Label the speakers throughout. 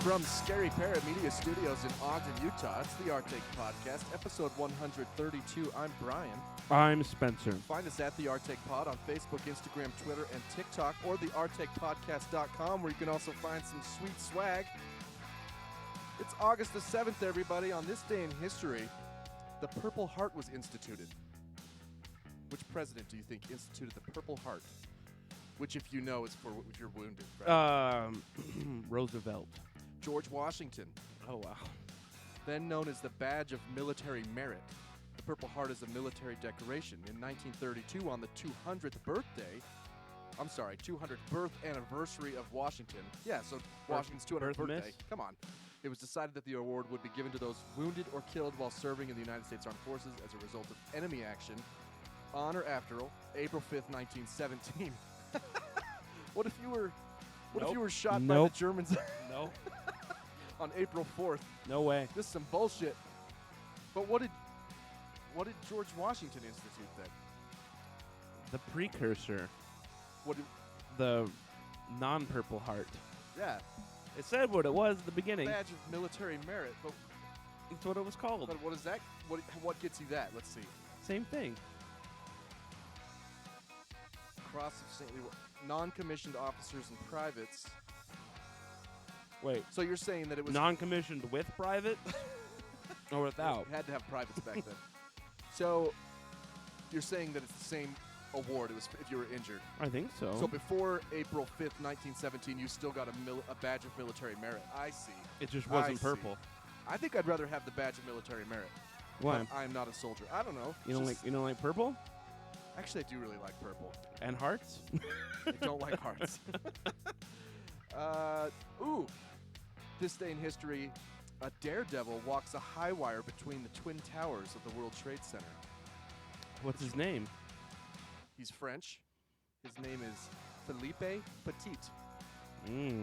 Speaker 1: From Scary Parrot Media Studios in Ogden, Utah, it's the Our Take Podcast, episode 132. I'm Bryan.
Speaker 2: I'm Spencer.
Speaker 1: Find us at the Our Take Pod on Facebook, Instagram, Twitter, and TikTok, or the OurTakePodcast.com, where you can also find some sweet swag. It's August the 7th, everybody. On this day in history, the Purple Heart was instituted. Which president do you think instituted the Purple Heart? Which, if you know, is for if you're wounded, right?
Speaker 2: Roosevelt.
Speaker 1: George Washington.
Speaker 2: Oh, wow.
Speaker 1: Then known as the Badge of Military Merit. The Purple Heart is a military decoration. In 1932, on the 200th birth anniversary of Washington. Yeah, so Washington's 200th birthday.
Speaker 2: Miss?
Speaker 1: Come on. It was decided that the award would be given to those wounded or killed while serving in the United States Armed Forces as a result of enemy action on or after April 5th, 1917. What if you were shot by the Germans
Speaker 2: No.
Speaker 1: on April 4th?
Speaker 2: No way.
Speaker 1: This is some bullshit. But what did George Washington institute then?
Speaker 2: The precursor.
Speaker 1: What did,
Speaker 2: The non-Purple Heart.
Speaker 1: yeah,
Speaker 2: It said what it was at the beginning.
Speaker 1: Badge of Military Merit. But
Speaker 2: That's what it was called.
Speaker 1: what is that? What gets you that? Let's see.
Speaker 2: Same thing.
Speaker 1: Cross of St. Louis. Non-commissioned officers and privates.
Speaker 2: Wait.
Speaker 1: So you're saying that it was
Speaker 2: Non-commissioned with private? Or without?
Speaker 1: You had to have privates back then. So you're saying that it's the same award. It was if you were injured.
Speaker 2: I think so.
Speaker 1: So before April 5th, 1917, you still got a badge of military merit. I see.
Speaker 2: It just wasn't
Speaker 1: I see.
Speaker 2: purple.
Speaker 1: I think I'd rather have the badge of military merit.
Speaker 2: Why?
Speaker 1: But I am not a soldier. I don't know.
Speaker 2: You don't like purple?
Speaker 1: Actually, I do really like purple.
Speaker 2: And hearts?
Speaker 1: I don't like hearts. This day in history, a daredevil walks a high wire between the twin towers of the World Trade Center.
Speaker 2: What's his name?
Speaker 1: He's French. His name is Philippe Petit.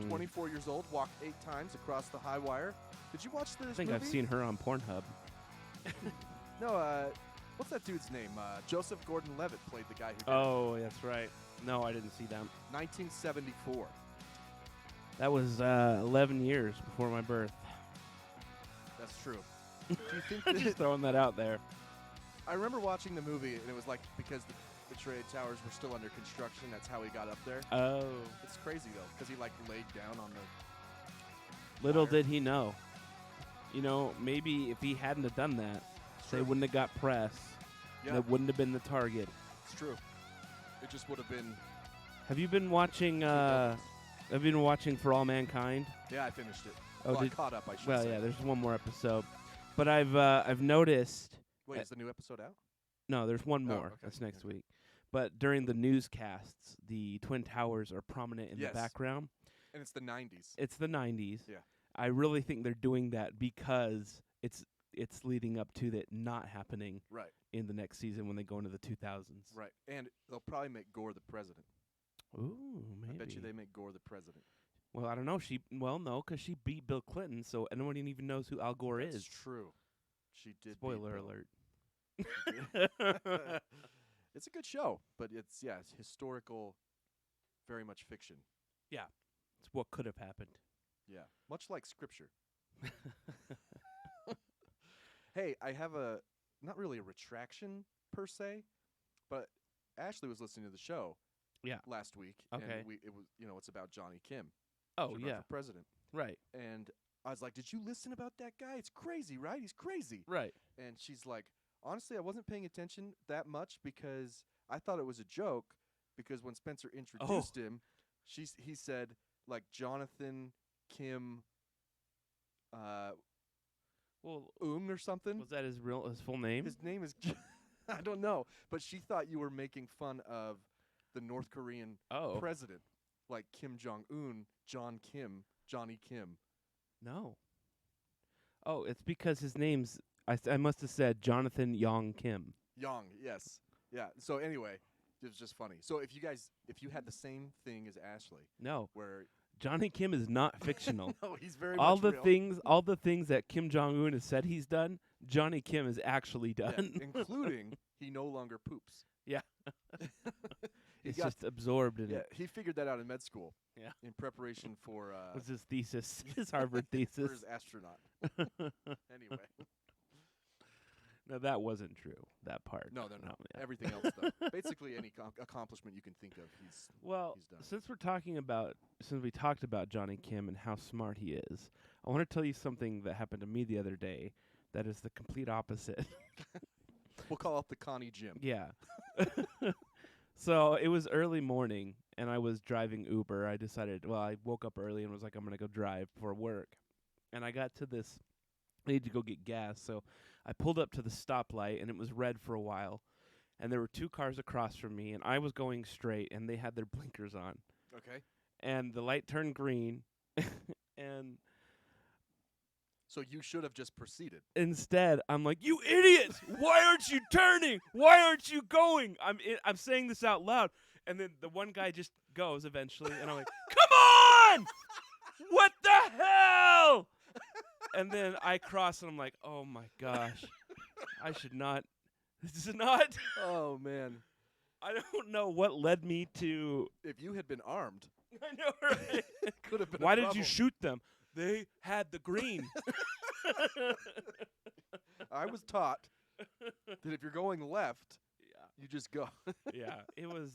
Speaker 1: 24 years old, walked 8 times across the high wire. Did you watch this
Speaker 2: I think
Speaker 1: movie?
Speaker 2: I've seen her on Pornhub.
Speaker 1: No, what's that dude's name? Joseph Gordon-Levitt played the guy who did it.
Speaker 2: Oh, that's right. No, I didn't see that.
Speaker 1: 1974.
Speaker 2: That was 11 years before my birth.
Speaker 1: That's true. Do you think
Speaker 2: Just
Speaker 1: that,
Speaker 2: throwing that out there.
Speaker 1: I remember watching the movie, and it was like because the trade towers were still under construction, that's how he got up there.
Speaker 2: Oh.
Speaker 1: It's crazy, though, because he, laid down on the
Speaker 2: Little
Speaker 1: wire.
Speaker 2: did he know. You know, maybe if he hadn't have done that, they wouldn't have got press.
Speaker 1: Yeah,
Speaker 2: That wouldn't have been the target.
Speaker 1: it's true. It just would have been...
Speaker 2: Have you been watching For All Mankind?
Speaker 1: Yeah, I finished it.
Speaker 2: Oh,
Speaker 1: well, I caught up, I should say.
Speaker 2: yeah, there's one more episode. But I've noticed...
Speaker 1: Wait, is the new episode out?
Speaker 2: No, there's one more.
Speaker 1: okay.
Speaker 2: That's next week. But during the newscasts, the Twin Towers are prominent in
Speaker 1: Yes.
Speaker 2: the background.
Speaker 1: And it's the 90s.
Speaker 2: It's the 90s.
Speaker 1: Yeah.
Speaker 2: I really think they're doing that because it's leading up to that not happening
Speaker 1: Right,
Speaker 2: in the next season when they go into the 2000s.
Speaker 1: right. And they'll probably make Gore the president.
Speaker 2: Ooh, maybe.
Speaker 1: I bet you they make Gore the president.
Speaker 2: Well, I don't know. No, because she beat Bill Clinton, so no one even knows who Al Gore
Speaker 1: That's
Speaker 2: is.
Speaker 1: true. She did.
Speaker 2: Spoiler
Speaker 1: beat Bill.
Speaker 2: alert.
Speaker 1: It's a good show, but it's historical, very much fiction.
Speaker 2: Yeah, it's what could have happened.
Speaker 1: Yeah, much like scripture. Hey, I have not really a retraction per se, but Ashley was listening to the show last week.
Speaker 2: Okay.
Speaker 1: And it was it's about Johnny Kim.
Speaker 2: Oh,
Speaker 1: Should run
Speaker 2: yeah.
Speaker 1: for president.
Speaker 2: Right.
Speaker 1: And I was like, "Did you listen about that guy? It's crazy, right? He's crazy."
Speaker 2: Right.
Speaker 1: And she's like, "Honestly, I wasn't paying attention that much because I thought it was a joke because when Spencer introduced him, he said like Jonathan Kim
Speaker 2: Well,
Speaker 1: or something.
Speaker 2: was that his full name?
Speaker 1: His name is I don't know, but she thought you were making fun of the North Korean president, like Kim Jong-un, Johnny Kim.
Speaker 2: No. Oh, it's because his name's I must have said Jonathan Yong Kim.
Speaker 1: Yong, yes. Yeah. So anyway, it was just funny. So if you had the same thing as Ashley,
Speaker 2: No.
Speaker 1: where
Speaker 2: Johnny Kim is not fictional.
Speaker 1: no, he's very
Speaker 2: all
Speaker 1: much
Speaker 2: the
Speaker 1: real.
Speaker 2: all the things that Kim Jong Un has said he's done, Johnny Kim has actually
Speaker 1: Yeah,
Speaker 2: done.
Speaker 1: including he no longer poops.
Speaker 2: Yeah. It's just absorbed in it.
Speaker 1: He figured that out in med school.
Speaker 2: Yeah.
Speaker 1: In preparation for
Speaker 2: What's his thesis? His Harvard
Speaker 1: for
Speaker 2: thesis.
Speaker 1: his astronaut. Anyway.
Speaker 2: No, that wasn't true. That part.
Speaker 1: No.
Speaker 2: Yeah.
Speaker 1: Everything else, though. Basically, any accomplishment you can think of, he's done.
Speaker 2: Since we talked about Johnny Kim and how smart he is, I want to tell you something that happened to me the other day that is the complete opposite.
Speaker 1: We'll call it the Connie Jim.
Speaker 2: Yeah. So it was early morning, and I was driving Uber. I woke up early and was like, I'm going to go drive for work. And I got to this, I need to go get gas, so I pulled up to the stoplight, and it was red for a while. And there were two cars across from me, and I was going straight, and they had their blinkers on.
Speaker 1: Okay.
Speaker 2: And the light turned green, and
Speaker 1: so you should have just proceeded.
Speaker 2: instead, I'm like, you idiots! Why aren't you turning? Why aren't you going? I'm saying this out loud, and then the one guy just goes eventually, and I'm like, come on! What the hell? And then I cross, and I'm like, oh my gosh, I should not. This is not.
Speaker 1: Oh man,
Speaker 2: I don't know what led me to.
Speaker 1: if you had been armed,
Speaker 2: I know, right?
Speaker 1: it could have been.
Speaker 2: Why
Speaker 1: a
Speaker 2: did
Speaker 1: problem.
Speaker 2: you shoot them? They had the green.
Speaker 1: I was taught that if you're going left, you just go.
Speaker 2: Yeah, it was.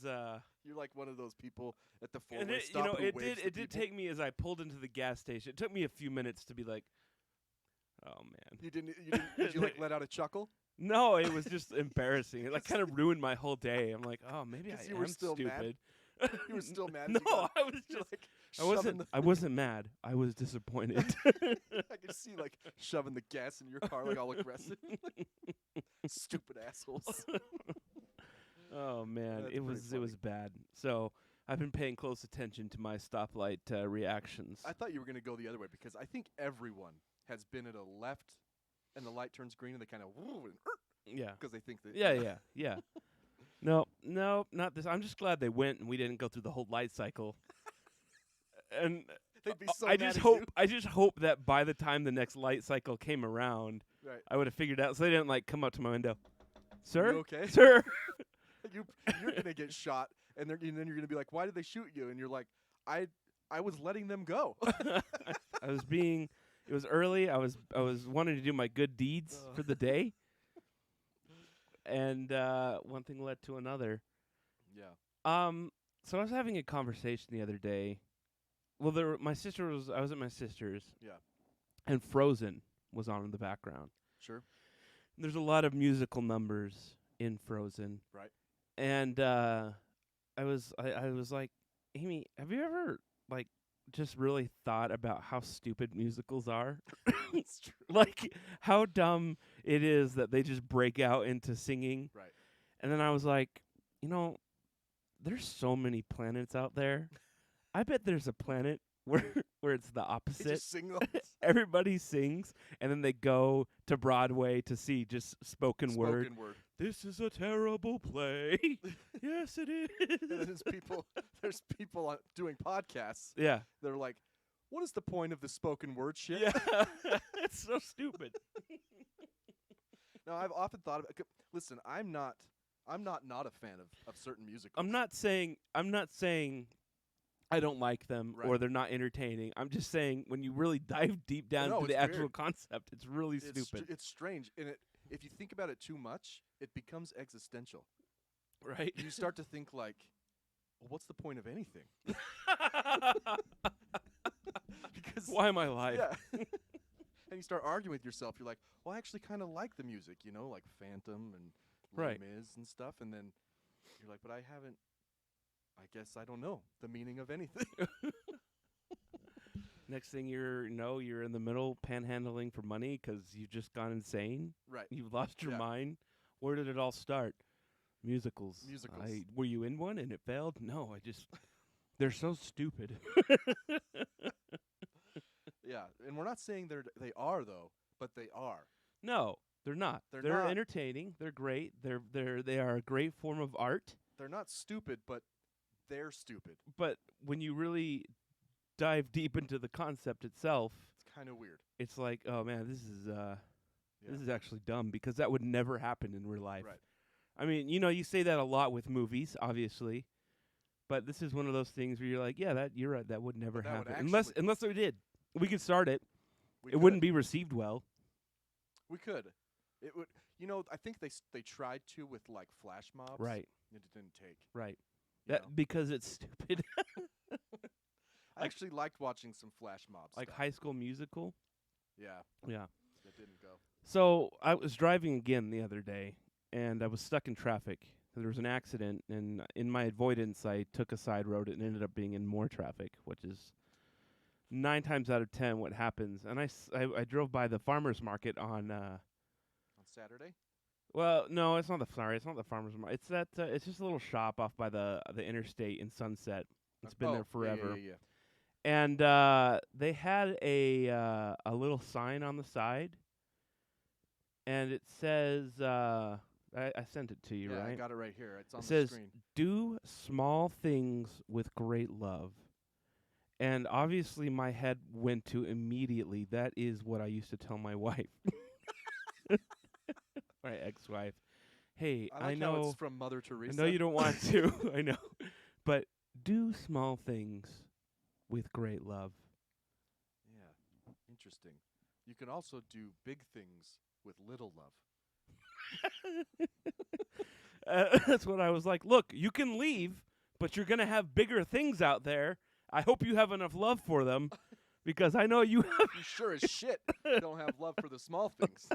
Speaker 1: You're like one of those people at the
Speaker 2: And
Speaker 1: four-way stop who waves to
Speaker 2: it did
Speaker 1: people.
Speaker 2: take me as I pulled into the gas station. It took me a few minutes to be like, oh man.
Speaker 1: You didn't. Did you like let out a chuckle?
Speaker 2: No, it was just embarrassing. It like kind of ruined my whole day. I'm like, oh, maybe I
Speaker 1: 'Cause you were
Speaker 2: am
Speaker 1: still mad?
Speaker 2: stupid.
Speaker 1: You were still mad.
Speaker 2: No,
Speaker 1: as you got-
Speaker 2: I was
Speaker 1: you're,
Speaker 2: just.
Speaker 1: like,
Speaker 2: I
Speaker 1: shoving the-
Speaker 2: wasn't mad. I was disappointed.
Speaker 1: I can see like shoving the gas in your car like all aggressive. Stupid assholes.
Speaker 2: Oh man,
Speaker 1: That's
Speaker 2: it
Speaker 1: pretty
Speaker 2: was bad. So I've been paying close attention to my stoplight reactions.
Speaker 1: I thought you were going to go the other way because I think everyone has been at a left and the light turns green and they kind of
Speaker 2: Yeah.
Speaker 1: because they think that
Speaker 2: Yeah. No, not this. I'm just glad they went and we didn't go through the whole light cycle. And
Speaker 1: they'd be so
Speaker 2: I
Speaker 1: mad
Speaker 2: just
Speaker 1: at
Speaker 2: hope
Speaker 1: you.
Speaker 2: I just hope that by the time the next light cycle came around,
Speaker 1: Right.
Speaker 2: I would have figured out so they didn't like come up to my window. Sir?
Speaker 1: You okay?
Speaker 2: Sir?
Speaker 1: You're going to get shot and then you're going to be like, why did they shoot you? And you're like, I was letting them go.
Speaker 2: It was early. I was wanting to do my good deeds for the day. And one thing led to another.
Speaker 1: Yeah.
Speaker 2: So I was having a conversation the other day. Well, I was at my sister's.
Speaker 1: Yeah.
Speaker 2: And Frozen was on in the background.
Speaker 1: Sure.
Speaker 2: There's a lot of musical numbers in Frozen.
Speaker 1: Right.
Speaker 2: And I was like, Amy, have you ever like just really thought about how stupid musicals are?
Speaker 1: It's true.
Speaker 2: Like how dumb it is that they just break out into singing.
Speaker 1: Right.
Speaker 2: And then I was like, there's so many planets out there. I bet there's a planet where it's the
Speaker 1: They
Speaker 2: opposite.
Speaker 1: just sing those.
Speaker 2: Everybody sings, and then they go to Broadway to see just spoken word.
Speaker 1: Spoken word.
Speaker 2: This is a terrible play. Yes, it is.
Speaker 1: And then there's people doing podcasts.
Speaker 2: Yeah.
Speaker 1: They're like, what is the point of the spoken word shit?
Speaker 2: Yeah. It's so stupid.
Speaker 1: No, I've often thought of it. Listen, I'm not a fan of certain musicals.
Speaker 2: I'm not saying I don't like them or
Speaker 1: Right.
Speaker 2: they're not entertaining. I'm just saying when you really dive deep down
Speaker 1: No,
Speaker 2: into the
Speaker 1: it's
Speaker 2: actual
Speaker 1: weird.
Speaker 2: concept, it's really stupid.
Speaker 1: It's strange, and if you think about it too much, it becomes existential.
Speaker 2: Right?
Speaker 1: You start to think like, well, what's the point of anything? Because
Speaker 2: Why am I alive?
Speaker 1: yeah. And you start arguing with yourself. You're like, well, I actually kind of like the music, like Phantom and Les
Speaker 2: Right.
Speaker 1: Mis and stuff. And then you're like, but I guess I don't know the meaning of anything.
Speaker 2: Next thing you're in the middle panhandling for money because you've just gone insane.
Speaker 1: Right.
Speaker 2: You've lost your
Speaker 1: Yeah.
Speaker 2: mind. Where did it all start? Musicals.
Speaker 1: Musicals.
Speaker 2: Were you in one and it failed? No, they're so stupid.
Speaker 1: Yeah. And we're not saying they are, though, but they are.
Speaker 2: No, they're not.
Speaker 1: They're
Speaker 2: They're
Speaker 1: not.
Speaker 2: entertaining. They're great. They are a great form of art.
Speaker 1: They're not stupid, but they're stupid.
Speaker 2: But when you really dive deep into the concept itself,
Speaker 1: It's kind of weird.
Speaker 2: it's like, oh man, this is actually dumb because that would never happen in real life.
Speaker 1: Right.
Speaker 2: I mean, you say that a lot with movies, obviously. But this is one of those things where you're like, yeah, you're right. That would never
Speaker 1: But that would
Speaker 2: happen unless we did. We could start it.
Speaker 1: We
Speaker 2: It
Speaker 1: could.
Speaker 2: wouldn't be received well.
Speaker 1: We could. It would. You know, I think they tried to with like flash mobs.
Speaker 2: Right.
Speaker 1: It didn't take.
Speaker 2: Right.
Speaker 1: you know?
Speaker 2: Because it's stupid.
Speaker 1: I actually liked watching some flash mobs.
Speaker 2: Like
Speaker 1: stuff.
Speaker 2: High School Musical.
Speaker 1: Yeah.
Speaker 2: Yeah.
Speaker 1: That didn't go.
Speaker 2: So I was driving again the other day, and I was stuck in traffic. There was an accident, and in my avoidance, I took a side road and ended up being in more traffic, which is 9 times out of 10 what happens. And I drove by the farmer's market on
Speaker 1: Saturday.
Speaker 2: well, no, it's not the farmer's market. It's that it's just a little shop off by the interstate in Sunset. It's been there forever.
Speaker 1: Yeah.
Speaker 2: And they had a little sign on the side, and it says, I sent it to you,
Speaker 1: Yeah,
Speaker 2: right?
Speaker 1: I got it right here. It's on
Speaker 2: It
Speaker 1: the
Speaker 2: says,
Speaker 1: screen.
Speaker 2: "Do small things with great love." And obviously my head went to immediately, that is what I used to tell my wife. My ex-wife. Hey,
Speaker 1: I like
Speaker 2: know
Speaker 1: how it's from Mother Teresa.
Speaker 2: I know you don't want to. I know. But do small things with great love.
Speaker 1: Yeah, interesting. You can also do big things with little love.
Speaker 2: That's what I was like. Look, you can leave, but you're going to have bigger things out there. I hope you have enough love for them, because I know you have.
Speaker 1: You sure as shit don't have love for the small things.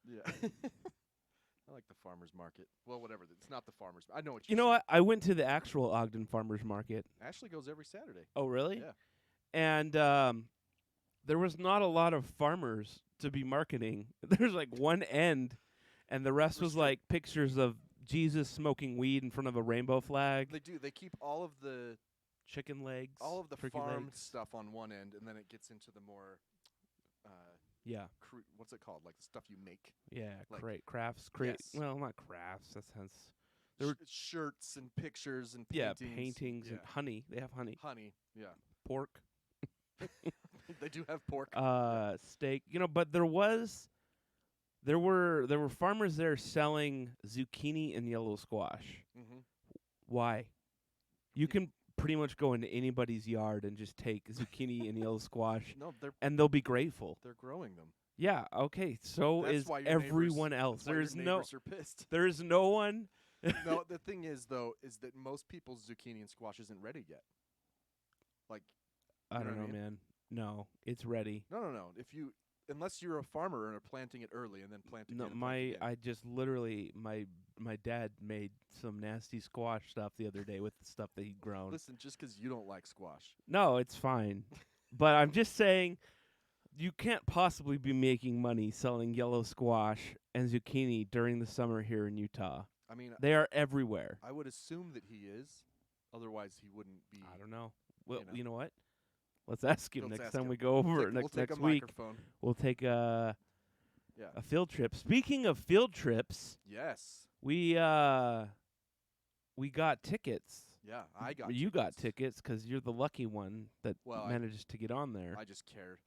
Speaker 1: Yeah. I like the farmer's market. Well, whatever. It's not the farmer's. I know what
Speaker 2: You know what? I went to the actual Ogden Farmers Market.
Speaker 1: Ashley goes every Saturday.
Speaker 2: Oh, really?
Speaker 1: Yeah.
Speaker 2: And there was not a lot of farmers to be marketing. There's like one end, and the rest was like pictures of Jesus smoking weed in front of a rainbow flag.
Speaker 1: They do. They keep all of the
Speaker 2: Chicken legs.
Speaker 1: all of the
Speaker 2: turkey
Speaker 1: farm
Speaker 2: legs.
Speaker 1: stuff on one end, and then it gets into the more
Speaker 2: Yeah.
Speaker 1: what's it called? Like the stuff you make.
Speaker 2: Yeah.
Speaker 1: Like-
Speaker 2: Crafts.
Speaker 1: Yes.
Speaker 2: Well, not crafts. That sounds.
Speaker 1: Shirts and pictures and
Speaker 2: Yeah,
Speaker 1: paintings.
Speaker 2: paintings and
Speaker 1: Yeah.
Speaker 2: honey. They have honey.
Speaker 1: Honey. Yeah.
Speaker 2: Pork.
Speaker 1: They do have pork.
Speaker 2: Steak. But there were farmers there selling zucchini and yellow squash.
Speaker 1: Mm-hmm.
Speaker 2: Why? You can pretty much go into anybody's yard and just take zucchini and yellow squash,
Speaker 1: No,
Speaker 2: and they'll be grateful.
Speaker 1: they're growing them.
Speaker 2: Yeah. Okay. So
Speaker 1: That's
Speaker 2: is
Speaker 1: why your
Speaker 2: everyone
Speaker 1: neighbors,
Speaker 2: else.
Speaker 1: That's why your
Speaker 2: There's no.
Speaker 1: neighbors are pissed.
Speaker 2: There's no one.
Speaker 1: No, the thing is though, is that most people's zucchini and squash isn't ready yet. Like,
Speaker 2: I
Speaker 1: you know
Speaker 2: don't
Speaker 1: what
Speaker 2: know,
Speaker 1: I mean?
Speaker 2: man. No, it's ready.
Speaker 1: no. Unless you're a farmer and are planting it early and then planting
Speaker 2: No,
Speaker 1: it. And plant again.
Speaker 2: I just literally my dad made some nasty squash stuff the other day with the stuff that he'd grown.
Speaker 1: Listen, just because you don't like squash.
Speaker 2: No, it's fine. But I'm just saying, you can't possibly be making money selling yellow squash and zucchini during the summer here in Utah.
Speaker 1: I mean,
Speaker 2: They are everywhere.
Speaker 1: I would assume that he is. Otherwise, he wouldn't be.
Speaker 2: I don't know. Well,
Speaker 1: know.
Speaker 2: you know what? Let's ask him
Speaker 1: Let's
Speaker 2: next
Speaker 1: ask
Speaker 2: time
Speaker 1: him.
Speaker 2: we go over
Speaker 1: We'll
Speaker 2: it
Speaker 1: take
Speaker 2: next
Speaker 1: a
Speaker 2: week.
Speaker 1: microphone.
Speaker 2: We'll take a
Speaker 1: Yeah.
Speaker 2: field trip. Speaking of field trips,
Speaker 1: Yes.
Speaker 2: we got tickets.
Speaker 1: Yeah, I got.
Speaker 2: You got
Speaker 1: tickets.
Speaker 2: tickets 'cause you're the lucky one that
Speaker 1: Well, I
Speaker 2: manages to get on there.
Speaker 1: just cared.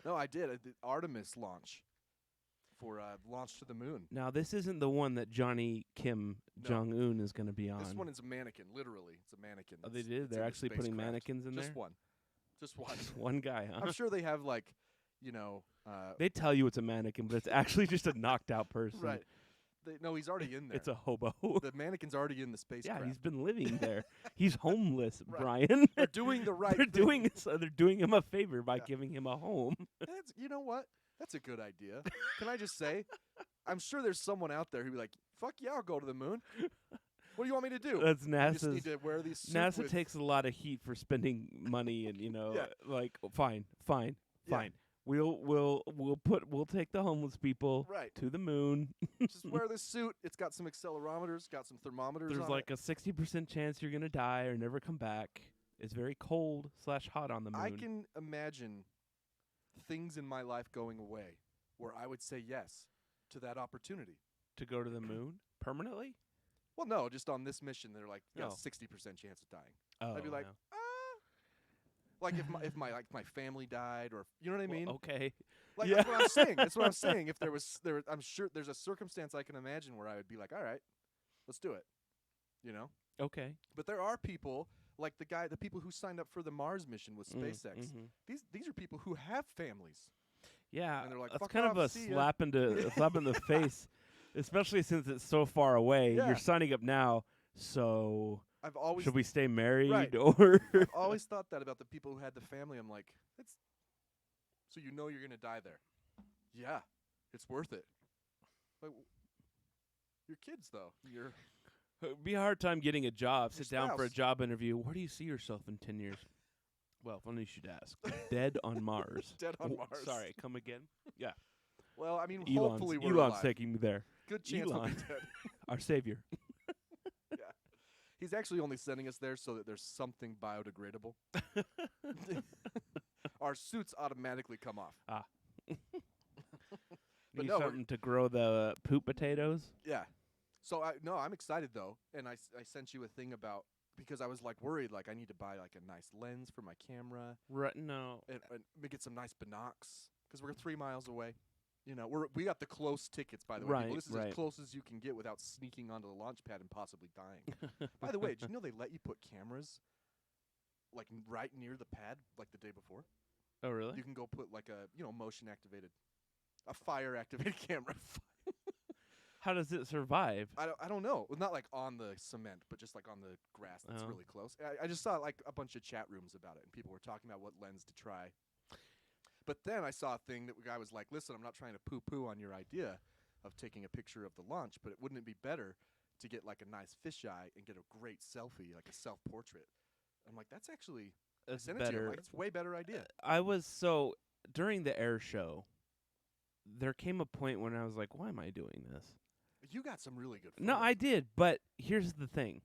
Speaker 1: No, I did. The Artemis launch for Launch to the Moon.
Speaker 2: Now, this isn't the one that Johnny Kim
Speaker 1: No.
Speaker 2: Jong-un is going to be on.
Speaker 1: This one is a mannequin. Literally, it's a mannequin.
Speaker 2: Oh, they
Speaker 1: It's-
Speaker 2: did?
Speaker 1: it's
Speaker 2: They're
Speaker 1: in the
Speaker 2: actually putting
Speaker 1: spacecraft.
Speaker 2: mannequins in
Speaker 1: Just
Speaker 2: there?
Speaker 1: one. Just one.
Speaker 2: One guy, huh?
Speaker 1: I'm sure they have like,
Speaker 2: They tell you it's a mannequin, but it's actually just a knocked out person.
Speaker 1: right. No, he's already in there.
Speaker 2: It's a hobo.
Speaker 1: The mannequin's already in the spacecraft.
Speaker 2: Yeah, he's been living there. He's homeless,
Speaker 1: Right.
Speaker 2: Brian.
Speaker 1: They're doing the right
Speaker 2: They're
Speaker 1: thing.
Speaker 2: they're doing him a favor by
Speaker 1: Yeah.
Speaker 2: giving him a home.
Speaker 1: You know what? That's a good idea. Can I just say? I'm sure there's someone out there who'd be like, "Fuck yeah, I'll go to the moon." What do you want me to do?
Speaker 2: That's
Speaker 1: I just
Speaker 2: NASA's.
Speaker 1: need to wear these suits
Speaker 2: NASA
Speaker 1: with
Speaker 2: takes a lot of heat for spending money, and
Speaker 1: Yeah.
Speaker 2: like fine.
Speaker 1: Yeah.
Speaker 2: We'll take the homeless people
Speaker 1: right.
Speaker 2: to the moon.
Speaker 1: Just wear this suit. It's got some accelerometers, got some thermometers.
Speaker 2: There's
Speaker 1: on
Speaker 2: like
Speaker 1: it.
Speaker 2: a 60% chance you're gonna die or never come back. It's very cold / hot on the moon.
Speaker 1: I can imagine things in my life going away where I would say yes to that opportunity.
Speaker 2: to go to the moon permanently.
Speaker 1: Well, no, just on this mission, they're like,
Speaker 2: No.
Speaker 1: 60% chance of dying.
Speaker 2: Oh,
Speaker 1: I'd be like,
Speaker 2: no.
Speaker 1: Like if my family died, or you know what I mean.
Speaker 2: Okay.
Speaker 1: Like
Speaker 2: Yeah.
Speaker 1: that's what I'm saying. That's what I'm saying. If I'm sure there's a circumstance I can imagine where I would be like, all right, let's do it. You know.
Speaker 2: Okay.
Speaker 1: But there are people like the people who signed up for the Mars mission with SpaceX.
Speaker 2: Mhm.
Speaker 1: These are people who have families.
Speaker 2: Yeah,
Speaker 1: And they're like,
Speaker 2: that's
Speaker 1: "Fuck
Speaker 2: kind of
Speaker 1: off,
Speaker 2: a
Speaker 1: see ya."
Speaker 2: slap into slap in the face, especially since it's so far away.
Speaker 1: Yeah.
Speaker 2: You're signing up now, so
Speaker 1: I've always
Speaker 2: should we stay married
Speaker 1: Right.
Speaker 2: or?
Speaker 1: I've always thought that about the people who had the family. I'm like, it's so you know you're gonna die there. Yeah, it's worth it. Like, your kids though.
Speaker 2: It'd be a hard time getting a job.
Speaker 1: Your
Speaker 2: Sit down for a
Speaker 1: spouse.
Speaker 2: job interview. Where do you see yourself in 10 years? Well, funny you should ask. Dead on Mars.
Speaker 1: Dead on
Speaker 2: Oh,
Speaker 1: Mars.
Speaker 2: Sorry, come again? Yeah.
Speaker 1: Well, I mean, hopefully we're
Speaker 2: Elon's
Speaker 1: alive.
Speaker 2: taking me there.
Speaker 1: Good chance we'll be
Speaker 2: Elon.
Speaker 1: dead.
Speaker 2: Our savior.
Speaker 1: He's actually only sending us there so that there's something biodegradable. Our suits automatically come off. But
Speaker 2: Need
Speaker 1: no, we're-
Speaker 2: something to grow the poop potatoes?
Speaker 1: Yeah. So I'm excited though, and I sent you a thing about because I was like worried, like I need to buy like a nice lens for my camera
Speaker 2: Right, no.
Speaker 1: and get some nice binocs because we're 3 miles away. You know, we got the close tickets, by the way. People.
Speaker 2: Right,
Speaker 1: This is
Speaker 2: right.
Speaker 1: as close as you can get without sneaking onto the launch pad and possibly dying. By the way, did you know they let you put cameras like right near the pad like the day before?
Speaker 2: Oh, really?
Speaker 1: You can go put like a motion activated, a fire activated camera.
Speaker 2: How does it survive?
Speaker 1: I don't know. Well, not like on the cement, but just like on the grass that's
Speaker 2: Oh.
Speaker 1: really close. I just saw like a bunch of chat rooms about it, and people were talking about what lens to try. But then I saw a thing that the guy was like, listen, I'm not trying to poo-poo on your idea of taking a picture of the launch, but wouldn't it be better to get like a nice fisheye and get a great selfie, like a self-portrait? I'm like, that's actually, I
Speaker 2: It's
Speaker 1: sent it to you. I'm
Speaker 2: better.
Speaker 1: like, it's a way better idea.
Speaker 2: During the air show, there came a point when I was like, why am I doing this?
Speaker 1: You got some really good
Speaker 2: No,
Speaker 1: photos.
Speaker 2: I did, but here's the thing.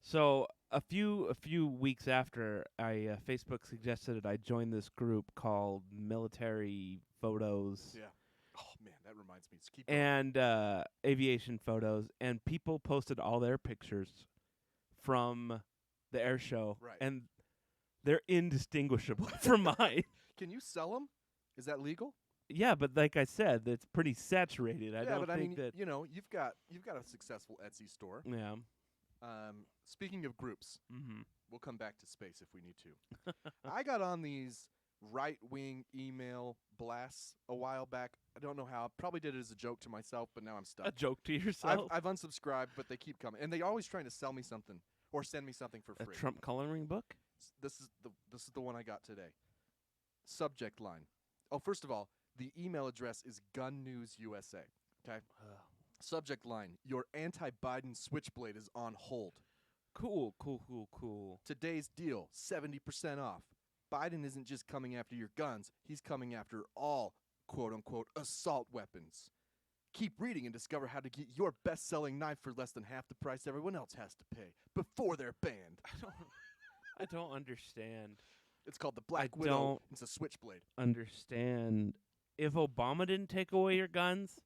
Speaker 2: So a few weeks after I Facebook suggested it, I joined this group called Military Photos
Speaker 1: Yeah. Oh, man, that reminds me. Just keep going.
Speaker 2: and Aviation Photos, and people posted all their pictures from the air show,
Speaker 1: Right.
Speaker 2: and they're indistinguishable from mine.
Speaker 1: Can you sell them? Is that legal?
Speaker 2: Yeah, but like I said, it's pretty saturated. I
Speaker 1: yeah,
Speaker 2: don't
Speaker 1: but I
Speaker 2: think
Speaker 1: mean,
Speaker 2: that.
Speaker 1: you know, you've got a successful Etsy store.
Speaker 2: Yeah.
Speaker 1: Speaking of groups,
Speaker 2: Mm-hmm.
Speaker 1: we'll come back to space if we need to. I got on these right-wing email blasts a while back. I don't know how. Probably did it as a joke to myself, but now I'm stuck.
Speaker 2: A joke to yourself.
Speaker 1: I've unsubscribed, but they keep coming, and they always trying to sell me something or send me something for
Speaker 2: A
Speaker 1: free.
Speaker 2: Trump coloring book.
Speaker 1: This is the one I got today. Subject line. Oh, first of all, the email address is Gun News USA. Okay. Subject line: Your anti-Biden switchblade is on hold.
Speaker 2: Cool.
Speaker 1: Today's deal: 70% off. Biden isn't just coming after your guns; he's coming after all "quote-unquote" assault weapons. Keep reading and discover how to get your best-selling knife for less than half the price everyone else has to pay before they're banned.
Speaker 2: I don't understand.
Speaker 1: It's called the Black
Speaker 2: I
Speaker 1: Widow.
Speaker 2: don't
Speaker 1: It's a switchblade.
Speaker 2: Understand. If Obama didn't take away your guns,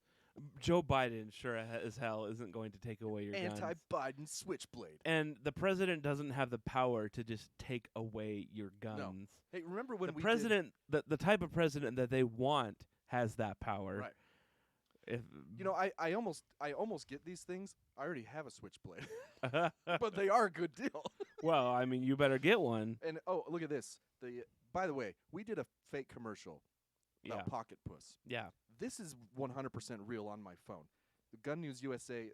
Speaker 2: Joe Biden sure as hell isn't going to take away your guns.
Speaker 1: Anti-Biden switchblade.
Speaker 2: And the president doesn't have the power to just take away your guns.
Speaker 1: Hey, remember when
Speaker 2: The president, the type of president that they want has that power.
Speaker 1: Right.
Speaker 2: If
Speaker 1: You know, I almost get these things. I already have a switchblade, but they are a good deal.
Speaker 2: well, I mean, you better get one.
Speaker 1: And oh, look at this. By the way, we did a fake commercial about
Speaker 2: Yeah.
Speaker 1: Pocket Puss.
Speaker 2: Yeah.
Speaker 1: This is 100% real on my phone. The Gun News USA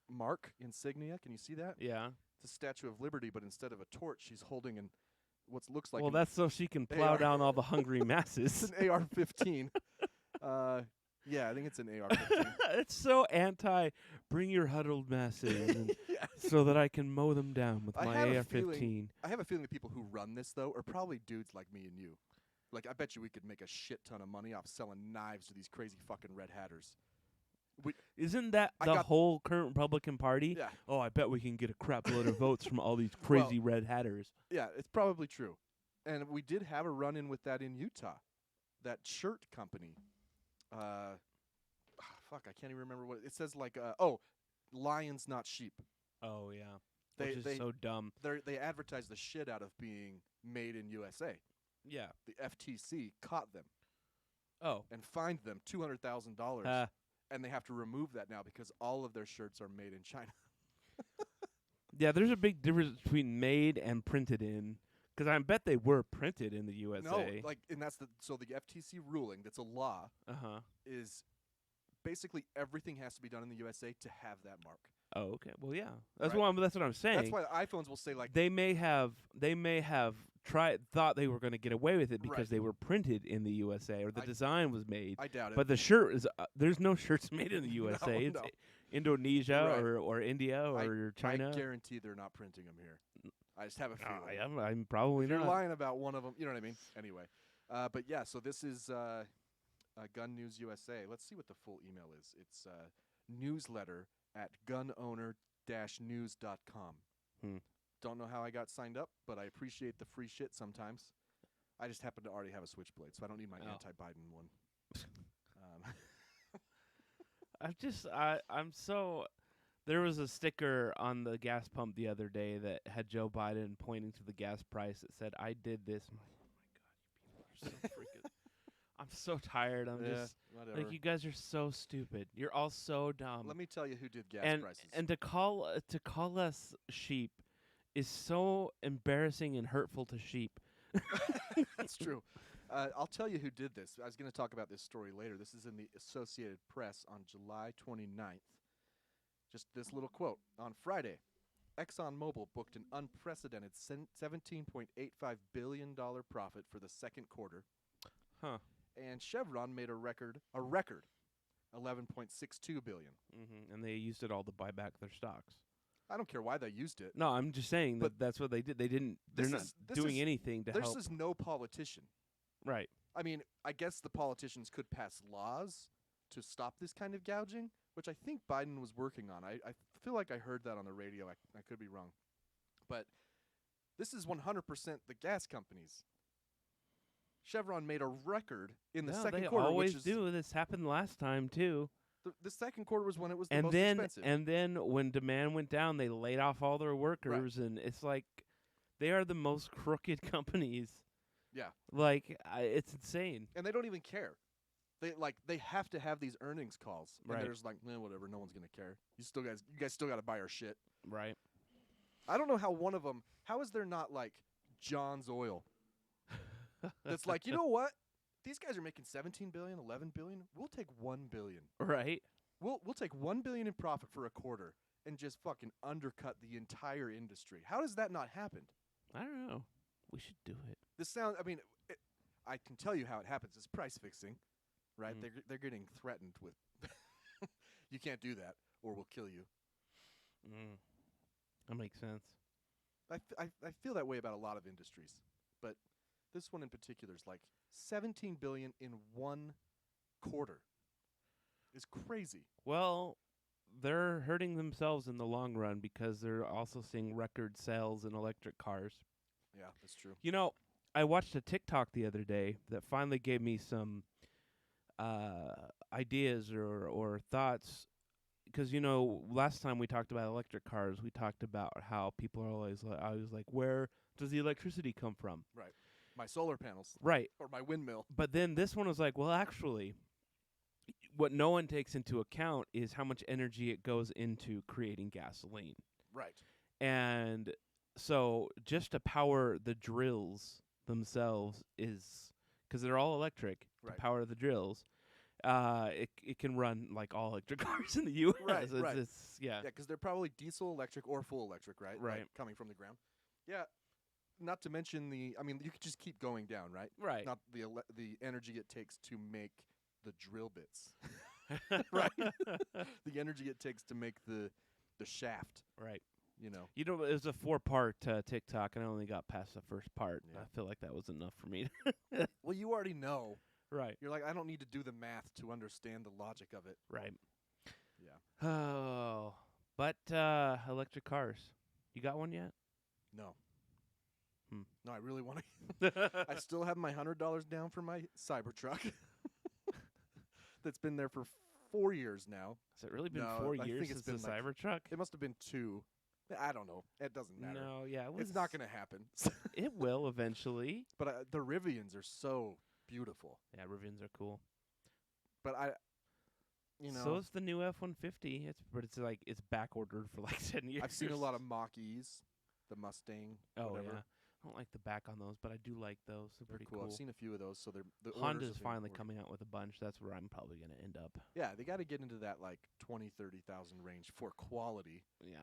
Speaker 1: mark insignia. Can you see that?
Speaker 2: Yeah.
Speaker 1: It's a Statue of Liberty, but instead of a torch, she's holding what looks like
Speaker 2: Well,
Speaker 1: an,
Speaker 2: that's so she can plow
Speaker 1: AR.
Speaker 2: down all the hungry
Speaker 1: it's
Speaker 2: masses.
Speaker 1: an AR-15. Yeah, I think it's an AR-15.
Speaker 2: It's so anti. Bring your huddled masses, and
Speaker 1: Yeah.
Speaker 2: so that I can mow them down with
Speaker 1: I
Speaker 2: my
Speaker 1: have a
Speaker 2: AR-15.
Speaker 1: I have a feeling the people who run this, though, are probably dudes like me and you. Like, I bet you we could make a shit ton of money off selling knives to these crazy fucking red hatters.
Speaker 2: Isn't that
Speaker 1: I
Speaker 2: the
Speaker 1: got-
Speaker 2: whole current Republican Party?
Speaker 1: Yeah,
Speaker 2: Oh, I bet we can get a crap load of votes from all these crazy red hatters.
Speaker 1: yeah, it's probably true. And we did have a run-in with that in Utah. That shirt company. Fuck, I can't even remember what it says. Like, lions, not sheep.
Speaker 2: Oh yeah,
Speaker 1: They
Speaker 2: which is so dumb.
Speaker 1: they advertise the shit out of being made in USA.
Speaker 2: Yeah.
Speaker 1: The FTC caught them
Speaker 2: Oh.
Speaker 1: and fined them $200,000,
Speaker 2: Uh,
Speaker 1: and they have to remove that now because all of their shirts are made in China.
Speaker 2: yeah, there's a big difference between made and printed in. Because I bet they were printed in the USA.
Speaker 1: No, and that's the FTC ruling. That's a law.
Speaker 2: Uh-huh.
Speaker 1: Is basically everything has to be done in the USA to have that mark.
Speaker 2: Oh, okay. Well, yeah. That's
Speaker 1: Right.
Speaker 2: what I'm saying.
Speaker 1: That's why the iPhones will say like
Speaker 2: they may have thought they were going to get away with it because
Speaker 1: Right.
Speaker 2: they were printed in the USA or the design was made.
Speaker 1: I doubt it.
Speaker 2: But the shirt is there's no shirts made in the USA. It's
Speaker 1: no.
Speaker 2: Indonesia
Speaker 1: Right.
Speaker 2: or India or China.
Speaker 1: I guarantee they're not printing them here. I just have a feeling.
Speaker 2: I'm probably
Speaker 1: If you're
Speaker 2: not.
Speaker 1: lying about one of them, you know what I mean? Anyway. But yeah, so this is Gun News USA. Let's see what the full email is. It's newsletter@gunowner-news.com. Don't know how I got signed up, but I appreciate the free shit sometimes. I just happen to already have a Switchblade, so I don't need my anti-Biden one.
Speaker 2: I'm so. There was a sticker on the gas pump the other day that had Joe Biden pointing to the gas price. It said, "I did this." I'm like, oh my god, you people are so freaking. I'm so tired. I'm just
Speaker 1: whatever.
Speaker 2: like, you guys are so stupid. You're all so dumb.
Speaker 1: Let me tell you who did gas prices.
Speaker 2: And to call us sheep is so embarrassing and hurtful to sheep.
Speaker 1: That's true. I'll tell you who did this. I was going to talk about this story later. This is in the Associated Press on July 29th. Just this little quote. On Friday, ExxonMobil booked an unprecedented $17.85 billion profit for the second quarter.
Speaker 2: Huh.
Speaker 1: And Chevron made a record $11.62 billion.
Speaker 2: And they used it all to buy back their stocks.
Speaker 1: I don't care why they used it.
Speaker 2: No, I'm just saying
Speaker 1: But
Speaker 2: that's what they did. They're not doing anything to help.
Speaker 1: This is no politician.
Speaker 2: Right.
Speaker 1: I mean, I guess the politicians could pass laws to stop this kind of gouging, which I think Biden was working on. I feel like I heard that on the radio. I could be wrong. But this is 100% the gas companies. Chevron made a record in the second quarter.
Speaker 2: They always
Speaker 1: which is
Speaker 2: do. This happened last time, too.
Speaker 1: The second quarter was when it was the most expensive.
Speaker 2: And then when demand went down, they laid off all their workers. Right. And it's like they are the most crooked companies.
Speaker 1: Yeah.
Speaker 2: Like, it's insane.
Speaker 1: And they don't even care. They have to have these earnings calls.
Speaker 2: Right.
Speaker 1: And they're just like, whatever, no one's going to care. You guys still got to buy our shit.
Speaker 2: Right.
Speaker 1: I don't know how one of them, how is there not like John's Oil? That's like, you know what? These guys are making $17 billion, $11 billion. We'll take $1 billion.
Speaker 2: Right.
Speaker 1: We'll take $1 billion in profit for a quarter and just fucking undercut the entire industry. How does that not happen?
Speaker 2: I don't know. We should do it.
Speaker 1: I can tell you how it happens. It's price fixing, right? They're getting threatened with, you can't do that or we'll kill you.
Speaker 2: That makes sense.
Speaker 1: I feel that way about a lot of industries, but this one in particular is like $17 billion in one quarter. It's crazy.
Speaker 2: Well, they're hurting themselves in the long run because they're also seeing record sales in electric cars.
Speaker 1: Yeah, that's true.
Speaker 2: You know, I watched a TikTok the other day that finally gave me some ideas or thoughts. Because, you know, last time we talked about electric cars, we talked about how people are always like, where does the electricity come from?
Speaker 1: Right. My solar panels.
Speaker 2: Right.
Speaker 1: Or my windmill.
Speaker 2: But then this one was like, well, actually, what no one takes into account is how much energy it goes into creating gasoline.
Speaker 1: Right.
Speaker 2: And so just to power the drills themselves is, because they're all electric, to power the drills, it can run like all electric cars in the U.S.
Speaker 1: Right, right.
Speaker 2: Yeah,
Speaker 1: because they're probably diesel electric or full electric, right?
Speaker 2: Right.
Speaker 1: Like coming from the ground. Yeah. Not to mention you could just keep going down, right?
Speaker 2: Right.
Speaker 1: Not the energy it takes to make the drill bits. Right. The energy it takes to make the shaft.
Speaker 2: Right.
Speaker 1: You know,
Speaker 2: it was a 4-part TikTok, and I only got past the first part.
Speaker 1: Yeah.
Speaker 2: I feel like that was enough for me.
Speaker 1: Well, you already know.
Speaker 2: Right.
Speaker 1: You're like, I don't need to do the math to understand the logic of it.
Speaker 2: Right.
Speaker 1: Yeah.
Speaker 2: Oh, but electric cars. You got one yet?
Speaker 1: No. No, I really want to. I still have my $100 down for my Cybertruck. That's been there for 4 years now.
Speaker 2: Has it really been 4 years
Speaker 1: I think it's
Speaker 2: since
Speaker 1: been
Speaker 2: the Cybertruck?
Speaker 1: It must have been 2. I don't know. It doesn't matter.
Speaker 2: No, yeah,
Speaker 1: It's not going to happen.
Speaker 2: It will eventually.
Speaker 1: But the Rivians are so beautiful.
Speaker 2: Yeah, Rivians are cool.
Speaker 1: But
Speaker 2: So is the new F-150. It's like it's back ordered for like 10 years.
Speaker 1: I've seen a lot of Mach-E's, the Mustang.
Speaker 2: Oh
Speaker 1: whatever.
Speaker 2: yeah, I don't like the back on those, but I do like those. They're pretty cool.
Speaker 1: I've seen a few of those. So they're the
Speaker 2: Honda's finally coming out with a bunch. That's where I'm probably gonna end up.
Speaker 1: Yeah, they got to get into that like 20,000-30,000 range for quality.
Speaker 2: Yeah.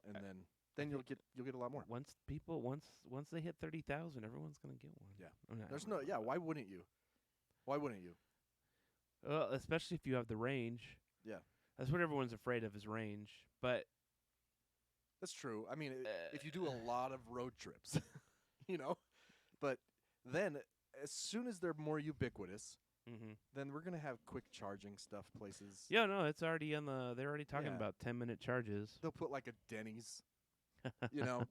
Speaker 1: And then you'll get a lot more.
Speaker 2: Once they hit 30,000, everyone's gonna get one.
Speaker 1: Yeah. There's no. Yeah. Why wouldn't you? Why wouldn't you?
Speaker 2: Especially if you have the range.
Speaker 1: Yeah.
Speaker 2: That's what everyone's afraid of is range. But
Speaker 1: that's true. I mean, if you do a lot of road trips, But then, as soon as they're more ubiquitous, then we're gonna have quick charging stuff places.
Speaker 2: Yeah, no, it's already on the. They're already talking about 10-minute charges.
Speaker 1: They'll put like a Denny's.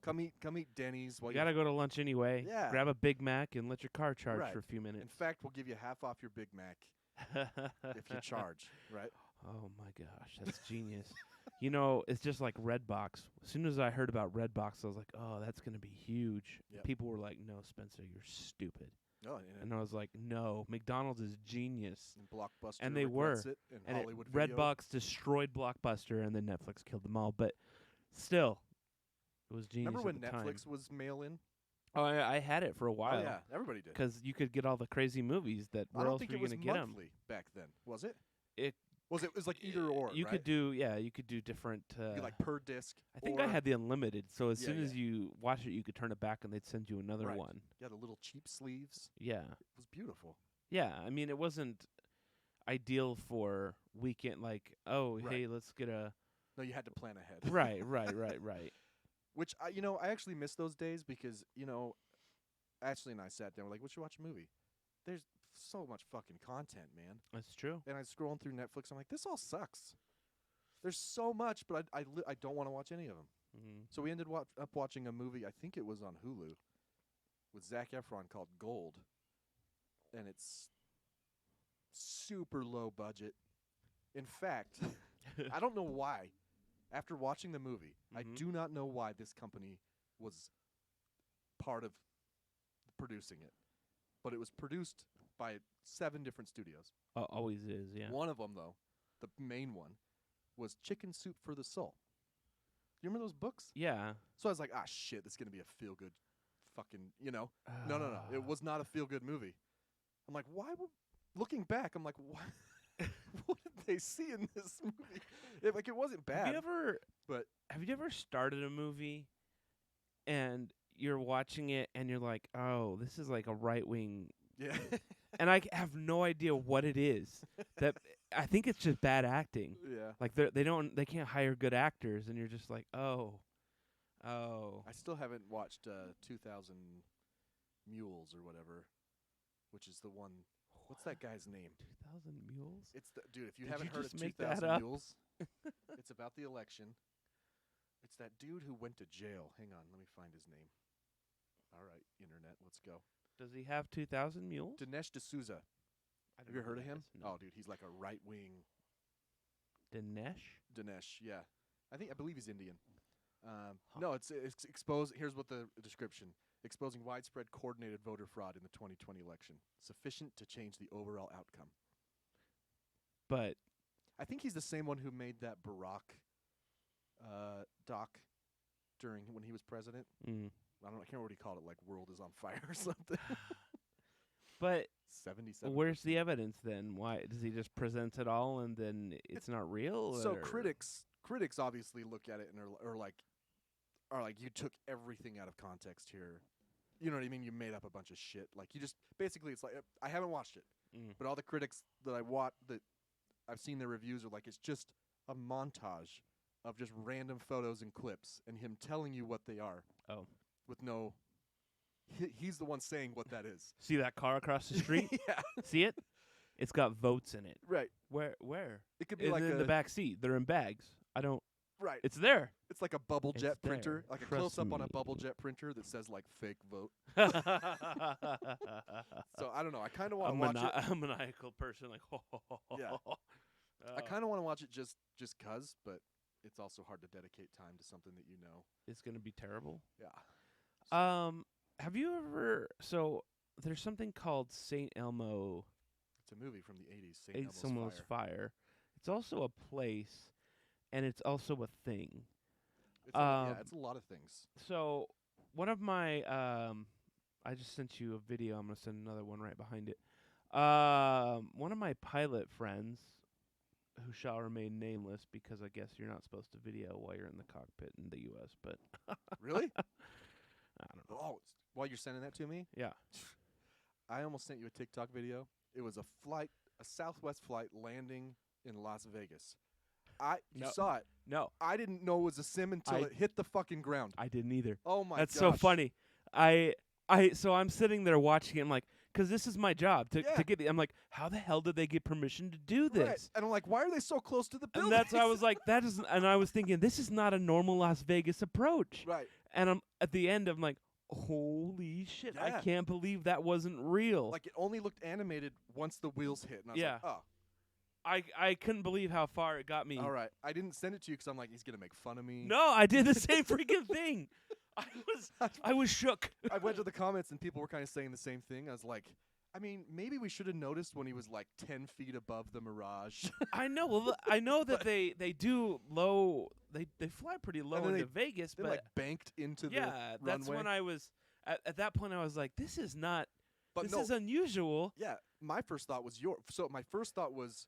Speaker 1: Come eat Denny's. While
Speaker 2: you gotta go to lunch anyway.
Speaker 1: Yeah.
Speaker 2: Grab a Big Mac and let your car charge for a few minutes.
Speaker 1: In fact, we'll give you half off your Big Mac if you charge. Right.
Speaker 2: Oh my gosh, that's genius. It's just like Redbox. As soon as I heard about Redbox, I was like, "Oh, that's gonna be huge."
Speaker 1: Yep.
Speaker 2: People were like, "No, Spencer, you're stupid."
Speaker 1: Oh, yeah.
Speaker 2: And I was like, "No, McDonald's is genius."
Speaker 1: And Blockbuster
Speaker 2: and they were.
Speaker 1: It, and Hollywood
Speaker 2: Video. Redbox destroyed Blockbuster, and then Netflix killed them all. But still, it was genius.
Speaker 1: Remember when
Speaker 2: at the
Speaker 1: Netflix
Speaker 2: time.
Speaker 1: was mail-in?
Speaker 2: Oh, I had it for a while.
Speaker 1: Oh, yeah, everybody did.
Speaker 2: Because you could get all the crazy movies that. Where else were you gonna get them?
Speaker 1: I don't think it was monthly back then, was it?
Speaker 2: It
Speaker 1: was like either or.
Speaker 2: You
Speaker 1: right?
Speaker 2: could do you could do different.
Speaker 1: like per disc.
Speaker 2: I think I had the unlimited, so as soon as
Speaker 1: yeah.
Speaker 2: you watch it, you could turn it back and they'd send you another one.
Speaker 1: Yeah, the little cheap sleeves.
Speaker 2: Yeah,
Speaker 1: it was beautiful.
Speaker 2: Yeah, I mean it wasn't ideal for weekend. Like, hey, let's get a.
Speaker 1: No, you had to plan ahead.
Speaker 2: Right.
Speaker 1: Which I actually miss those days because Ashley and I sat down. We're like, we should watch a movie. There's so much fucking content, man.
Speaker 2: That's true.
Speaker 1: And I was scrolling through Netflix. I'm like, this all sucks. There's so much, but I don't want to watch any of them.
Speaker 2: Mm-hmm.
Speaker 1: So we ended up watching a movie. I think it was on Hulu with Zac Efron called Gold, and it's super low budget. In fact, I don't know why. After watching the movie, I do not know why this company was part of producing it. But it was produced by 7 different studios.
Speaker 2: Always is, yeah.
Speaker 1: One of them, though, the main one, was Chicken Soup for the Soul. You remember those books?
Speaker 2: Yeah.
Speaker 1: So I was like, shit, this is going to be a feel-good fucking, No. It was not a feel-good movie. I'm like, why would... Looking back, I'm like, why... what did they see in this movie? It wasn't bad.
Speaker 2: Have you ever started a movie and you're watching it and you're like, oh, this is like a right wing.
Speaker 1: Yeah.
Speaker 2: And I have no idea what it is. That I think it's just bad acting.
Speaker 1: Yeah.
Speaker 2: Like they can't hire good actors, and you're just like, oh.
Speaker 1: I still haven't watched 2,000 Mules or whatever, which is the one. What's that guy's name?
Speaker 2: 2,000 Mules?
Speaker 1: It's dude. If you
Speaker 2: Did
Speaker 1: haven't
Speaker 2: you
Speaker 1: heard of
Speaker 2: just make that
Speaker 1: 2,000
Speaker 2: up?
Speaker 1: Mules, it's about the election. It's that dude who went to jail. Hang on, let me find his name. All right, internet, let's go.
Speaker 2: Does he have 2,000 Mules?
Speaker 1: Dinesh D'Souza. Have you heard of him?
Speaker 2: No.
Speaker 1: Oh, dude, he's like a right wing.
Speaker 2: Dinesh,
Speaker 1: yeah. I believe he's Indian. No, it's exposed. Here's what the description: exposing widespread coordinated voter fraud in the 2020 election, sufficient to change the overall outcome.
Speaker 2: But
Speaker 1: I think he's the same one who made that Barack doc when he was president. I can't remember what he called it, like "World is on Fire" or something.
Speaker 2: But
Speaker 1: 77.
Speaker 2: Where's the evidence then? Why does he just present it all and then it's not real?
Speaker 1: So critics obviously look at it and are like, you took everything out of context here. You know what I mean? You made up a bunch of shit. Like you just basically, it's like I haven't watched it, but all the critics that I've seen their reviews are like, it's just a montage of just random photos and clips and him telling you what they are.
Speaker 2: Oh,
Speaker 1: with no. He's the one saying what that is.
Speaker 2: See that car across the street?
Speaker 1: Yeah.
Speaker 2: See it? It's got votes in it.
Speaker 1: Right.
Speaker 2: Where?
Speaker 1: It could be like
Speaker 2: in the back seat. They're in bags. I don't.
Speaker 1: Right.
Speaker 2: It's there.
Speaker 1: It's like a bubble jet printer, like
Speaker 2: Trust
Speaker 1: a close up on
Speaker 2: me.
Speaker 1: a bubble jet printer that says like fake vote. So I don't know. I kind of want to watch it.
Speaker 2: I'm a maniacal person. Like,
Speaker 1: Yeah. I kind of want to watch it just 'cause, but it's also hard to dedicate time to something that you know.
Speaker 2: It's gonna be terrible.
Speaker 1: Yeah.
Speaker 2: Have you ever? So there's something called Saint Elmo.
Speaker 1: It's a movie from the 80s, St.
Speaker 2: Saint
Speaker 1: Elmo's
Speaker 2: Elmo's
Speaker 1: Fire.
Speaker 2: Fire. It's also a place, and it's also a thing.
Speaker 1: It's a lot of things.
Speaker 2: So one of my I just sent you a video. I'm gonna send another one right behind it. One of my pilot friends, who shall remain nameless because I guess you're not supposed to video while you're in the cockpit in the U.S. But
Speaker 1: Really?
Speaker 2: I don't know.
Speaker 1: Oh, while you're sending that to me,
Speaker 2: Yeah.
Speaker 1: I almost sent you a TikTok video. It was a Southwest flight landing in Las Vegas. You
Speaker 2: No.
Speaker 1: saw it.
Speaker 2: No,
Speaker 1: I didn't know it was a sim until it hit the fucking ground.
Speaker 2: I didn't either.
Speaker 1: Oh my
Speaker 2: That's
Speaker 1: gosh.
Speaker 2: so funny. So I'm sitting there watching it. I'm like, because this is my job to get. I'm like, how the hell did they get permission to do this?
Speaker 1: Right. And I'm like, why are they so close to the building?
Speaker 2: And that's why I was like, that isn't. And I was thinking, this is not a normal Las Vegas approach.
Speaker 1: Right.
Speaker 2: And I'm at the end. I'm like, holy shit! I
Speaker 1: Yeah.
Speaker 2: can't believe that wasn't real.
Speaker 1: Like, it only looked animated once the wheels hit. And I was
Speaker 2: Yeah.
Speaker 1: like, oh.
Speaker 2: I couldn't believe how far it got me.
Speaker 1: All right. I didn't send it to you because I'm like, he's going to make fun of me.
Speaker 2: No, I did the same freaking thing. I was shook.
Speaker 1: I went to the comments and people were kind of saying the same thing. I was like, I mean, maybe we should have noticed when he was like 10 feet above the Mirage.
Speaker 2: I know. Well, I know that they do low. They fly pretty low
Speaker 1: then
Speaker 2: into Vegas,
Speaker 1: They
Speaker 2: but
Speaker 1: like banked into the
Speaker 2: yeah, that's
Speaker 1: runway.
Speaker 2: when I was at that point. I was like, this is not.
Speaker 1: But
Speaker 2: this
Speaker 1: no,
Speaker 2: is unusual.
Speaker 1: yeah, my first thought was my first thought was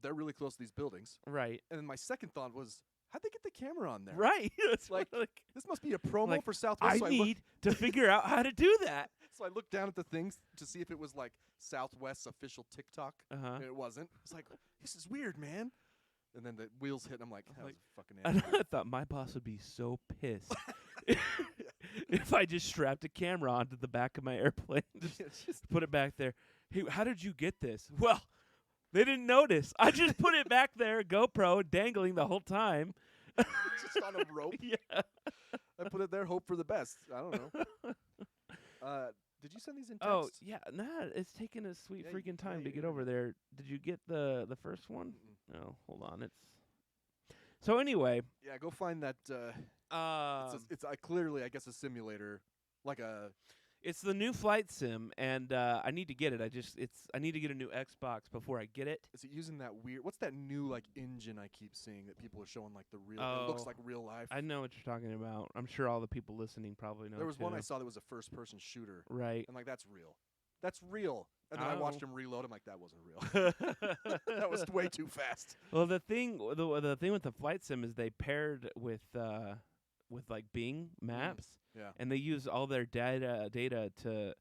Speaker 1: they're really close to these buildings.
Speaker 2: Right.
Speaker 1: And then my second thought was, how'd they get the camera on there?
Speaker 2: Right. It's
Speaker 1: Like, this must be a promo
Speaker 2: like,
Speaker 1: for Southwest.
Speaker 2: I
Speaker 1: So
Speaker 2: need to figure out how to do that.
Speaker 1: So I looked down at the things to see if it was like Southwest's official TikTok.
Speaker 2: Uh-huh.
Speaker 1: And it wasn't. It's like, this is weird, man. And then the wheels hit, and I'm like, that was a fucking
Speaker 2: And
Speaker 1: animal.
Speaker 2: I thought my boss would be so pissed if I just strapped a camera onto the back of my airplane, just put it back there. Hey, how did you get this? Well, they didn't notice. I just put it back there, GoPro, dangling the whole time.
Speaker 1: Just on a rope.
Speaker 2: Yeah.
Speaker 1: I put it there, hope for the best. I don't know. Did you send these in text?
Speaker 2: Oh, yeah. Nah, it's taking a sweet
Speaker 1: Yeah,
Speaker 2: freaking time
Speaker 1: yeah,
Speaker 2: to
Speaker 1: yeah,
Speaker 2: get
Speaker 1: yeah.
Speaker 2: over there. Did you get the first one?
Speaker 1: Mm-mm.
Speaker 2: No, hold on. So anyway,
Speaker 1: Yeah, go find that. It's clearly, I guess, a simulator, like a.
Speaker 2: it's the new flight sim, and I need to get it. I need to get a new Xbox before I get it.
Speaker 1: Is it using that weird? What's that new like engine I keep seeing that people are showing like the real? It looks
Speaker 2: Oh,
Speaker 1: like real life.
Speaker 2: I know what you're talking about. I'm sure all the people listening probably know.
Speaker 1: There was one I
Speaker 2: too.
Speaker 1: saw that was a first-person shooter.
Speaker 2: Right.
Speaker 1: I'm like, that's real. That's real. And then I watched
Speaker 2: Oh.
Speaker 1: him reload. I'm like, that wasn't real. That was way too fast.
Speaker 2: Well, the thing with the flight sim is they paired with like Bing Maps,
Speaker 1: Yeah.
Speaker 2: and they use all their data to.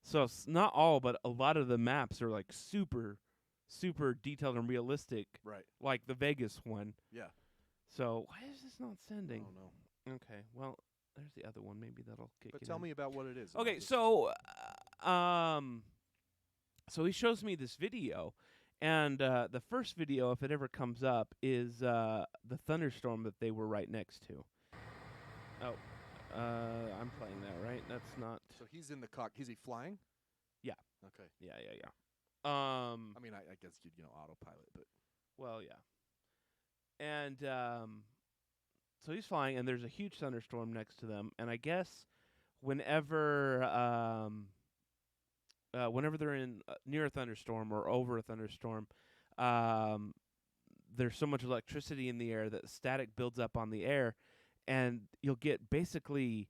Speaker 2: So not all, but a lot of the maps are like super detailed and realistic,
Speaker 1: Right.
Speaker 2: like the Vegas one.
Speaker 1: Yeah.
Speaker 2: So why is this not
Speaker 1: I
Speaker 2: sending?
Speaker 1: don't know.
Speaker 2: Okay, well, there's the other one. Maybe that'll kick
Speaker 1: But
Speaker 2: it
Speaker 1: tell
Speaker 2: in.
Speaker 1: me about what it is.
Speaker 2: Okay, so he shows me this video, and the first video, if it ever comes up, is the thunderstorm that they were right next to. Oh, I'm playing that, right? That's not.
Speaker 1: So he's in the cock. Is he flying?
Speaker 2: Yeah.
Speaker 1: Okay.
Speaker 2: Yeah.
Speaker 1: I mean, I guess you'd autopilot, but
Speaker 2: Well, yeah. And so he's flying, and there's a huge thunderstorm next to them, and I guess whenever they're in near a thunderstorm or over a thunderstorm, there's so much electricity in the air that static builds up on the air, and you'll get basically,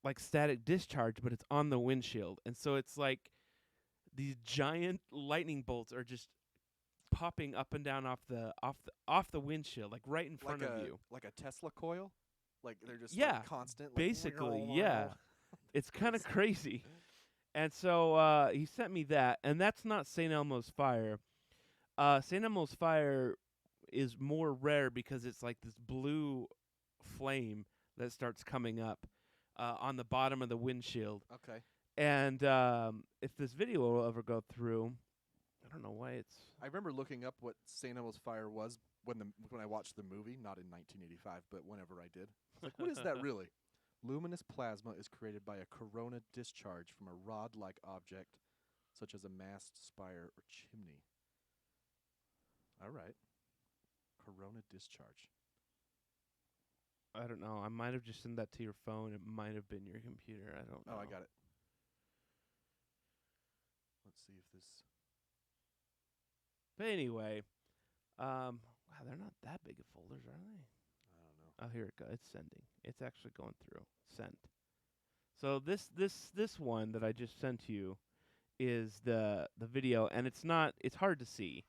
Speaker 2: like static discharge, but it's on the windshield, and so it's like these giant lightning bolts are just popping up and down off the windshield, like right in front of you.
Speaker 1: Like a Tesla coil? Like they're just
Speaker 2: Yeah,
Speaker 1: like constant?
Speaker 2: basically,
Speaker 1: Like,
Speaker 2: yeah. It's kind of crazy. And so he sent me that, and that's not St. Elmo's Fire. St. Elmo's Fire is more rare because it's like this blue flame that starts coming up on the bottom of the windshield.
Speaker 1: Okay.
Speaker 2: And if this video will ever go through, I don't know why it's...
Speaker 1: I remember looking up what St. Elmo's Fire was when I watched the movie, not in 1985, but whenever I did. I was like, what is that really? Luminous plasma is created by a corona discharge from a rod-like object, such as a mast, spire, or chimney. All right. Corona discharge.
Speaker 2: I don't know. I might have just sent that to your phone. It might have been your computer. I don't know.
Speaker 1: Oh, I got it. Let's see if this.
Speaker 2: But anyway, wow, they're not that big of folders, are they?
Speaker 1: I don't know.
Speaker 2: Oh, here it goes. It's sending. It's actually going through. Sent. So this one that I just sent you is the video, and it's hard to see.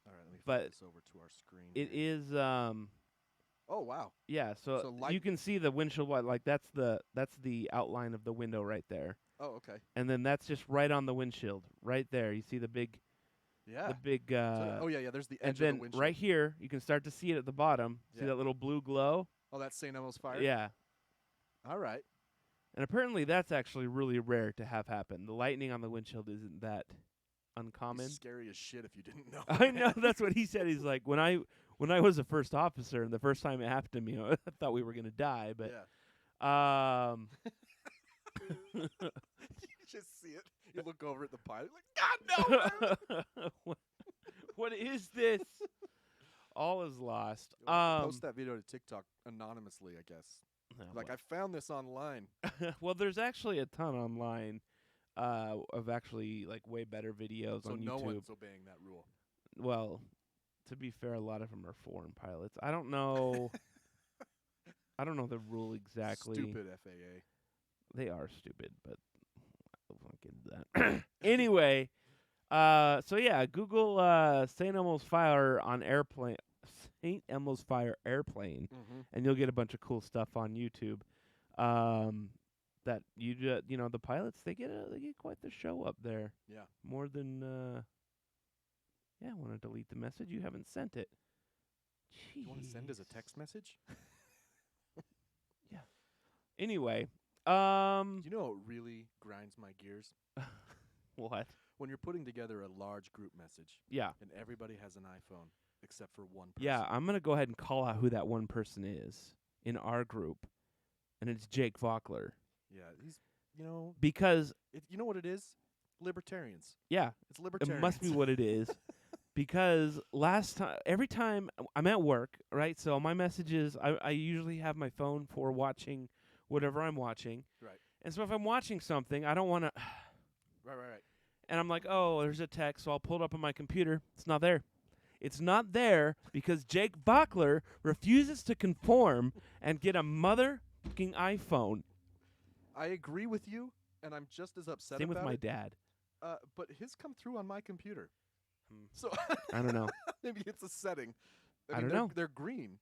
Speaker 1: All right, let me
Speaker 2: But
Speaker 1: flip this over to our screen.
Speaker 2: It
Speaker 1: here.
Speaker 2: is
Speaker 1: Oh wow.
Speaker 2: yeah, so
Speaker 1: light-
Speaker 2: you can see the windshield wipe, like that's the outline of the window right there.
Speaker 1: Oh, okay.
Speaker 2: And then that's just right on the windshield, right there. You see the big
Speaker 1: Yeah.
Speaker 2: the big
Speaker 1: oh yeah, there's the edge
Speaker 2: and
Speaker 1: of
Speaker 2: then
Speaker 1: the windshield.
Speaker 2: right here you can start to see it at the bottom. See
Speaker 1: Yeah.
Speaker 2: that little blue glow?
Speaker 1: Oh, that's St. Elmo's fire?
Speaker 2: Yeah.
Speaker 1: All right.
Speaker 2: And apparently that's actually really rare to have happen. The lightning on the windshield isn't that uncommon.
Speaker 1: It's scary as shit if you didn't know.
Speaker 2: I know, that's what he said. He's like, when I was a first officer and the first time it happened to me, I thought we were gonna die, but
Speaker 1: yeah. You just see it. You look over at the pilot, like, God no!
Speaker 2: what is this? All is lost.
Speaker 1: You'll have to post that video to TikTok anonymously, I guess.
Speaker 2: no,
Speaker 1: Like, I found this online.
Speaker 2: well, there's actually a ton online of actually like way better videos
Speaker 1: So
Speaker 2: on
Speaker 1: no
Speaker 2: YouTube.
Speaker 1: one's obeying that rule.
Speaker 2: Well, to be fair, a lot of them are foreign pilots. I don't know. I don't know the rule exactly.
Speaker 1: Stupid FAA.
Speaker 2: They are stupid, but I won't get into that. Anyway, so yeah, Google St. Elmo's Fire on airplane. St. Elmo's Fire airplane,
Speaker 1: Mm-hmm.
Speaker 2: and you'll get a bunch of cool stuff on YouTube. That the pilots they get quite the show up there.
Speaker 1: Yeah.
Speaker 2: More than I want to delete the message. You haven't sent it.
Speaker 1: You want to send as a
Speaker 2: Jeez.
Speaker 1: text message?
Speaker 2: Anyway,
Speaker 1: You know what really grinds my gears?
Speaker 2: what?
Speaker 1: When you're putting together a large group message
Speaker 2: Yeah.
Speaker 1: and everybody has an iPhone except for one person.
Speaker 2: Yeah, I'm going to go ahead and call out who that one person is in our group, and it's Jake Vockler.
Speaker 1: Yeah, he's, you know,
Speaker 2: Because,
Speaker 1: you know what it is? Libertarians.
Speaker 2: yeah,
Speaker 1: It's libertarians.
Speaker 2: it must be what it is. Because every time I'm at work, right, so my messages, I usually have my phone for watching whatever I'm watching.
Speaker 1: Right.
Speaker 2: And so if I'm watching something, I don't want to,
Speaker 1: Right.
Speaker 2: and I'm like, oh, there's a text, so I'll pull it up on my computer. It's not there. It's not there because Jake Vockler refuses to conform and get a motherfucking iPhone.
Speaker 1: I agree with you, and I'm just as upset
Speaker 2: Same with
Speaker 1: about
Speaker 2: my
Speaker 1: it.
Speaker 2: dad.
Speaker 1: But his come through on my computer.
Speaker 2: Hmm.
Speaker 1: So
Speaker 2: I don't know.
Speaker 1: maybe it's a setting.
Speaker 2: I
Speaker 1: mean,
Speaker 2: don't
Speaker 1: they're,
Speaker 2: know.
Speaker 1: They're green.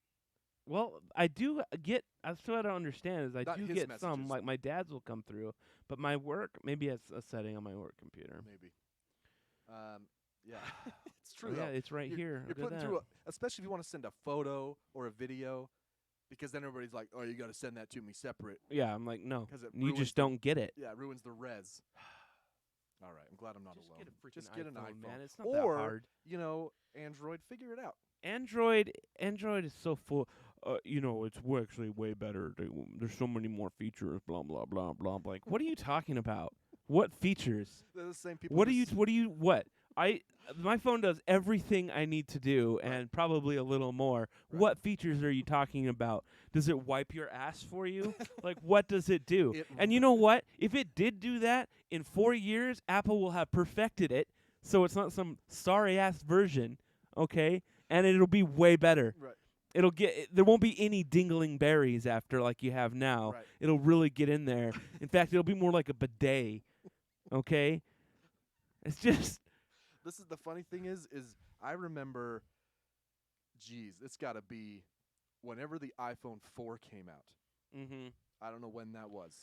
Speaker 2: Well, I do get. That's what I don't understand is I
Speaker 1: Not
Speaker 2: do
Speaker 1: his
Speaker 2: get some
Speaker 1: messages.
Speaker 2: like my dad's will come through, but my work maybe it's a setting on my work computer.
Speaker 1: Maybe. Yeah, it's
Speaker 2: Oh,
Speaker 1: true.
Speaker 2: yeah,
Speaker 1: though.
Speaker 2: it's right
Speaker 1: You're-
Speaker 2: here.
Speaker 1: You're
Speaker 2: Look at
Speaker 1: putting
Speaker 2: that.
Speaker 1: through, especially if you want to send a photo or a video, because then everybody's like, "Oh, you got to send that to me separate."
Speaker 2: Yeah, I'm like, no,
Speaker 1: 'Cause it
Speaker 2: you
Speaker 1: ruins
Speaker 2: just
Speaker 1: the-
Speaker 2: don't get it.
Speaker 1: Yeah, it ruins the res. All right, I'm glad I'm not
Speaker 2: Just
Speaker 1: alone.
Speaker 2: get a freaking
Speaker 1: Just get an iPhone,
Speaker 2: man. It's not
Speaker 1: or
Speaker 2: that hard.
Speaker 1: you know, Android. Figure it out.
Speaker 2: Android is so full. It's actually way better. There's so many more features. Blah blah blah blah. Like, what are you talking about? What features?
Speaker 1: They're the same people.
Speaker 2: What? My phone does everything I need to do and probably a little more.
Speaker 1: Right.
Speaker 2: What features are you talking about? Does it wipe your ass for you? Like, what does it do? And you know what? If it did do that, in 4 years, Apple will have perfected it, so it's not some sorry-ass version, okay? And it'll be way better.
Speaker 1: Right.
Speaker 2: There won't be any dingling berries after like you have now.
Speaker 1: Right.
Speaker 2: It'll really get in there. In fact, it'll be more like a bidet, okay? It's just...
Speaker 1: This is the funny thing is I remember, geez, it's got to be whenever the iPhone 4 came out.
Speaker 2: Mm-hmm.
Speaker 1: I don't know when that was.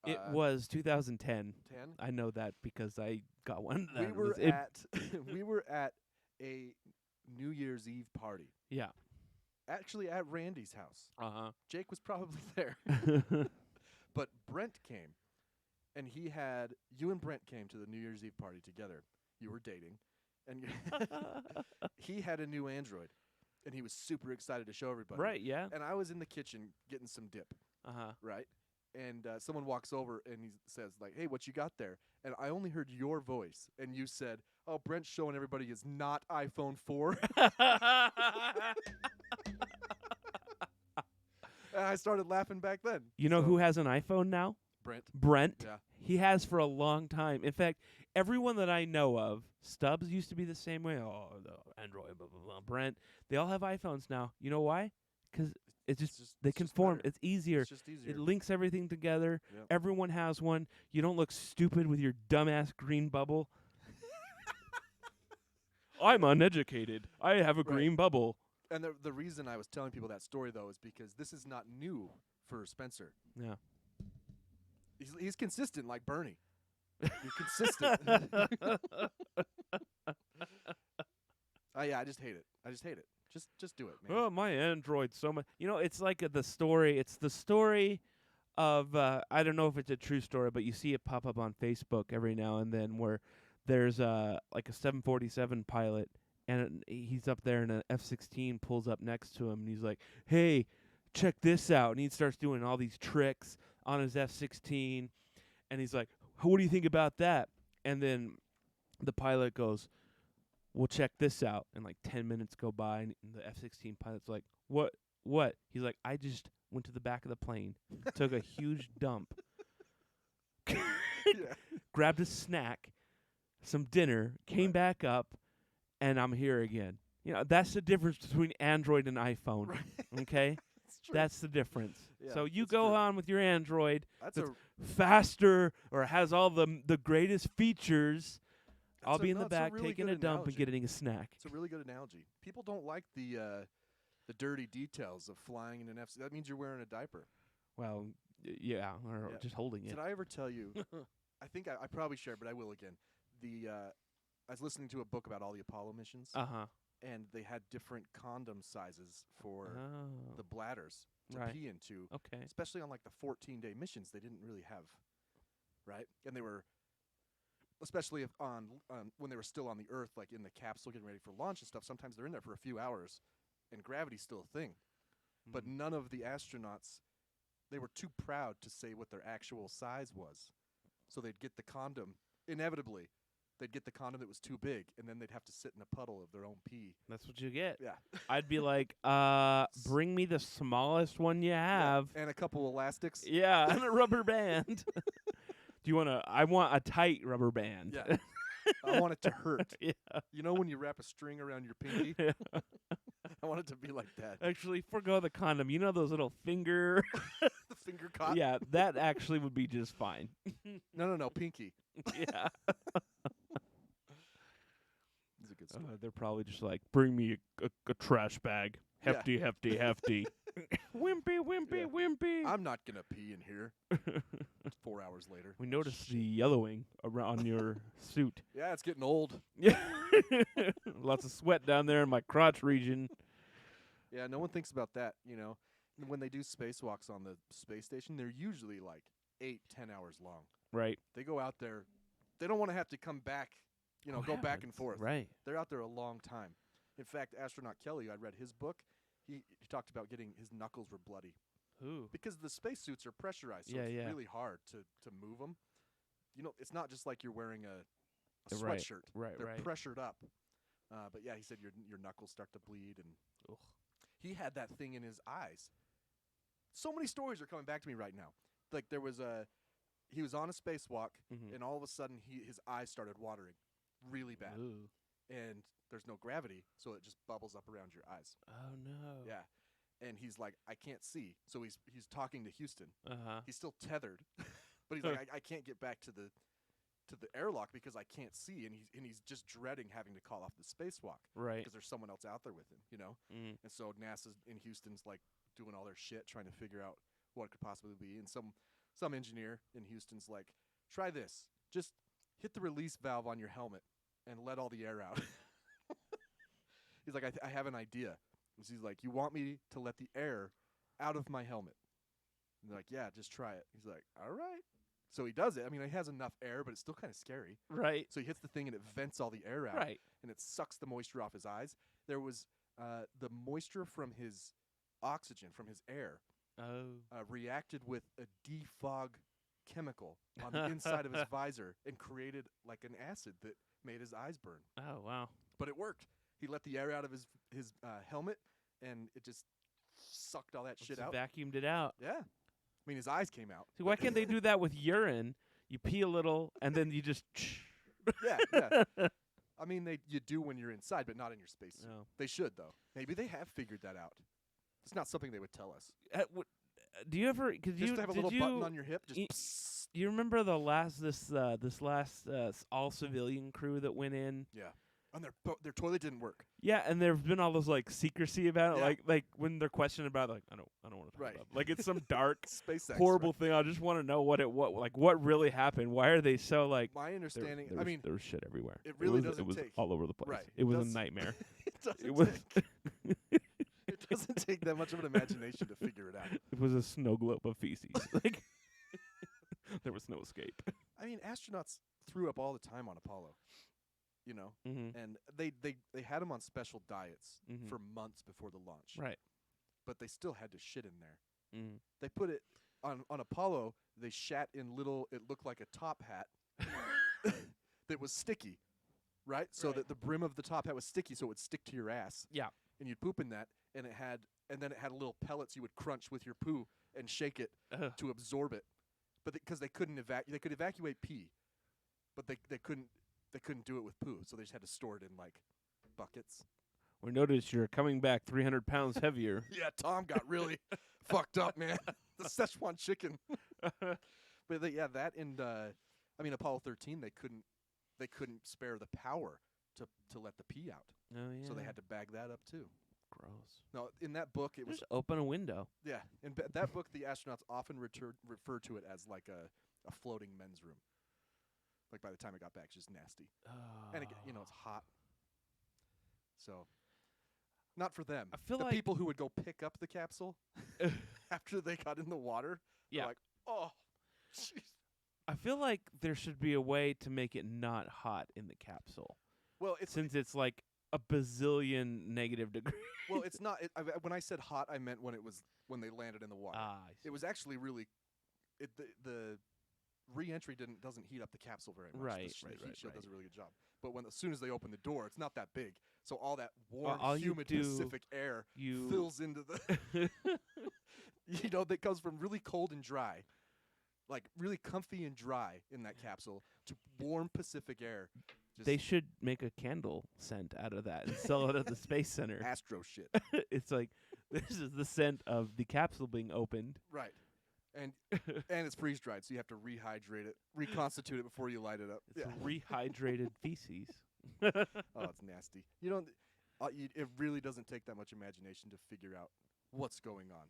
Speaker 2: It was 2010.
Speaker 1: 10.
Speaker 2: I know that because I got one.
Speaker 1: We were we were at a New Year's Eve party.
Speaker 2: Yeah.
Speaker 1: Actually, at Randy's house.
Speaker 2: Uh-huh.
Speaker 1: Jake was probably there, but Brent came, and you and Brent came to the New Year's Eve party together. You were dating, and he had a new Android, and he was super excited to show everybody.
Speaker 2: Right, yeah.
Speaker 1: And I was in the kitchen getting some dip,
Speaker 2: Uh-huh.
Speaker 1: right? And someone walks over and he says, like, "Hey, what you got there?" And I only heard your voice, and you said, "Oh, Brent's showing everybody his not iPhone 4." And I started laughing back then.
Speaker 2: You know
Speaker 1: So,
Speaker 2: who has an iPhone now?
Speaker 1: Brent.
Speaker 2: Brent.
Speaker 1: Yeah.
Speaker 2: He has for a long time. In fact, everyone that I know of, Stubbs used to be the same way. Oh, the Android, blah, blah, blah. Brent. They all have iPhones now. You know why? Because they
Speaker 1: It's
Speaker 2: can
Speaker 1: just
Speaker 2: form.
Speaker 1: better.
Speaker 2: It's easier.
Speaker 1: It's just easier.
Speaker 2: It links everything together.
Speaker 1: Yep.
Speaker 2: Everyone has one. You don't look stupid with your dumbass green bubble. I'm uneducated. I have a
Speaker 1: Right.
Speaker 2: green bubble.
Speaker 1: And the reason I was telling people that story, though, is because this is not new for Spencer.
Speaker 2: Yeah.
Speaker 1: He's consistent like Bernie. You're consistent. Yeah, I just hate it. Just do it, man.
Speaker 2: Oh, my Android so much. You know, it's like the story. It's the story of I don't know if it's a true story, but you see it pop up on Facebook every now and then where there's like a 747 pilot and he's up there and an F-16 pulls up next to him and he's like, "Hey, check this out." And he starts doing all these tricks on his F-16 and he's like, "What do you think about that?" And then the pilot goes, "Well, check this out." And like 10 minutes go by and the F-16 pilot's like, What? He's like, "I just went to the back of the plane, took a huge dump, grabbed a snack, some dinner, came back up, and I'm here again." You know, that's the difference between Android and iPhone.
Speaker 1: Right.
Speaker 2: Okay?
Speaker 1: It's true.
Speaker 2: That's the difference.
Speaker 1: Yeah,
Speaker 2: So you
Speaker 1: it's
Speaker 2: go
Speaker 1: true.
Speaker 2: on with your Android
Speaker 1: That's
Speaker 2: that's
Speaker 1: a
Speaker 2: faster or has all the greatest features. I'll be in the
Speaker 1: it's a
Speaker 2: back
Speaker 1: really
Speaker 2: taking
Speaker 1: good
Speaker 2: a dump
Speaker 1: analogy.
Speaker 2: and getting a snack.
Speaker 1: It's a really good analogy. People don't like the dirty details of flying in an F. That means you're wearing a diaper.
Speaker 2: Well, yeah, or
Speaker 1: Yeah.
Speaker 2: just holding it.
Speaker 1: Did I ever tell you? I think I probably shared, but I will again. I was listening to a book about all the Apollo missions,
Speaker 2: Uh-huh.
Speaker 1: and they had different condom sizes for
Speaker 2: Oh.
Speaker 1: the bladders to
Speaker 2: Right.
Speaker 1: pee into,
Speaker 2: Okay.
Speaker 1: especially on like the 14-day missions. They didn't really have, right? And they were, especially if on when they were still on the Earth, like in the capsule getting ready for launch and stuff. Sometimes they're in there for a few hours, and gravity's still a thing. But
Speaker 2: Mhm.
Speaker 1: none of the astronauts, they were too proud to say what their actual size was. So they'd get the condom, inevitably, they'd get the condom that was too big, and then they'd have to sit in a puddle of their own pee.
Speaker 2: That's what you get.
Speaker 1: Yeah.
Speaker 2: I'd be like, bring me the smallest one you have.
Speaker 1: And a couple elastics.
Speaker 2: Yeah, and a rubber band. Do you want I want a tight rubber band.
Speaker 1: Yeah. I want it to hurt.
Speaker 2: Yeah.
Speaker 1: You know when you wrap a string around your pinky?
Speaker 2: Yeah.
Speaker 1: I want it to be like that.
Speaker 2: Actually, forgo the condom. You know those little finger.
Speaker 1: The finger caught?
Speaker 2: Yeah, that actually would be just fine.
Speaker 1: No, pinky.
Speaker 2: Yeah.
Speaker 1: It's a good story.
Speaker 2: They're probably just like, bring me a trash bag.
Speaker 1: Yeah.
Speaker 2: Hefty, hefty, hefty. Wimpy, wimpy,
Speaker 1: Yeah.
Speaker 2: wimpy.
Speaker 1: I'm not going to pee in here. 4 hours later.
Speaker 2: We noticed the yellowing around your suit.
Speaker 1: Yeah, it's getting old.
Speaker 2: Yeah. Lots of sweat down there in my crotch region.
Speaker 1: Yeah, no one thinks about that, you know. When they do spacewalks on the space station, they're usually like 8-10 hours long.
Speaker 2: Right.
Speaker 1: They go out there. They don't want to have to come back, you know, go back and forth.
Speaker 2: Right.
Speaker 1: They're out there a long time. In fact, astronaut Kelly, I read his book. He talked about getting his knuckles were bloody
Speaker 2: Ooh.
Speaker 1: because the spacesuits are pressurized, so
Speaker 2: Yeah,
Speaker 1: it's
Speaker 2: yeah.
Speaker 1: really hard to move them. You know, it's not just like you're wearing a
Speaker 2: Right,
Speaker 1: sweatshirt.
Speaker 2: right,
Speaker 1: They're
Speaker 2: right.
Speaker 1: pressured up. But yeah, he said your knuckles start to bleed, and
Speaker 2: Ugh.
Speaker 1: he had that thing in his eyes. So many stories are coming back to me right now. Like there was he was on a spacewalk,
Speaker 2: Mhm.
Speaker 1: and all of a sudden his eyes started watering, really bad.
Speaker 2: Ooh.
Speaker 1: And there's no gravity, so it just bubbles up around your eyes.
Speaker 2: Oh no.
Speaker 1: Yeah. And he's like, I can't see. So he's talking to Houston.
Speaker 2: Uh-huh.
Speaker 1: He's still tethered, but he's like, I can't get back to the airlock because I can't see, and he's just dreading having to call off the spacewalk
Speaker 2: Right.
Speaker 1: because there's someone else out there with him, you know.
Speaker 2: Mm.
Speaker 1: And so NASA's in Houston's like doing all their shit, trying to figure out what it could possibly be. And some engineer in Houston's like, try this, just hit the release valve on your helmet and let all the air out. He's like, I have an idea. He's like, you want me to let the air out of my helmet? And they're like, yeah, just try it. He's like, all right. So he does it. I mean, he has enough air, but it's still kind of scary.
Speaker 2: Right.
Speaker 1: So he hits the thing and it vents all the air out.
Speaker 2: Right.
Speaker 1: And it sucks the moisture off his eyes. There was the moisture from his oxygen, from his air,
Speaker 2: Oh.
Speaker 1: reacted with a defog chemical on the inside of his visor and created like an acid that made his eyes burn.
Speaker 2: Oh wow.
Speaker 1: But it worked. He let the air out of his helmet, and it just sucked all that shit
Speaker 2: Just
Speaker 1: out.
Speaker 2: vacuumed it out.
Speaker 1: Yeah. I mean, his eyes came out.
Speaker 2: See, why can't they do that with urine? You pee a little, and then you just...
Speaker 1: Yeah. I mean, you do when you're inside, but not in your spacesuit.
Speaker 2: No.
Speaker 1: They should, though. Maybe they have figured that out. It's not something they would tell us.
Speaker 2: Do you ever... Cause
Speaker 1: Just to have a little button on your hip, just psst.
Speaker 2: You remember this last all-civilian crew that went in?
Speaker 1: Yeah. And their toilet didn't work.
Speaker 2: Yeah, and there's been all this like secrecy about it,
Speaker 1: Yeah.
Speaker 2: like when they're questioned about it, like I don't want to talk
Speaker 1: Right.
Speaker 2: about it. Like it's some dark,
Speaker 1: SpaceX,
Speaker 2: horrible thing. I just want to know what really happened. Why are they so like?
Speaker 1: My understanding,
Speaker 2: there was shit everywhere.
Speaker 1: it really
Speaker 2: was,
Speaker 1: doesn't
Speaker 2: It was
Speaker 1: take-
Speaker 2: all over the place.
Speaker 1: Right.
Speaker 2: It
Speaker 1: It
Speaker 2: was
Speaker 1: does-
Speaker 2: a nightmare.
Speaker 1: it
Speaker 2: was.
Speaker 1: It doesn't take that much of an imagination to figure it out.
Speaker 2: It was a snow globe of feces. Like there was no escape.
Speaker 1: I mean, astronauts threw up all the time on Apollo. You know,
Speaker 2: Mm-hmm.
Speaker 1: and they had them on special diets
Speaker 2: Mhm.
Speaker 1: for months before the launch.
Speaker 2: Right.
Speaker 1: But they still had to shit in there.
Speaker 2: Mm.
Speaker 1: They put it on Apollo. They shat in little. It looked like a top hat that was sticky, right? So
Speaker 2: Right.
Speaker 1: that the brim of the top hat was sticky, so it would stick to your ass.
Speaker 2: Yeah.
Speaker 1: And you'd poop in that, and then it had little pellets you would crunch with your poo and shake it
Speaker 2: Ugh.
Speaker 1: to absorb it. But because they couldn't they could evacuate pee, but they couldn't do it with poo, so they just had to store it in like buckets.
Speaker 2: We noticed you're coming back 300 pounds heavier.
Speaker 1: Yeah, Tom got really fucked up, man. The Szechuan chicken. But that and I mean Apollo 13, they couldn't spare the power to let the pee out,
Speaker 2: Oh yeah.
Speaker 1: so they had to bag that up too.
Speaker 2: Gross.
Speaker 1: No, in that book it was
Speaker 2: Just open a window.
Speaker 1: in that book the astronauts often refer to it as like a floating men's room. Like by the time it got back, it's just nasty. And again, it's hot. So, not for them.
Speaker 2: I feel
Speaker 1: the
Speaker 2: like-
Speaker 1: people who would go pick up the capsule after they got in the water.
Speaker 2: Yeah.
Speaker 1: They're like, oh, jeez.
Speaker 2: I feel like there should be a way to make it not hot in the capsule,
Speaker 1: Well, it's
Speaker 2: since it's like a bazillion negative degrees.
Speaker 1: well, it's not. When I said hot, I meant when they landed in the water.
Speaker 2: I see.
Speaker 1: It was actually really, the re-entry doesn't heat up the capsule very much.
Speaker 2: Right,
Speaker 1: The
Speaker 2: right,
Speaker 1: heat
Speaker 2: right,
Speaker 1: shield
Speaker 2: right.
Speaker 1: does a really good job. But as soon as they open the door, it's not that big. So all that warm,
Speaker 2: all you
Speaker 1: humid
Speaker 2: do-
Speaker 1: Pacific air
Speaker 2: you
Speaker 1: fills into the, that comes from really cold and dry, like really comfy and dry in that capsule, to warm Pacific air. Just
Speaker 2: they should make a candle scent out of that and sell it at the space center.
Speaker 1: astro shit.
Speaker 2: It's like this is the scent of the capsule being opened.
Speaker 1: Right. And it's freeze dried, so you have to rehydrate it, reconstitute it before you light it up.
Speaker 2: It's rehydrated feces.
Speaker 1: Oh, it's nasty. You don't. It really doesn't take that much imagination to figure out what's going on.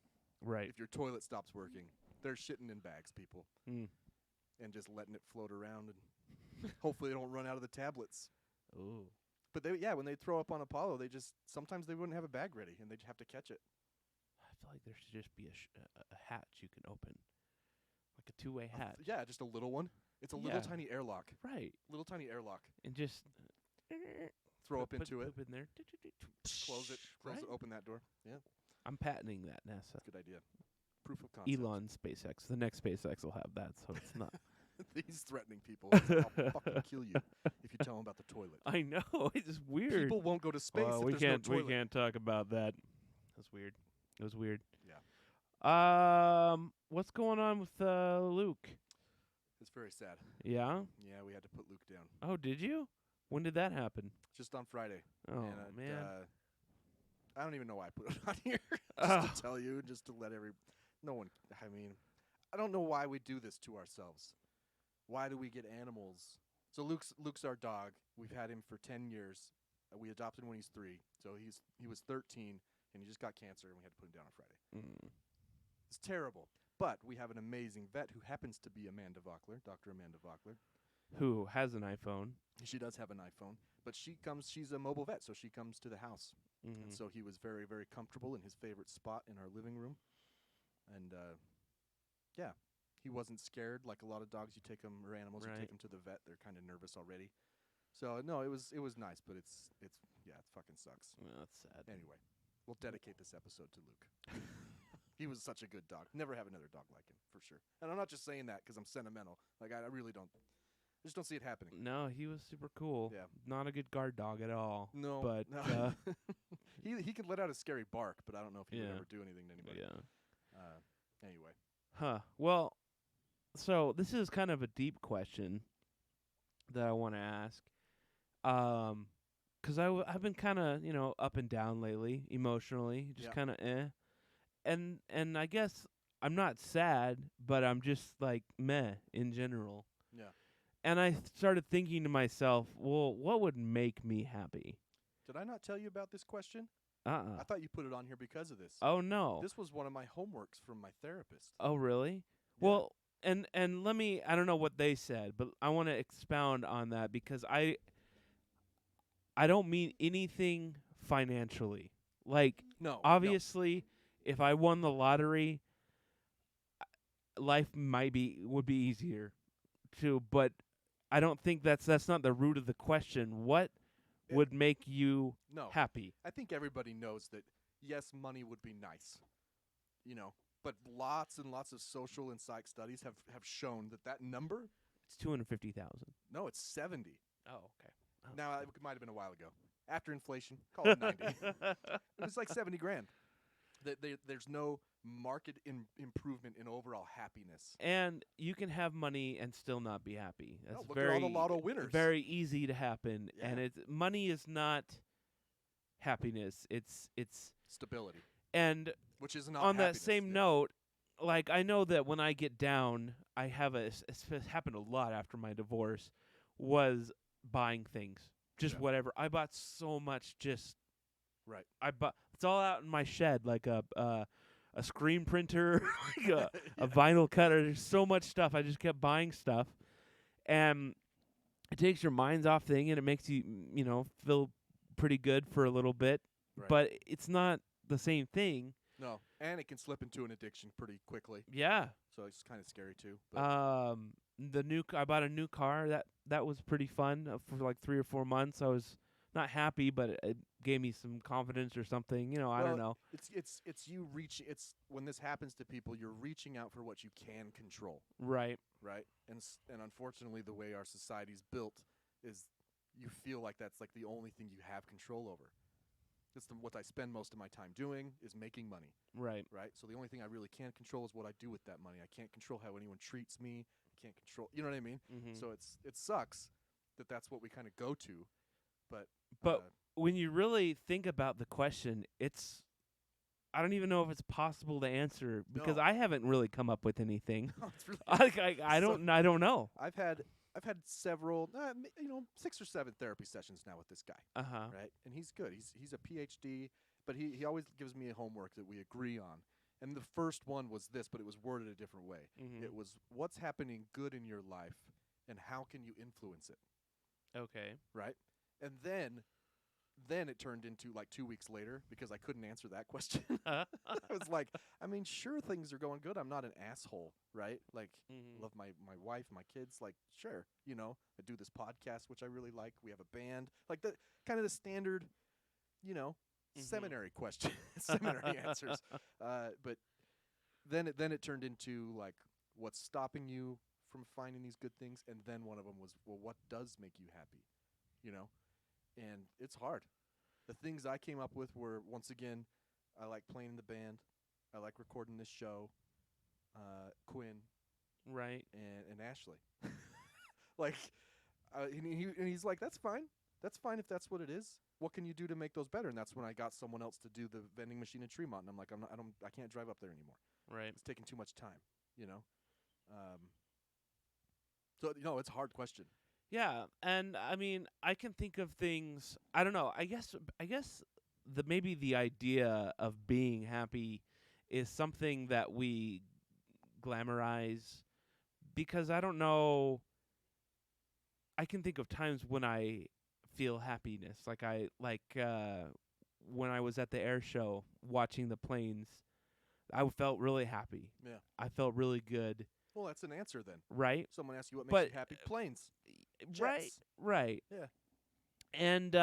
Speaker 2: Right.
Speaker 1: If your toilet stops working, they're shitting in bags, people,
Speaker 2: Mm.
Speaker 1: and just letting it float around, and hopefully they don't run out of the tablets.
Speaker 2: Ooh.
Speaker 1: But when they throw up on Apollo, sometimes they wouldn't have a bag ready, and they'd have to catch it.
Speaker 2: I feel like there should just be a hatch you can open, like a two-way hatch.
Speaker 1: Yeah, just a little one. It's a little
Speaker 2: Yeah.
Speaker 1: tiny airlock.
Speaker 2: Right.
Speaker 1: Little tiny airlock.
Speaker 2: And just
Speaker 1: Throw up
Speaker 2: put
Speaker 1: into it.
Speaker 2: poop in there.
Speaker 1: Close it.
Speaker 2: Right?
Speaker 1: Open that door. Yeah,
Speaker 2: I'm patenting that, NASA.
Speaker 1: good idea. Proof of concept.
Speaker 2: Elon SpaceX. The next SpaceX will have that, so it's not.
Speaker 1: He's threatening people. I'll fucking kill you if you tell him about the toilet.
Speaker 2: I know. It's weird.
Speaker 1: People won't go to space
Speaker 2: Well,
Speaker 1: if
Speaker 2: we
Speaker 1: there's
Speaker 2: can't.
Speaker 1: no toilet.
Speaker 2: We can't talk about that. That's weird. It was weird.
Speaker 1: Yeah.
Speaker 2: What's going on with Luke?
Speaker 1: It's very sad.
Speaker 2: Yeah.
Speaker 1: Yeah, we had to put Luke down
Speaker 2: Oh, did you? When did that happen?
Speaker 1: just on Friday.
Speaker 2: Oh
Speaker 1: and,
Speaker 2: man.
Speaker 1: I don't even know why I put it on here.
Speaker 2: Ugh.
Speaker 1: Just to tell you, just to let no one. I mean, I don't know why we do this to ourselves. Why do we get animals? So Luke's our dog. We've had him for 10 years. We adopted him when he's 3. So he was 13 and he just got cancer and we had to put him down on Friday.
Speaker 2: Mm.
Speaker 1: It's terrible. But we have an amazing vet who happens to be Amanda Vockler, Dr. Amanda Vockler.
Speaker 2: Who has an iPhone?
Speaker 1: She does have an iPhone, but she's a mobile vet, so she comes to the house.
Speaker 2: Mm-hmm.
Speaker 1: And so he was very, very comfortable in his favorite spot in our living room. And, he wasn't scared like a lot of dogs. You take them, or animals, you
Speaker 2: Right.
Speaker 1: take them to the vet, they're kind of nervous already. So, no, it was nice, but it fucking sucks.
Speaker 2: Well, that's sad.
Speaker 1: Anyway, we'll dedicate this episode to Luke. He was such a good dog. Never have another dog like him, for sure. And I'm not just saying that because I'm sentimental. Like, I really don't. I just don't see it happening.
Speaker 2: No, he was super cool.
Speaker 1: Yeah.
Speaker 2: Not a good guard dog at all.
Speaker 1: No.
Speaker 2: But
Speaker 1: no. He could let out a scary bark, but I don't know if he would
Speaker 2: Yeah.
Speaker 1: ever do anything to anybody.
Speaker 2: Yeah.
Speaker 1: Anyway.
Speaker 2: Huh. Well, so this is kind of a deep question that I want to ask. 'Cause I've been kind of, up and down lately emotionally, just
Speaker 1: Yeah.
Speaker 2: kind of and I guess I'm not sad, but I'm just like meh in general.
Speaker 1: Yeah.
Speaker 2: And I started thinking to myself, well, what would make me happy?
Speaker 1: Did I not tell you about this question?
Speaker 2: Uh-uh.
Speaker 1: I thought you put it on here because of this.
Speaker 2: Oh no.
Speaker 1: This was one of my homeworks from my therapist.
Speaker 2: Oh really?
Speaker 1: Yeah.
Speaker 2: Well, and let me, I don't know what they said, but I want to expound on that because I don't mean anything financially. Like
Speaker 1: No.
Speaker 2: obviously, if I won the lottery, life would be easier too, but I don't think that's not the root of the question. What would make you
Speaker 1: No.
Speaker 2: happy?
Speaker 1: I think everybody knows that, yes, money would be nice, but lots and lots of social and psych studies have shown that number,
Speaker 2: It's 250,000.
Speaker 1: no, it's 70.
Speaker 2: Oh, okay.
Speaker 1: Now, it might have been a while ago. After inflation, call it 90. It's like 70 grand. There's no market improvement in overall happiness.
Speaker 2: And you can have money and still not be happy. That's
Speaker 1: Look
Speaker 2: very
Speaker 1: at all the lotto winners.
Speaker 2: very easy to happen.
Speaker 1: Yeah.
Speaker 2: And money is not happiness. It's
Speaker 1: Stability,
Speaker 2: and
Speaker 1: which is not
Speaker 2: on that
Speaker 1: happiness.
Speaker 2: same
Speaker 1: Yeah.
Speaker 2: note, like I know that when I get down, I have it's happened a lot after my divorce, was buying things, just
Speaker 1: Yeah.
Speaker 2: whatever. I bought so much, just
Speaker 1: Right.
Speaker 2: I bought. It's all out in my shed, like a screen printer, like a vinyl cutter. There's so much stuff. I just kept buying stuff, and it takes your minds off thing, and it makes you feel pretty good for a little bit.
Speaker 1: Right.
Speaker 2: But it's not the same thing.
Speaker 1: No, and it can slip into an addiction pretty quickly.
Speaker 2: Yeah.
Speaker 1: So it's kind of scary too. But
Speaker 2: I bought a new car. That was pretty fun for like 3 or 4 months. I was not happy, but it gave me some confidence or something. I don't know.
Speaker 1: It's you reaching. It's when this happens to people, you're reaching out for what you can control.
Speaker 2: Right.
Speaker 1: Right. And unfortunately, the way our society's built is you feel like that's like the only thing you have control over. That's what I spend most of my time doing is making money.
Speaker 2: Right.
Speaker 1: Right. So the only thing I really can't control is what I do with that money. I can't control how anyone treats me. I can't control. You know what I mean?
Speaker 2: Mm-hmm.
Speaker 1: So it sucks that that's what we kind of go to, but
Speaker 2: when you really think about the question, I don't even know if it's possible to answer because
Speaker 1: No.
Speaker 2: I haven't really come up with anything.
Speaker 1: it's really
Speaker 2: I don't know.
Speaker 1: I've had several 6 or 7 therapy sessions now with this guy.
Speaker 2: Uh-huh.
Speaker 1: Right, and he's good. He's a PhD, but he always gives me a homework that we agree on. And the first one was this, but it was worded a different way.
Speaker 2: Mm-hmm.
Speaker 1: It was what's happening good in your life, and how can you influence it.
Speaker 2: Okay.
Speaker 1: Right, and then it turned into like 2 weeks later because I couldn't answer that question. I was like, I mean, sure, things are going good. I'm not an asshole, right? Like, love my wife, my kids. Like, sure, I do this podcast, which I really like. We have a band. Like, the kind of the standard, seminary question, seminary answers. But then it turned into, like, what's stopping you from finding these good things? And then one of them was, well, what does make you happy? And it's hard. The things I came up with were, once again, I like playing in the band. I like recording this show. Quinn.
Speaker 2: Right.
Speaker 1: And Ashley. Like, and he's like, that's fine. That's fine if that's what it is. What can you do to make those better? And that's when I got someone else to do the vending machine in Tremont. And I'm like, I can't drive up there anymore.
Speaker 2: Right.
Speaker 1: It's taking too much time, So, it's a hard question.
Speaker 2: Yeah, and I mean, I can think of things. I don't know. I guess maybe the idea of being happy is something that we glamorize because I don't know. I can think of times when I feel happiness, like when I was at the air show watching the planes. I felt really happy.
Speaker 1: Yeah.
Speaker 2: I felt really good.
Speaker 1: Well, that's an answer then.
Speaker 2: Right?
Speaker 1: Someone asks you what makes you happy. Planes. Jets.
Speaker 2: Right.
Speaker 1: Yeah.
Speaker 2: And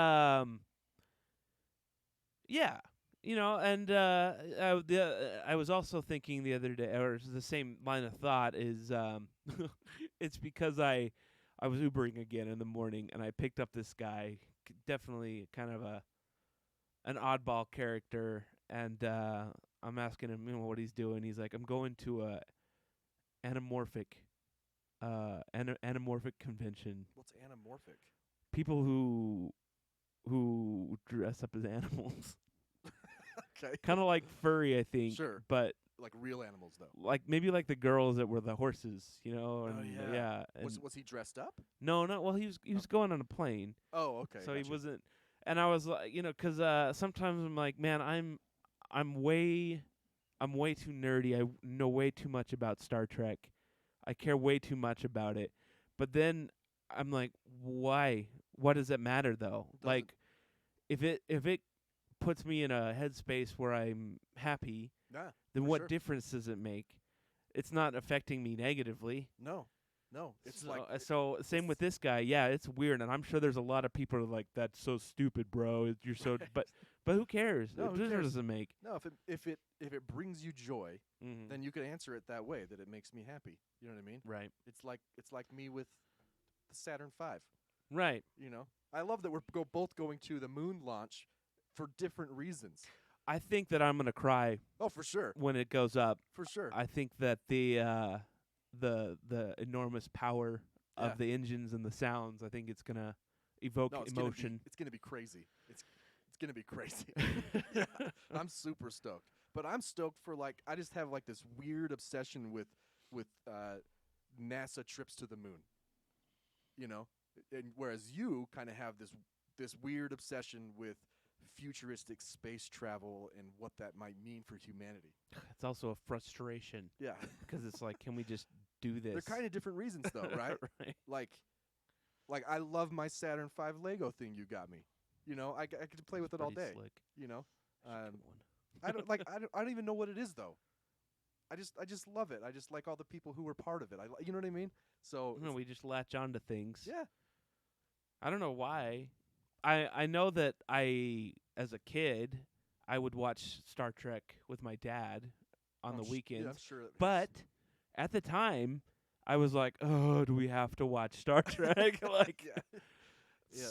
Speaker 2: yeah, and I was also thinking the other day, or the same line of thought is, it's because I was Ubering again in the morning, and I picked up this guy, definitely kind of an oddball character, and I'm asking him, what he's doing. He's like, I'm going to a anamorphic convention.
Speaker 1: What's anamorphic?
Speaker 2: People who dress up as animals.
Speaker 1: Okay.
Speaker 2: Kind of like furry, I think.
Speaker 1: Sure.
Speaker 2: But
Speaker 1: Like real animals, though.
Speaker 2: like maybe like the girls that were the horses, And,
Speaker 1: yeah.
Speaker 2: And
Speaker 1: Was he dressed up?
Speaker 2: no. Well, he was going on a plane,
Speaker 1: Oh, okay.
Speaker 2: so
Speaker 1: gotcha.
Speaker 2: he wasn't. And I was like, 'cause sometimes I'm like, man, I'm way too nerdy. I know way too much about Star Trek. I care way too much about it. But then I'm like, why? What does it matter though? Like, if it puts me in a headspace where I'm happy,
Speaker 1: Yeah.
Speaker 2: then
Speaker 1: for
Speaker 2: what
Speaker 1: sure.
Speaker 2: difference does it make? It's not affecting me negatively.
Speaker 1: No. It's
Speaker 2: so,
Speaker 1: like
Speaker 2: so same with this guy. Yeah, it's weird, and I'm sure there's a lot of people who are like, "That's so stupid, bro. You're so." But who cares?
Speaker 1: No,
Speaker 2: What
Speaker 1: who
Speaker 2: difference
Speaker 1: cares?
Speaker 2: does it make?
Speaker 1: no. If it brings you joy,
Speaker 2: Mm-hmm.
Speaker 1: then you could answer it that way. That it makes me happy. You know what I mean?
Speaker 2: Right.
Speaker 1: It's like me with the Saturn V.
Speaker 2: Right.
Speaker 1: I love that we're both going to the moon launch for different reasons.
Speaker 2: I think that I'm gonna cry
Speaker 1: Oh, for sure.
Speaker 2: when it goes up.
Speaker 1: For sure.
Speaker 2: I think that the enormous power
Speaker 1: Yeah.
Speaker 2: of the engines and the sounds, I think it's gonna evoke
Speaker 1: No, it's
Speaker 2: emotion.
Speaker 1: It's gonna be crazy. It's gonna be crazy. Yeah, I'm super stoked. But I'm stoked for I just have this weird obsession with NASA trips to the moon. And whereas you kind of have this weird obsession with futuristic space travel and what that might mean for humanity.
Speaker 2: It's also a frustration
Speaker 1: Yeah.
Speaker 2: because it's like, can we just do this?
Speaker 1: They're kind of different reasons though, right?
Speaker 2: Right.
Speaker 1: Like I love my Saturn V Lego thing you got me. I could play with it all
Speaker 2: Pretty
Speaker 1: day.
Speaker 2: Slick.
Speaker 1: You know,
Speaker 2: Should get one.
Speaker 1: I don't even know what it is though. I just love it. I just like all the people who were part of it. You know what I mean? So
Speaker 2: No, we just latch on to things.
Speaker 1: yeah,
Speaker 2: I don't know why. I know that as a kid, I would watch Star Trek with my dad on the weekends.
Speaker 1: Yeah, I'm sure.
Speaker 2: But at the time, I was like, "Oh, do we have to watch Star Trek?"
Speaker 1: yeah.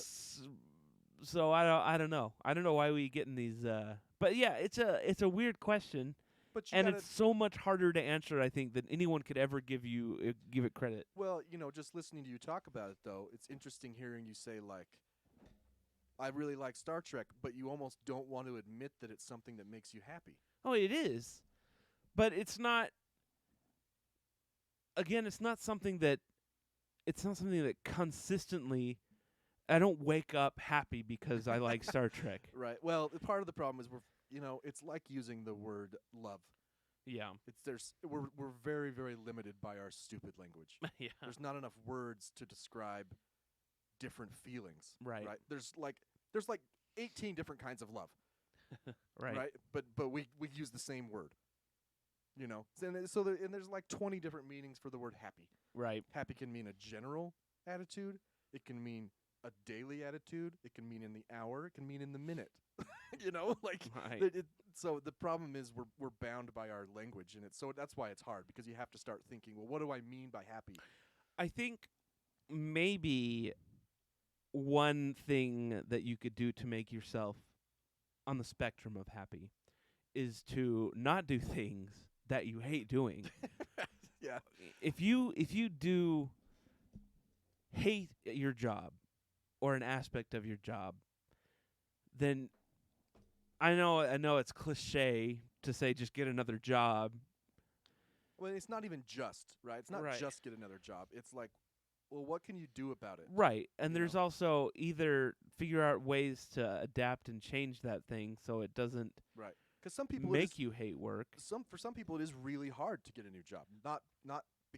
Speaker 2: So I don't know. I don't know why we get in these. But yeah, it's a weird question,
Speaker 1: But
Speaker 2: and it's so much harder to answer, I think, than anyone could ever give it credit.
Speaker 1: well, just listening to you talk about it though, it's interesting hearing you say I really like Star Trek, but you almost don't want to admit that it's something that makes you happy.
Speaker 2: Oh, it is, but it's not. Again, it's not something that consistently. I don't wake up happy because I like Star Trek.
Speaker 1: Right. Well, part of the problem is it's like using the word love.
Speaker 2: Yeah.
Speaker 1: We're very, very limited by our stupid language.
Speaker 2: Yeah.
Speaker 1: There's not enough words to describe different feelings.
Speaker 2: Right.
Speaker 1: There's 18 different kinds of love.
Speaker 2: Right.
Speaker 1: But we use the same word. And there's 20 different meanings for the word happy.
Speaker 2: Right.
Speaker 1: Happy can mean a general attitude. It can mean a daily attitude. It can mean in the hour. It can mean in the minute.
Speaker 2: Right.
Speaker 1: So the problem is we're bound by our language, and so that's why it's hard, because you have to start thinking, well, what do I mean by happy?
Speaker 2: I think maybe one thing that you could do to make yourself on the spectrum of happy is to not do things that you hate doing.
Speaker 1: Yeah.
Speaker 2: If you do hate your job or an aspect of your job, then I know it's cliche to say just get another job.
Speaker 1: Well, it's not even just, right? It's not
Speaker 2: Right.
Speaker 1: just get another job. It's like, well, what can you do about it?
Speaker 2: Right. And
Speaker 1: You
Speaker 2: there's
Speaker 1: know?
Speaker 2: also either figure out ways to adapt and change that thing so it doesn't
Speaker 1: Right. Because some people
Speaker 2: make you hate work.
Speaker 1: for some people it is really hard to get a new job.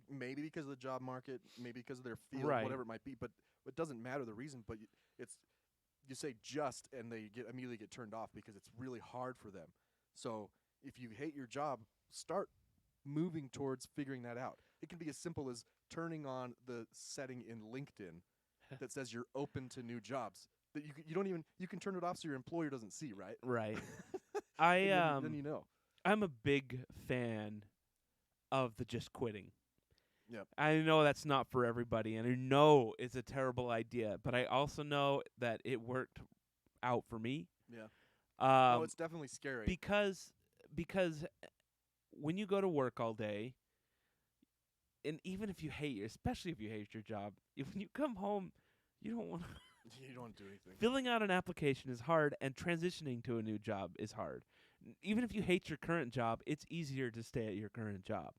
Speaker 1: Maybe because of the job market, maybe because of their field,
Speaker 2: Right.
Speaker 1: whatever it might be. But it doesn't matter the reason. But you say just, and they immediately get turned off because it's really hard for them. So if you hate your job, start moving towards figuring that out. It can be as simple as turning on the setting in LinkedIn that says you're open to new jobs. That you can turn it off so your employer doesn't see, right?
Speaker 2: Right.
Speaker 1: Then you know.
Speaker 2: I'm a big fan of the just quitting.
Speaker 1: Yep.
Speaker 2: I know that's not for everybody, and I know it's a terrible idea, but I also know that it worked out for me.
Speaker 1: Yeah. No, it's definitely scary.
Speaker 2: because when you go to work all day, and even if you hate especially if you hate your job, when you come home, you don't want to.
Speaker 1: You don't want to do anything.
Speaker 2: Filling out an application is hard, and transitioning to a new job is hard. Even if you hate your current job, it's easier to stay at your current job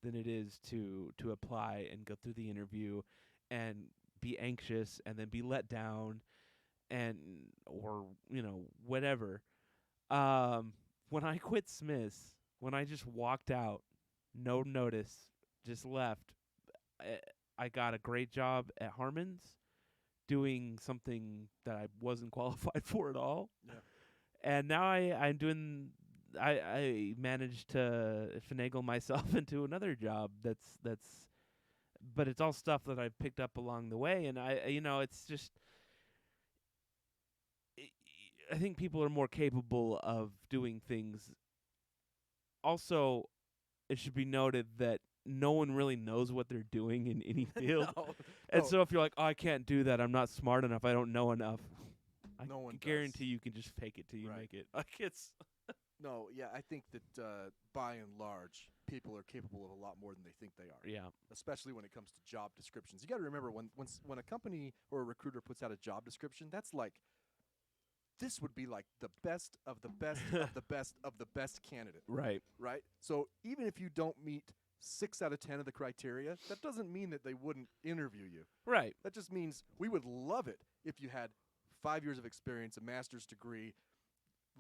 Speaker 2: than it is to apply and go through the interview and be anxious and then be let down and or whatever. When I quit Smith's, when I just walked out, no notice, just left, I got a great job at Harmon's doing something that I wasn't qualified for at all.
Speaker 1: Yeah.
Speaker 2: And now I'm doing I managed to finagle myself into another job that's but it's all stuff that I've picked up along the way, and it's just I think people are more capable of doing things. Also, it should be noted that no one really knows what they're doing in any field. And so if you're like, "Oh, I can't do that. I'm not smart enough. I don't know enough."
Speaker 1: No one
Speaker 2: guarantee you can just fake it till you make it. Like it's
Speaker 1: No, yeah, I think that by and large, people are capable of a lot more than they think they are.
Speaker 2: Yeah.
Speaker 1: Especially when it comes to job descriptions. You got to remember when a company or a recruiter puts out a job description, that's like this would be like the best of the best of the best of the best candidate.
Speaker 2: Right.
Speaker 1: Right? So even if you don't meet 6 out of 10 of the criteria, that doesn't mean that they wouldn't interview you.
Speaker 2: Right.
Speaker 1: That just means we would love it if you had 5 years of experience, a master's degree,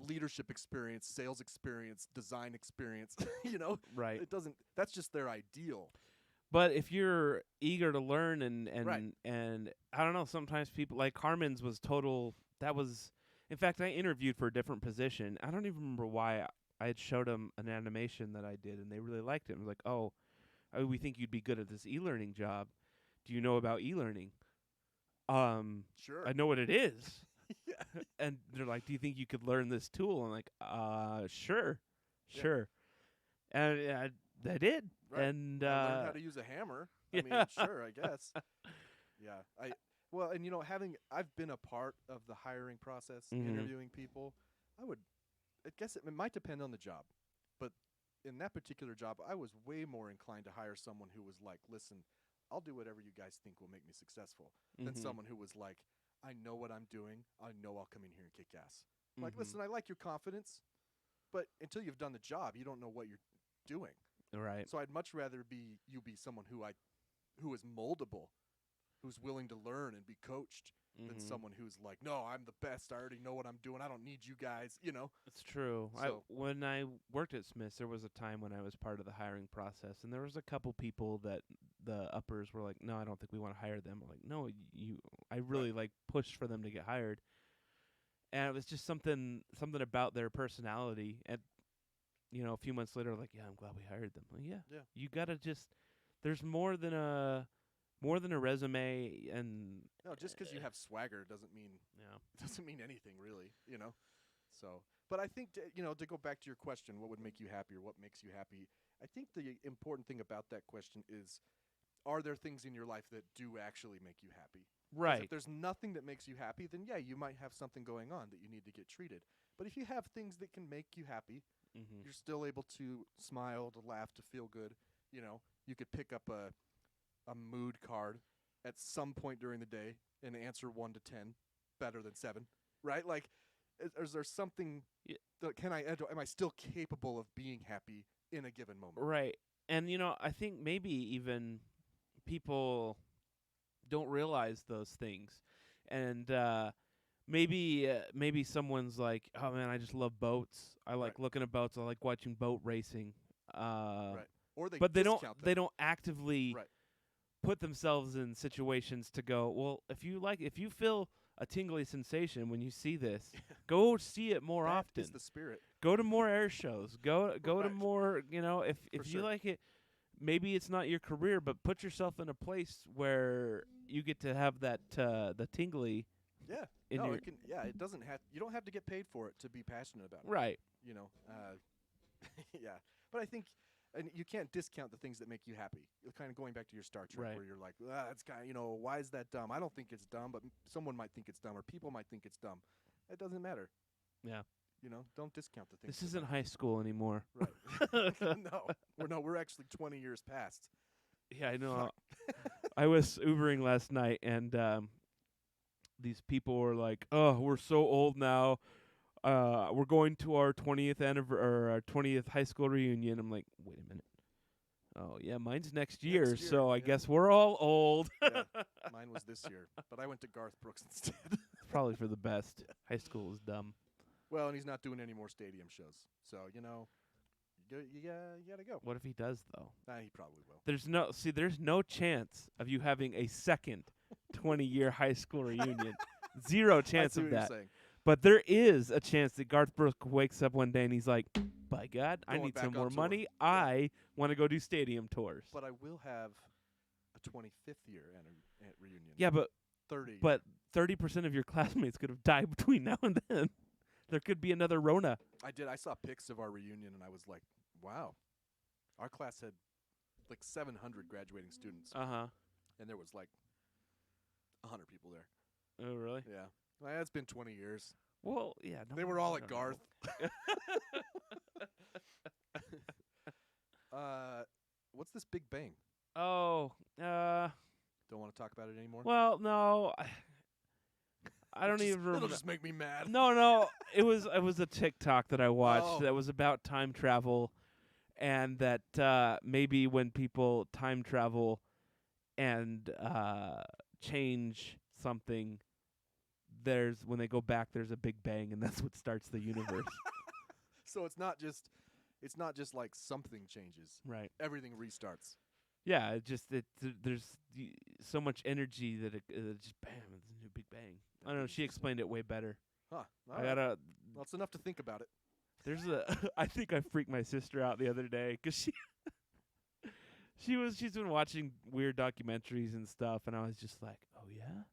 Speaker 1: leadership experience, sales experience, design experience,
Speaker 2: Right.
Speaker 1: It doesn't that's just their ideal.
Speaker 2: But if you're eager to learn and
Speaker 1: Right.
Speaker 2: and I don't know, sometimes people like Harmon's was total that was in fact I interviewed for a different position. I don't even remember why I had showed them an animation that I did and they really liked it. I was like, "Oh, we think you'd be good at this e-learning job. Do you know about e-learning?"
Speaker 1: Sure.
Speaker 2: I know what it is.
Speaker 1: Yeah.
Speaker 2: And they're like, "Do you think you could learn this tool?" I'm like, sure.
Speaker 1: Yeah.
Speaker 2: Sure." And I did.
Speaker 1: Right.
Speaker 2: And
Speaker 1: learn how to use a hammer. I mean, sure, I guess. Yeah. I've been a part of the hiring process, interviewing people. I guess it might depend on the job. But in that particular job, I was way more inclined to hire someone who was like, "Listen, I'll do whatever you guys think will make me successful," than someone who was like, "I know what I'm doing. I know I'll come in here and kick ass." Like, listen, I like your confidence, but until you've done the job, you don't know what you're doing.
Speaker 2: Right.
Speaker 1: So I'd much rather be someone who is moldable, who's willing to learn and be coached, than someone who's like, "No, I'm the best. I already know what I'm doing. I don't need you guys."
Speaker 2: It's true.
Speaker 1: So
Speaker 2: When I worked at Smith's, there was a time when I was part of the hiring process, and there was a couple people that the uppers were like, "No, I don't think we want to hire them." I'm like, "No, you." I really like pushed for them to get hired, and it was just something about their personality. And a few months later, like, "Yeah, I'm glad we hired them." Like, yeah. You gotta just. There's more than a resume, and
Speaker 1: no, just because you have swagger doesn't mean anything really. So, but I think to go back to your question, what would make you happy or what makes you happy? I think the important thing about that question is, are there things in your life that do actually make you happy? 'Cause
Speaker 2: right.
Speaker 1: if there's nothing that makes you happy, then yeah, you might have something going on that you need to get treated. But if you have things that can make you happy, you're still able to smile, to laugh, to feel good. You could pick up a mood card at some point during the day and answer 1 to 10 better than 7, right? Like, is there something that am I still capable of being happy in a given moment?
Speaker 2: Right. And I think maybe even people don't realize those things. And maybe someone's like, "Oh man, I just love boats. I like looking at boats. I like watching boat racing."
Speaker 1: Right. Or
Speaker 2: but they don't
Speaker 1: discount them.
Speaker 2: they don't actively
Speaker 1: Right.
Speaker 2: put themselves in situations to go, "Well, if you feel a tingly sensation when you see this, go see it more often.
Speaker 1: That is the spirit.
Speaker 2: Go to more air shows. Go to
Speaker 1: Right.
Speaker 2: more, if you
Speaker 1: sure.
Speaker 2: like it, maybe it's not your career, but put yourself in a place where you get to have that the tingly."
Speaker 1: Yeah. It doesn't have you don't have to get paid for it to be passionate about it.
Speaker 2: Right.
Speaker 1: Yeah. But I think and you can't discount the things that make you happy. You're kind of going back to your Star Trek
Speaker 2: Right.
Speaker 1: where you're like, that's kind of, why is that dumb? I don't think it's dumb, but someone might think it's dumb or people might think it's dumb. It doesn't matter.
Speaker 2: Yeah.
Speaker 1: You know, don't discount the things.
Speaker 2: This isn't high school anymore.
Speaker 1: Right. We're actually 20 years past.
Speaker 2: Yeah, I know. I was Ubering last night, and these people were like, "Oh, we're so old now. We're going to our 20th or our 20th high school reunion." I'm like, "Wait a minute. Oh, yeah, mine's next year, so I guess we're all old."
Speaker 1: Yeah, mine was this year, but I went to Garth Brooks instead.
Speaker 2: It's probably for the best. High school is dumb.
Speaker 1: Well, and he's not doing any more stadium shows, so you gotta go.
Speaker 2: What if he does, though?
Speaker 1: He probably will.
Speaker 2: There's no chance of you having a second 20-year high school reunion. Zero chance of that. But there is a chance that Garth Brooks wakes up one day and he's like, by God, I need some more money. I want to go do stadium tours.
Speaker 1: But I will have a 25th year reunion.
Speaker 2: Yeah, but
Speaker 1: 30.
Speaker 2: But 30% of your classmates could have died between now and then. There could be another Rona.
Speaker 1: I saw pics of our reunion, and I was like, wow. Our class had like 700 graduating students.
Speaker 2: Uh-huh.
Speaker 1: And there was like 100 people there.
Speaker 2: Oh, really?
Speaker 1: Yeah. Well, it's been 20 years.
Speaker 2: Well, yeah.
Speaker 1: They were all at Garth. What's this Big Bang?
Speaker 2: Oh,
Speaker 1: don't want to talk about it anymore?
Speaker 2: Well, no. I don't even remember.
Speaker 1: It'll just make me mad.
Speaker 2: No. It was a TikTok that I watched that was about time travel, and that maybe when people time travel and change something, when they go back, there's a Big Bang, and that's what starts the universe.
Speaker 1: So it's not just like something changes.
Speaker 2: Right.
Speaker 1: Everything restarts.
Speaker 2: Yeah, there's so much energy that it just bam, it's a new Big Bang. I don't know. She explained it way better.
Speaker 1: Huh.
Speaker 2: Well,
Speaker 1: it's enough to think about it.
Speaker 2: I think I freaked my sister out the other day because she's been watching weird documentaries and stuff, and I was just like, oh yeah,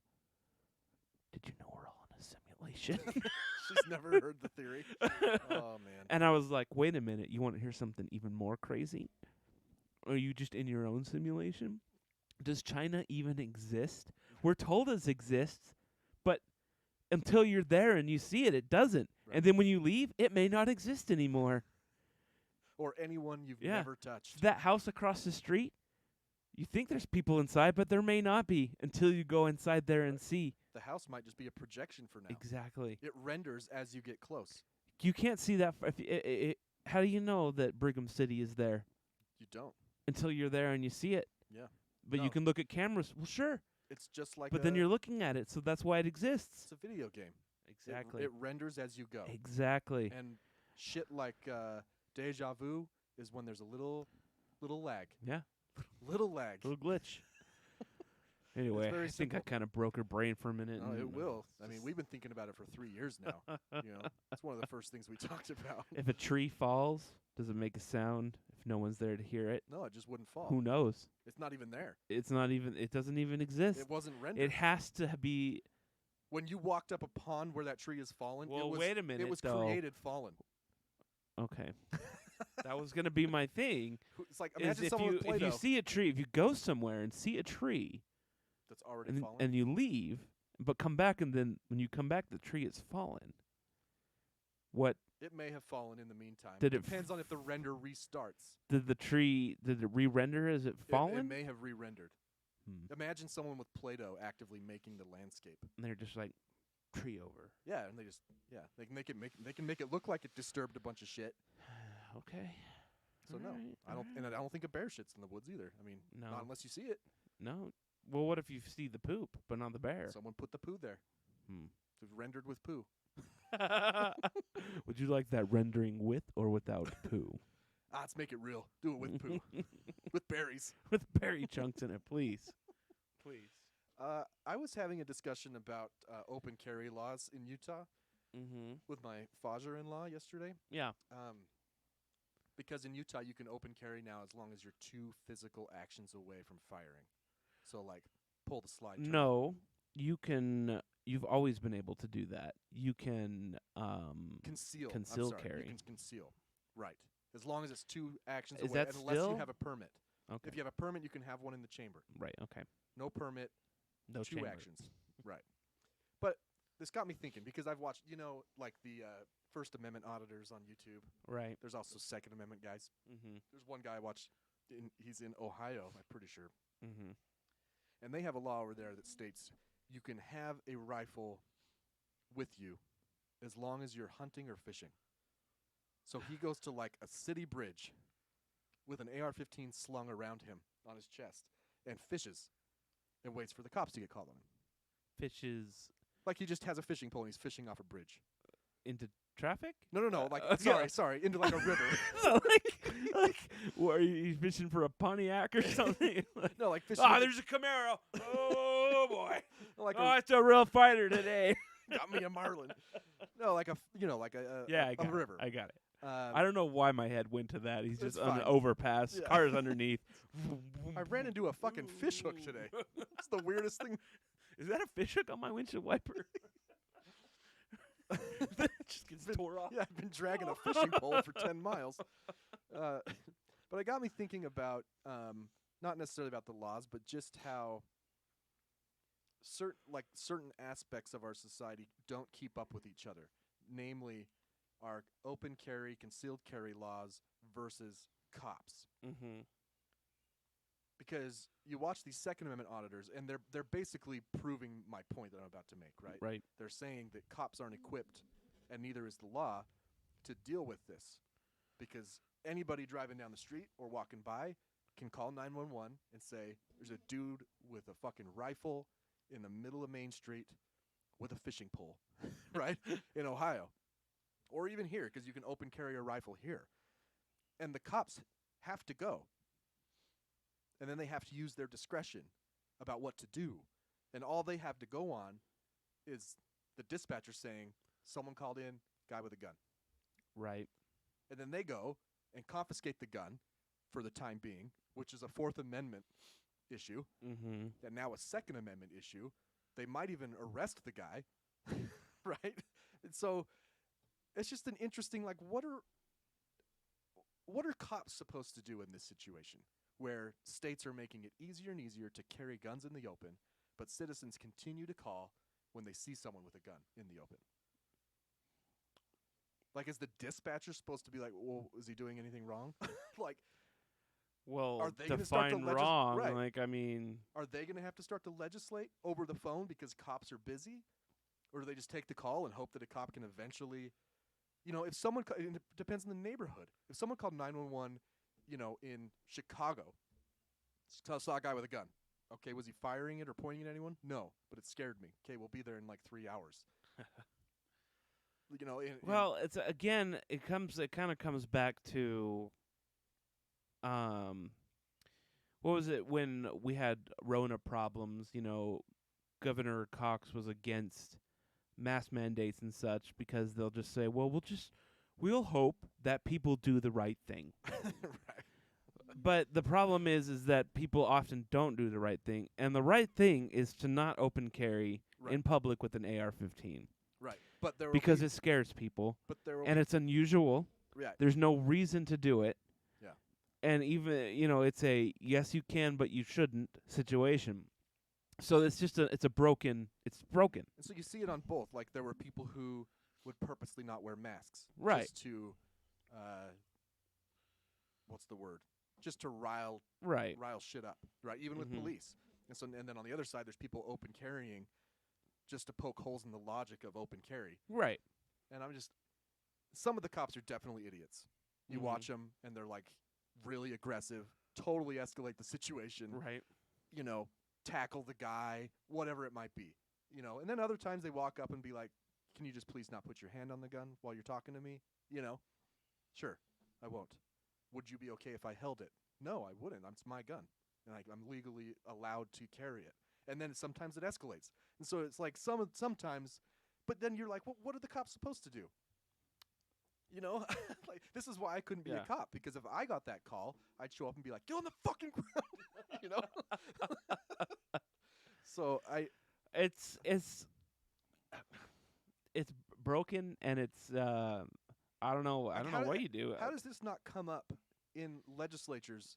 Speaker 2: did you know we're all in a simulation?
Speaker 1: She's never heard the theory. Oh man.
Speaker 2: And I was like, wait a minute, you want to hear something even more crazy? Are you just in your own simulation? Does China even exist? We're told it exists, but until you're there and you see it, it doesn't. Right. And then when you leave, it may not exist anymore.
Speaker 1: Or anyone you've never touched.
Speaker 2: That house across the street, you think there's people inside, but there may not be until you go inside there and see.
Speaker 1: The house might just be a projection for now.
Speaker 2: Exactly.
Speaker 1: It renders as you get close.
Speaker 2: You can't see that. How do you know that Brigham City is there?
Speaker 1: You don't.
Speaker 2: Until you're there and you see it.
Speaker 1: Yeah.
Speaker 2: But you can look at cameras. Well, sure.
Speaker 1: It's just like
Speaker 2: But then you're looking at it, so that's why it exists.
Speaker 1: It's a video game.
Speaker 2: Exactly.
Speaker 1: It renders as you go.
Speaker 2: Exactly.
Speaker 1: And shit like deja vu is when there's a little lag.
Speaker 2: Yeah.
Speaker 1: Little lag.
Speaker 2: Little glitch. Anyway, I think I kind of broke her brain for a minute.
Speaker 1: No, it will. I mean, we've been thinking about it for 3 years now. It's one of the first things we talked about.
Speaker 2: If a tree falls, does it make a sound if no one's there to hear it?
Speaker 1: No, it just wouldn't fall.
Speaker 2: Who knows?
Speaker 1: It's not even there.
Speaker 2: It doesn't even exist.
Speaker 1: It wasn't rendered.
Speaker 2: It has to be.
Speaker 1: When you walked up a pond where that tree has fallen,
Speaker 2: wait a minute,
Speaker 1: it was created fallen.
Speaker 2: Okay. That was going to be my thing.
Speaker 1: It's like, imagine someone with Play-Doh.
Speaker 2: If you see a tree, if you go somewhere and see a tree
Speaker 1: that's already fallen,
Speaker 2: and you leave, but come back, and then when you come back, the tree is fallen. What?
Speaker 1: It may have fallen in the meantime.
Speaker 2: It
Speaker 1: depends on if the render restarts.
Speaker 2: Did it re-render as it fallen?
Speaker 1: It may have re-rendered. Imagine someone with Play-Doh actively making the landscape.
Speaker 2: And they're just like, tree over.
Speaker 1: Yeah, and they can make it look like it disturbed a bunch of shit.
Speaker 2: Okay.
Speaker 1: So no, I don't think a bear shits in the woods either. I mean, not unless you see it.
Speaker 2: No. Well, what if you see the poop but not the bear?
Speaker 1: Someone put the poo there. It's rendered with poo.
Speaker 2: Would you like that rendering with or without poo?
Speaker 1: Let's make it real. Do it with poo. With berries.
Speaker 2: With berry chunks in it, please. Please.
Speaker 1: I was having a discussion about open carry laws in Utah with my father-in-law yesterday.
Speaker 2: Yeah.
Speaker 1: Because in Utah you can open carry now as long as you're 2 physical actions away from firing. So like pull the slide.
Speaker 2: No, you can. You've always been able to do that. You can
Speaker 1: conceal
Speaker 2: carry.
Speaker 1: You can conceal. Right. As long as it's 2 actions
Speaker 2: Is
Speaker 1: away,
Speaker 2: that
Speaker 1: unless
Speaker 2: still?
Speaker 1: you have a permit.
Speaker 2: Okay.
Speaker 1: If you have a permit, you can have one in the chamber.
Speaker 2: Right. Okay.
Speaker 1: No permit.
Speaker 2: No
Speaker 1: 2
Speaker 2: chamber.
Speaker 1: actions. Right. But this got me thinking because I've watched, like the First Amendment auditors on YouTube.
Speaker 2: Right.
Speaker 1: There's also Second Amendment guys.
Speaker 2: Mm-hmm.
Speaker 1: There's one guy I watched. He's in Ohio, I'm pretty sure.
Speaker 2: Mm-hmm.
Speaker 1: And they have a law over there that states you can have a rifle with you as long as you're hunting or fishing. So he goes to like a city bridge with an AR-15 slung around him on his chest and fishes and waits for the cops to get called on him.
Speaker 2: Fishes
Speaker 1: Like he just has a fishing pole and he's fishing off a bridge.
Speaker 2: into traffic?
Speaker 1: No, like
Speaker 2: yeah.
Speaker 1: sorry, into like a river.
Speaker 2: So like, what, are you fishing for a Pontiac or something?
Speaker 1: No, like fishing.
Speaker 2: There's a Camaro. Oh boy.
Speaker 1: Like
Speaker 2: It's a real fighter today.
Speaker 1: got me a marlin. No, like a
Speaker 2: Yeah,
Speaker 1: a river.
Speaker 2: I got it. I don't know why my head went to that. He's just on
Speaker 1: fine.
Speaker 2: an overpass.
Speaker 1: Yeah.
Speaker 2: Cars underneath.
Speaker 1: I ran into a fucking fish hook today. It's the weirdest thing.
Speaker 2: Is that a fish hook on my windshield wiper? It just gets tore off.
Speaker 1: Yeah, I've been dragging a fishing pole for 10 miles. But it got me thinking about, not necessarily about the laws, but just how certain aspects of our society don't keep up with each other. Namely, our open carry, concealed carry laws versus cops.
Speaker 2: Mm-hmm.
Speaker 1: Because you watch these Second Amendment auditors, and they're basically proving my point that I'm about to make, right?
Speaker 2: Right.
Speaker 1: They're saying that cops aren't equipped, and neither is the law, to deal with this. Because anybody driving down the street or walking by can call 911 and say, there's a dude with a fucking rifle in the middle of Main Street with a fishing pole, right? In Ohio. Or even here, because you can open carry a rifle here. And the cops have to go. And then they have to use their discretion about what to do. And all they have to go on is the dispatcher saying, someone called in, guy with a gun.
Speaker 2: Right.
Speaker 1: And then they go and confiscate the gun for the time being, which is a Fourth Amendment issue.
Speaker 2: Mm-hmm.
Speaker 1: And now a Second Amendment issue. They might even arrest the guy, right? And so it's just an interesting, like, what are cops supposed to do in this situation? Where states are making it easier and easier to carry guns in the open, but citizens continue to call when they see someone with a gun in the open. Like, is the dispatcher supposed to be like, well, is he doing anything wrong? Like,
Speaker 2: well,
Speaker 1: are they gonna start to
Speaker 2: define wrong.
Speaker 1: right.
Speaker 2: Like, I mean,
Speaker 1: are they going to have to start to legislate over the phone because cops are busy? Or do they just take the call and hope that a cop can eventually, if someone, it depends on the neighborhood. If someone called 911, in Chicago, saw a guy with a gun. Okay, was he firing it or pointing at anyone? No, but it scared me. Okay, we'll be there in like 3 hours.
Speaker 2: well, it's again, it kind of comes back to, what was it when we had Rona problems? Governor Cox was against mask mandates and such because they'll just say, well, we'll hope that people do the right thing.
Speaker 1: Right.
Speaker 2: But the problem is that people often don't do the right thing, and the right thing is to not open carry in public with an AR-15.
Speaker 1: Right. But
Speaker 2: because it scares people,
Speaker 1: and
Speaker 2: it's unusual.
Speaker 1: Yeah.
Speaker 2: There's no reason to do it.
Speaker 1: Yeah.
Speaker 2: And even, it's a yes you can but you shouldn't situation. So it's just it's broken.
Speaker 1: And so you see it on both. Like there were people who would purposely not wear masks.
Speaker 2: Right.
Speaker 1: Just to, what's the word? Just to rile shit up. Right. Even with police. And then on the other side, there's people open carrying just to poke holes in the logic of open carry.
Speaker 2: Right.
Speaker 1: And some of the cops are definitely idiots. You watch them and they're like really aggressive, totally escalate the situation.
Speaker 2: Right.
Speaker 1: Tackle the guy, whatever it might be. And then other times they walk up and be like, can you just please not put your hand on the gun while you're talking to me? Sure, I won't. Would you be okay if I held it? No, I wouldn't. It's my gun. And I'm legally allowed to carry it. And then sometimes it escalates. And so it's like sometimes, but then you're like, well, what are the cops supposed to do? Like this is why I couldn't be a cop, because if I got that call, I'd show up and be like, get on the fucking ground, So
Speaker 2: it's broken, and it's I don't know what you do.
Speaker 1: How does this not come up in legislatures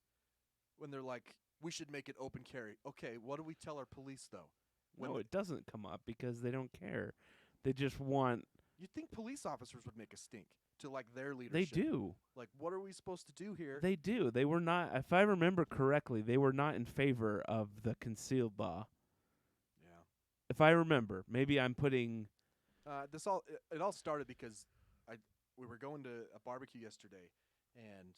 Speaker 1: when they're like, we should make it open carry? Okay, what do we tell our police though?
Speaker 2: No, it doesn't come up because they don't care. They just want.
Speaker 1: You'd think police officers would make a stink to like their
Speaker 2: They
Speaker 1: leadership.
Speaker 2: do.
Speaker 1: Like, what are we supposed to do here?
Speaker 2: They do. They were not. If I remember correctly, they were not in favor of the concealed law.
Speaker 1: Yeah.
Speaker 2: If I remember, maybe I'm putting.
Speaker 1: It all started because we were going to a barbecue yesterday, and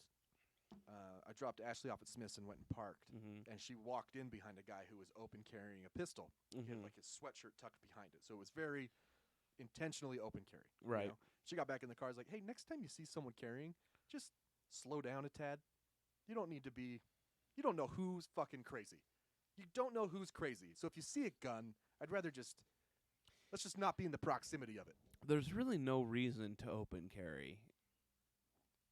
Speaker 1: I dropped Ashley off at Smith's and went and parked, and she walked in behind a guy who was open carrying a pistol. He had like his sweatshirt tucked behind it, so it was very intentionally open carry.
Speaker 2: Right.
Speaker 1: You know? She got back in the car. I was like, "Hey, next time you see someone carrying, just slow down a tad. You don't need to be. You don't know who's fucking crazy. You don't know who's crazy. So if you see a gun, I'd rather let's just not be in the proximity of it."
Speaker 2: There's really no reason to open carry.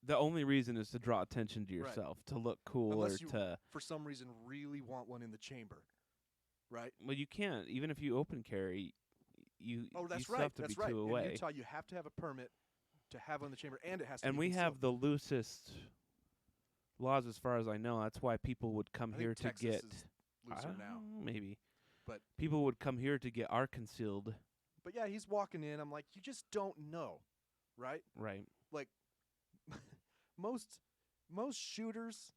Speaker 2: The only reason is to draw attention to yourself, to look cool,
Speaker 1: Unless
Speaker 2: or
Speaker 1: you,
Speaker 2: to.
Speaker 1: for some reason, really want one in the chamber, right?
Speaker 2: Well, you can't. Even if you open carry, you.
Speaker 1: Oh, that's
Speaker 2: you still
Speaker 1: right.
Speaker 2: have to
Speaker 1: That's
Speaker 2: be
Speaker 1: right.
Speaker 2: two
Speaker 1: In
Speaker 2: away.
Speaker 1: Utah, you have to have a permit to have one in the chamber, and it has to.
Speaker 2: And
Speaker 1: be
Speaker 2: we have
Speaker 1: concealed.
Speaker 2: the loosest laws, as far as I know. That's why people would come
Speaker 1: I
Speaker 2: here
Speaker 1: think
Speaker 2: to
Speaker 1: Texas
Speaker 2: get.
Speaker 1: is looser now.
Speaker 2: Maybe.
Speaker 1: But
Speaker 2: people would come here to get our concealed.
Speaker 1: But yeah, he's walking in. I'm like, you just don't know, right?
Speaker 2: Right.
Speaker 1: Like most shooters,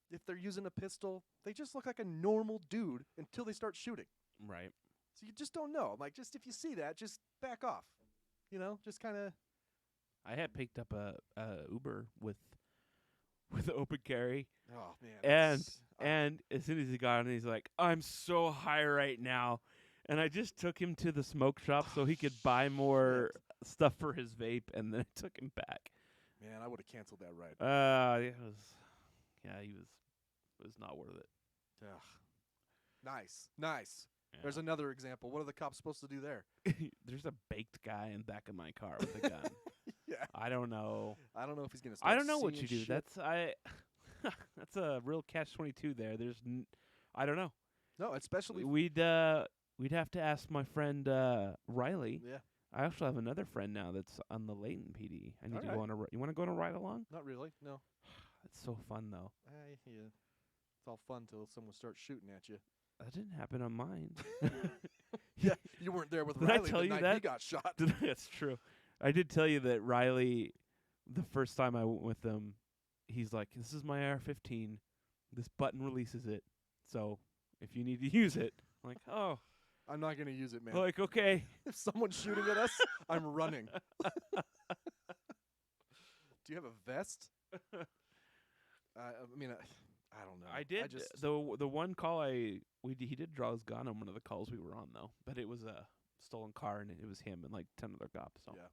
Speaker 1: if they're using a pistol, they just look like a normal dude until they start shooting.
Speaker 2: Right.
Speaker 1: So you just don't know. I'm like, just if you see that, just back off. You know, just kind of.
Speaker 2: I had picked up a Uber with open carry.
Speaker 1: Oh man.
Speaker 2: And as soon as he got on, he's like, "I'm so high right now," and I just took him to the smoke shop so he could buy more stuff for his vape, and then I took him back.
Speaker 1: Man, I would have canceled that ride.
Speaker 2: It was not worth it.
Speaker 1: Ugh. Nice.
Speaker 2: Yeah.
Speaker 1: There's another example. What are the cops supposed to do there?
Speaker 2: There's a baked guy in the back of my car with a gun.
Speaker 1: Yeah.
Speaker 2: I don't know.
Speaker 1: I don't know if he's gonna. Start
Speaker 2: I don't know what you
Speaker 1: seeing
Speaker 2: do.
Speaker 1: shit.
Speaker 2: That's a real catch-22 there. I don't know.
Speaker 1: No, especially.
Speaker 2: We'd have to ask my friend Riley.
Speaker 1: Yeah.
Speaker 2: I actually have another friend now that's on the Layton PD. I need to
Speaker 1: Alright.
Speaker 2: go on a. You want to go on a ride along?
Speaker 1: Not really. No.
Speaker 2: It's so fun though.
Speaker 1: Yeah. It's all fun till someone starts shooting at you.
Speaker 2: That didn't happen on mine.
Speaker 1: Yeah, you weren't there with
Speaker 2: Did I
Speaker 1: Riley
Speaker 2: tell
Speaker 1: the
Speaker 2: you
Speaker 1: night
Speaker 2: that?
Speaker 1: he got shot.
Speaker 2: That's true. I did tell you that Riley, the first time I went with him, he's like, "This is my AR-15. This button releases it. So if you need to use it," I'm like, "Oh,
Speaker 1: I'm not gonna use it, man.
Speaker 2: like okay."
Speaker 1: If someone's shooting at us, I'm running. Do you have a vest? I mean, I don't know.
Speaker 2: I did. The one call he did draw his gun on one of the calls we were on though, but it was a stolen car and it was him and like 10 other cops. So
Speaker 1: yeah,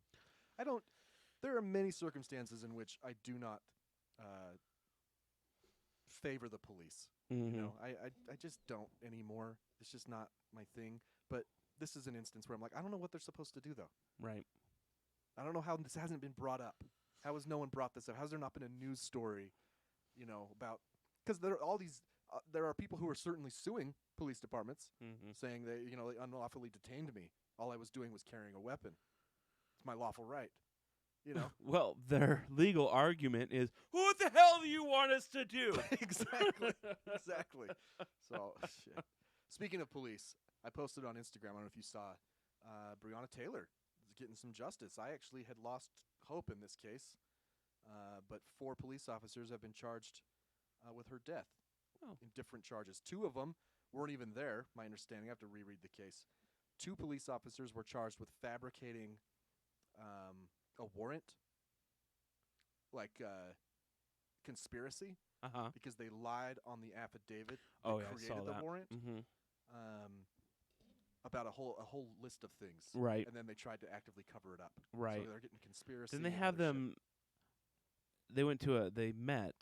Speaker 1: there are many circumstances in which I do not favor the police.
Speaker 2: Mm-hmm.
Speaker 1: You know, I just don't anymore. It's just not my thing. But this is an instance where I'm like, I don't know what they're supposed to do though.
Speaker 2: Right.
Speaker 1: I don't know how this hasn't been brought up. How has no one brought this up? How's there not been a news story, you know, about? Because there are all these. There are people who are certainly suing police departments, saying they unlawfully detained me. All I was doing was carrying a weapon. It's my lawful right. You know.
Speaker 2: Well, their legal argument is, "What the hell do you want us to do?"
Speaker 1: Exactly. So, shit. Speaking of police, I posted on Instagram. I don't know if you saw. Breonna Taylor is getting some justice. I actually had lost hope in this case, but 4 police officers have been charged with her death in different charges. 2 of them weren't even there, my understanding. I have to reread the case. 2 police officers were charged with fabricating a warrant, like conspiracy, because they lied on the affidavit that created the warrant about a whole list of things.
Speaker 2: Right.
Speaker 1: And then they tried to actively cover it up.
Speaker 2: Right.
Speaker 1: So they're getting conspiracy.
Speaker 2: Then they
Speaker 1: and
Speaker 2: have
Speaker 1: other
Speaker 2: them. They met.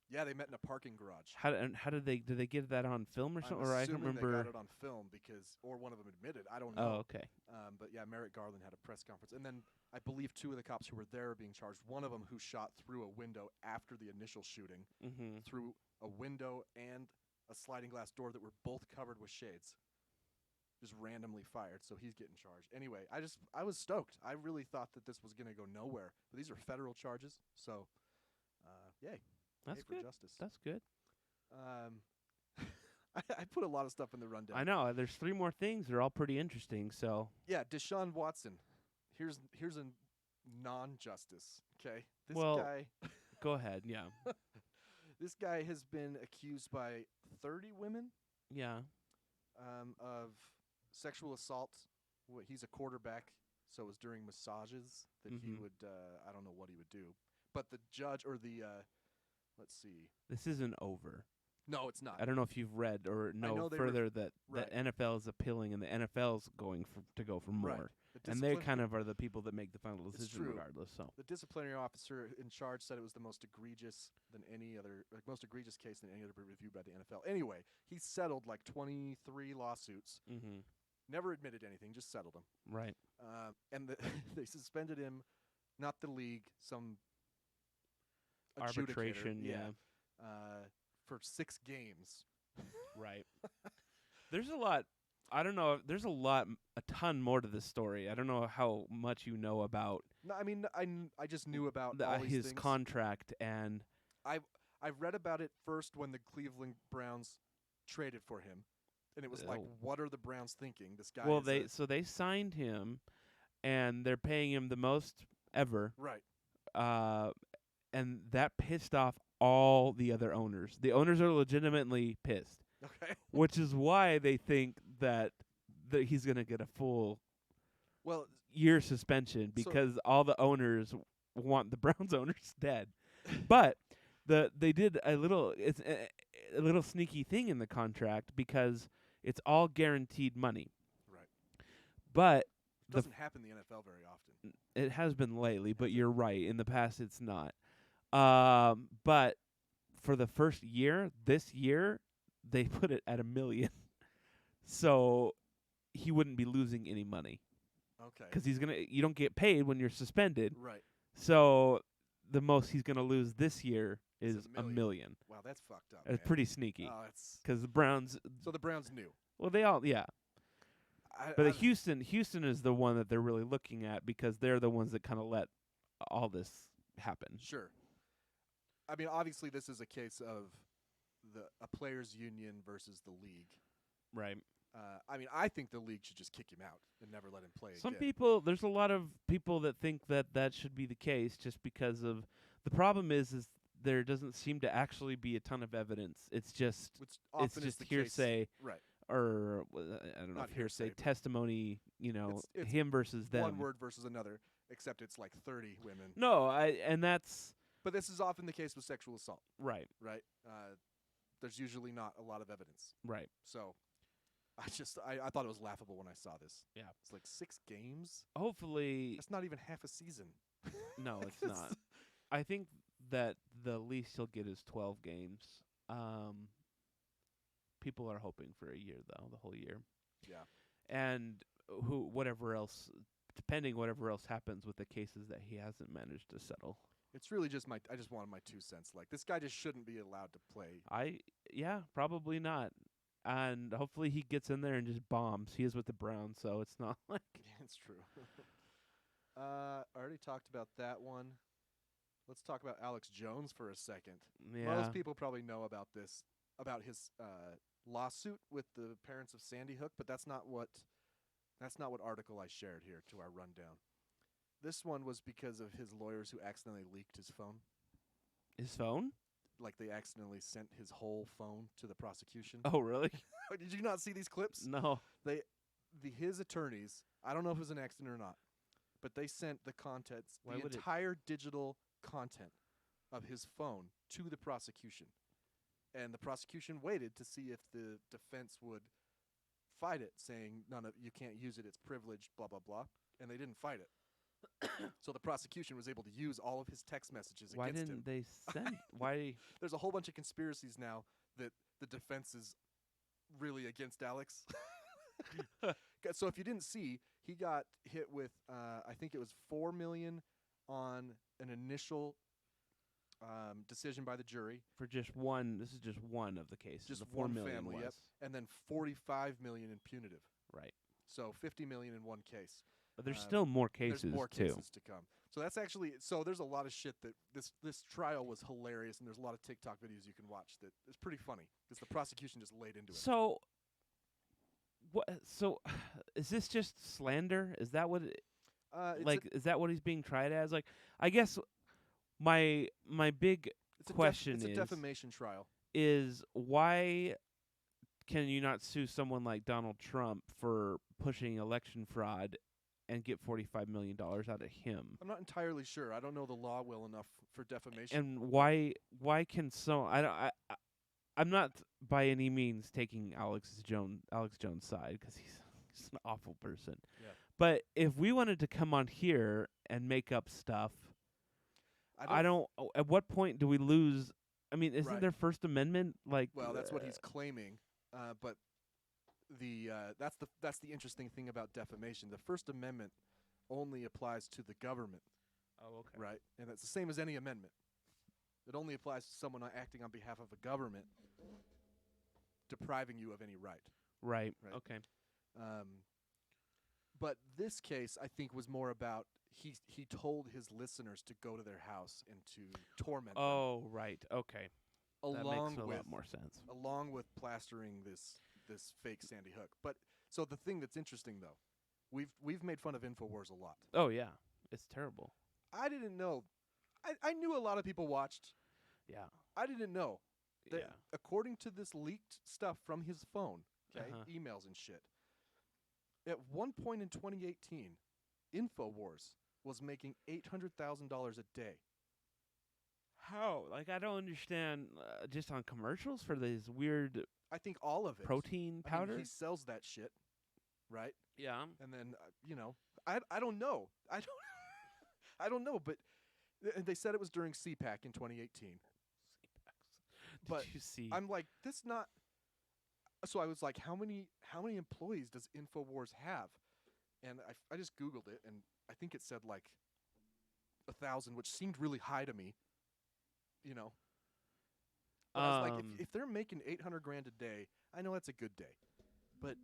Speaker 1: Yeah, they met in a parking garage.
Speaker 2: How did they get that on film or something?
Speaker 1: I'm
Speaker 2: Or I
Speaker 1: assuming
Speaker 2: don't remember.
Speaker 1: they got it on film or one of them admitted. I don't know.
Speaker 2: Oh, okay.
Speaker 1: But yeah, Merrick Garland had a press conference, and then I believe 2 of the cops who were there are being charged. One of them who shot through a window after the initial shooting, through a window and a sliding glass door that were both covered with shades. Just randomly fired, so he's getting charged. Anyway, I was stoked. I really thought that this was going to go nowhere, but these are federal charges, so yay.
Speaker 2: That's
Speaker 1: Yay for
Speaker 2: good.
Speaker 1: justice.
Speaker 2: That's good.
Speaker 1: I put a lot of stuff in the rundown.
Speaker 2: I know. There's 3 more things. They're all pretty interesting. So
Speaker 1: Yeah, Deshaun Watson. Here's a non-justice. Okay, this
Speaker 2: Well-
Speaker 1: guy.
Speaker 2: go ahead. Yeah.
Speaker 1: This guy has been accused by 30 women
Speaker 2: Yeah.
Speaker 1: of sexual assault. He's a quarterback, so it was during massages that he
Speaker 2: Mhm.
Speaker 1: would. I don't know what he would do, but the judge or the let's see.
Speaker 2: This isn't over.
Speaker 1: No, it's not.
Speaker 2: I don't know if you've read or
Speaker 1: know
Speaker 2: know
Speaker 1: they
Speaker 2: further that
Speaker 1: right.
Speaker 2: the NFL is appealing and the NFL's going to go for more.
Speaker 1: Right.
Speaker 2: And they kind of are the people that make the final decision
Speaker 1: true.
Speaker 2: regardless. So
Speaker 1: The disciplinary officer in charge said it was the most egregious case than any other reviewed by the NFL. Anyway, he settled like 23 lawsuits.
Speaker 2: Mhm.
Speaker 1: Never admitted anything, just settled them.
Speaker 2: Right.
Speaker 1: And they suspended him, not the league, some
Speaker 2: Arbitration,
Speaker 1: adjudicator, for 6 games.
Speaker 2: Right. There's a lot. I don't know. There's a ton more to this story. I don't know how much you know about
Speaker 1: No, I mean, I just knew about all these
Speaker 2: his
Speaker 1: things.
Speaker 2: contract and
Speaker 1: I've read about it first when the Cleveland Browns traded for him, and it was like,
Speaker 2: Oh.
Speaker 1: what are the Browns thinking? This guy.
Speaker 2: well,
Speaker 1: is
Speaker 2: they signed him, and they're paying him the most ever.
Speaker 1: right.
Speaker 2: And that pissed off all the other owners. The owners are legitimately pissed,
Speaker 1: Okay.
Speaker 2: which is why they think that he's going to get a full
Speaker 1: Well,
Speaker 2: year suspension because all the owners want the Browns owners dead. But they did a little sneaky thing in the contract because it's all guaranteed money.
Speaker 1: right.
Speaker 2: But
Speaker 1: It doesn't happen in the NFL very often.
Speaker 2: it has been lately, but you're right. In the past, it's not. But for the first year, this year, they put it at $1 million, so he wouldn't be losing any money
Speaker 1: Okay.
Speaker 2: because you don't get paid when you're suspended.
Speaker 1: Right.
Speaker 2: So the most he's gonna lose this year is
Speaker 1: $1
Speaker 2: $1 million.
Speaker 1: Wow, that's fucked up.
Speaker 2: It's
Speaker 1: man.
Speaker 2: pretty sneaky
Speaker 1: Oh, it's
Speaker 2: because the Browns.
Speaker 1: so the Browns knew.
Speaker 2: Well, they all
Speaker 1: I,
Speaker 2: but
Speaker 1: I,
Speaker 2: Houston is the one that they're really looking at because they're the ones that kind of let all this happen.
Speaker 1: Sure. I mean, obviously, this is a case of a players' union versus the league.
Speaker 2: Right.
Speaker 1: I mean, I think the league should just kick him out and never let him play
Speaker 2: Some
Speaker 1: again.
Speaker 2: people, there's a lot of people that think that should be the case just because of the problem is there doesn't seem to actually be a ton of evidence. It's just
Speaker 1: Which often is
Speaker 2: just
Speaker 1: the
Speaker 2: hearsay
Speaker 1: case. Right.
Speaker 2: or I don't know
Speaker 1: Not
Speaker 2: if hearsay
Speaker 1: hearsay, but
Speaker 2: testimony.
Speaker 1: it's
Speaker 2: Him versus them.
Speaker 1: One word versus another, except it's like 30 women.
Speaker 2: No, and that's
Speaker 1: But this is often the case with sexual assault,
Speaker 2: right.
Speaker 1: right? There's usually not a lot of evidence.
Speaker 2: Right.
Speaker 1: So I thought it was laughable when I saw this.
Speaker 2: Yeah.
Speaker 1: It's like 6 games?
Speaker 2: Hopefully,
Speaker 1: That's not even half a season.
Speaker 2: no, it's not. I think that the least he'll get is 12 games. People are hoping for a year though, the whole year.
Speaker 1: Yeah.
Speaker 2: And whatever else happens with the cases that he hasn't managed to settle.
Speaker 1: It's really just I just wanted my 2 cents. Like, this guy just shouldn't be allowed to play.
Speaker 2: Probably not. And hopefully he gets in there and just bombs. He is with the Browns, so it's not like
Speaker 1: Yeah, it's true. I already talked about that one. Let's talk about Alex Jones for a second. Most people probably know about his lawsuit with the parents of Sandy Hook, but that's not what article I shared here to our rundown. This one was because of his lawyers who accidentally leaked his phone.
Speaker 2: His phone?
Speaker 1: Like, they accidentally sent his whole phone to the prosecution.
Speaker 2: Oh, really?
Speaker 1: Did you not see these clips?
Speaker 2: No.
Speaker 1: His attorneys, I don't know if it was an accident or not, but they sent the contents, the entire digital content of his phone to the prosecution. And the prosecution waited to see if the defense would fight it, saying, no, you can't use it, it's privileged, blah, blah, blah. And they didn't fight it. So the prosecution was able to use all of his text messages
Speaker 2: Why
Speaker 1: against
Speaker 2: didn't
Speaker 1: him.
Speaker 2: they send? Why?
Speaker 1: There's a whole bunch of conspiracies now that the defense is really against Alex. So if you didn't see, he got hit with I think it was $4 million on an initial decision by the jury.
Speaker 2: For just one. This is just one of the cases.
Speaker 1: Just
Speaker 2: the $4
Speaker 1: one
Speaker 2: million
Speaker 1: family,
Speaker 2: was.
Speaker 1: yep. And then $45 million in punitive.
Speaker 2: Right.
Speaker 1: So $50 million in one case.
Speaker 2: But there's still more cases
Speaker 1: There's more
Speaker 2: too.
Speaker 1: cases to come. So that's actually there's a lot of shit that this trial was hilarious, and there's a lot of TikTok videos you can watch that is pretty funny because the prosecution just laid into it.
Speaker 2: So what? So is this just slander? Is that what? Is that what he's being tried as? Like, I guess my big question
Speaker 1: it's a defamation trial.
Speaker 2: Is why can you not sue someone like Donald Trump for pushing election fraud and get $45 million out of him?
Speaker 1: I'm not entirely sure. I don't know the law well enough for defamation.
Speaker 2: And why can I'm not by any means taking Alex Jones' side because he's an awful person.
Speaker 1: Yeah.
Speaker 2: But if we wanted to come on here and make up stuff, I don't. At what point do we lose? I mean, isn't there First Amendment like?
Speaker 1: Well, that's what he's claiming. But that's the interesting thing about defamation. The First Amendment only applies to the government.
Speaker 2: Oh, okay.
Speaker 1: Right, and it's the same as any amendment. It only applies to someone acting on behalf of a government, depriving you of any right.
Speaker 2: Right. Okay.
Speaker 1: But this case, I think, was more about he told his listeners to go to their house and to torment them.
Speaker 2: Oh, right. Okay. That makes a lot more sense.
Speaker 1: Along with plastering this fake Sandy Hook. But so the thing that's interesting though, we've made fun of InfoWars a lot.
Speaker 2: Oh yeah, it's terrible.
Speaker 1: I didn't know. I knew a lot of people watched.
Speaker 2: Yeah.
Speaker 1: I didn't know that according to this leaked stuff from his phone, emails and shit, at one point in 2018, InfoWars was making $800,000 a day.
Speaker 2: How? Like, I don't understand. Just on commercials for these weird.
Speaker 1: I think all of it.
Speaker 2: Protein powder.
Speaker 1: I mean, he sells that shit, right?
Speaker 2: Yeah.
Speaker 1: And then I don't know. I don't know. But they said it was during CPAC in 2018.
Speaker 2: Did you see?
Speaker 1: I'm like, this not. So I was like, how many employees does InfoWars have? And I just Googled it, and I think it said like 1,000, which seemed really high to me. But I was like, if they're making $800,000 a day, I know that's a good day, but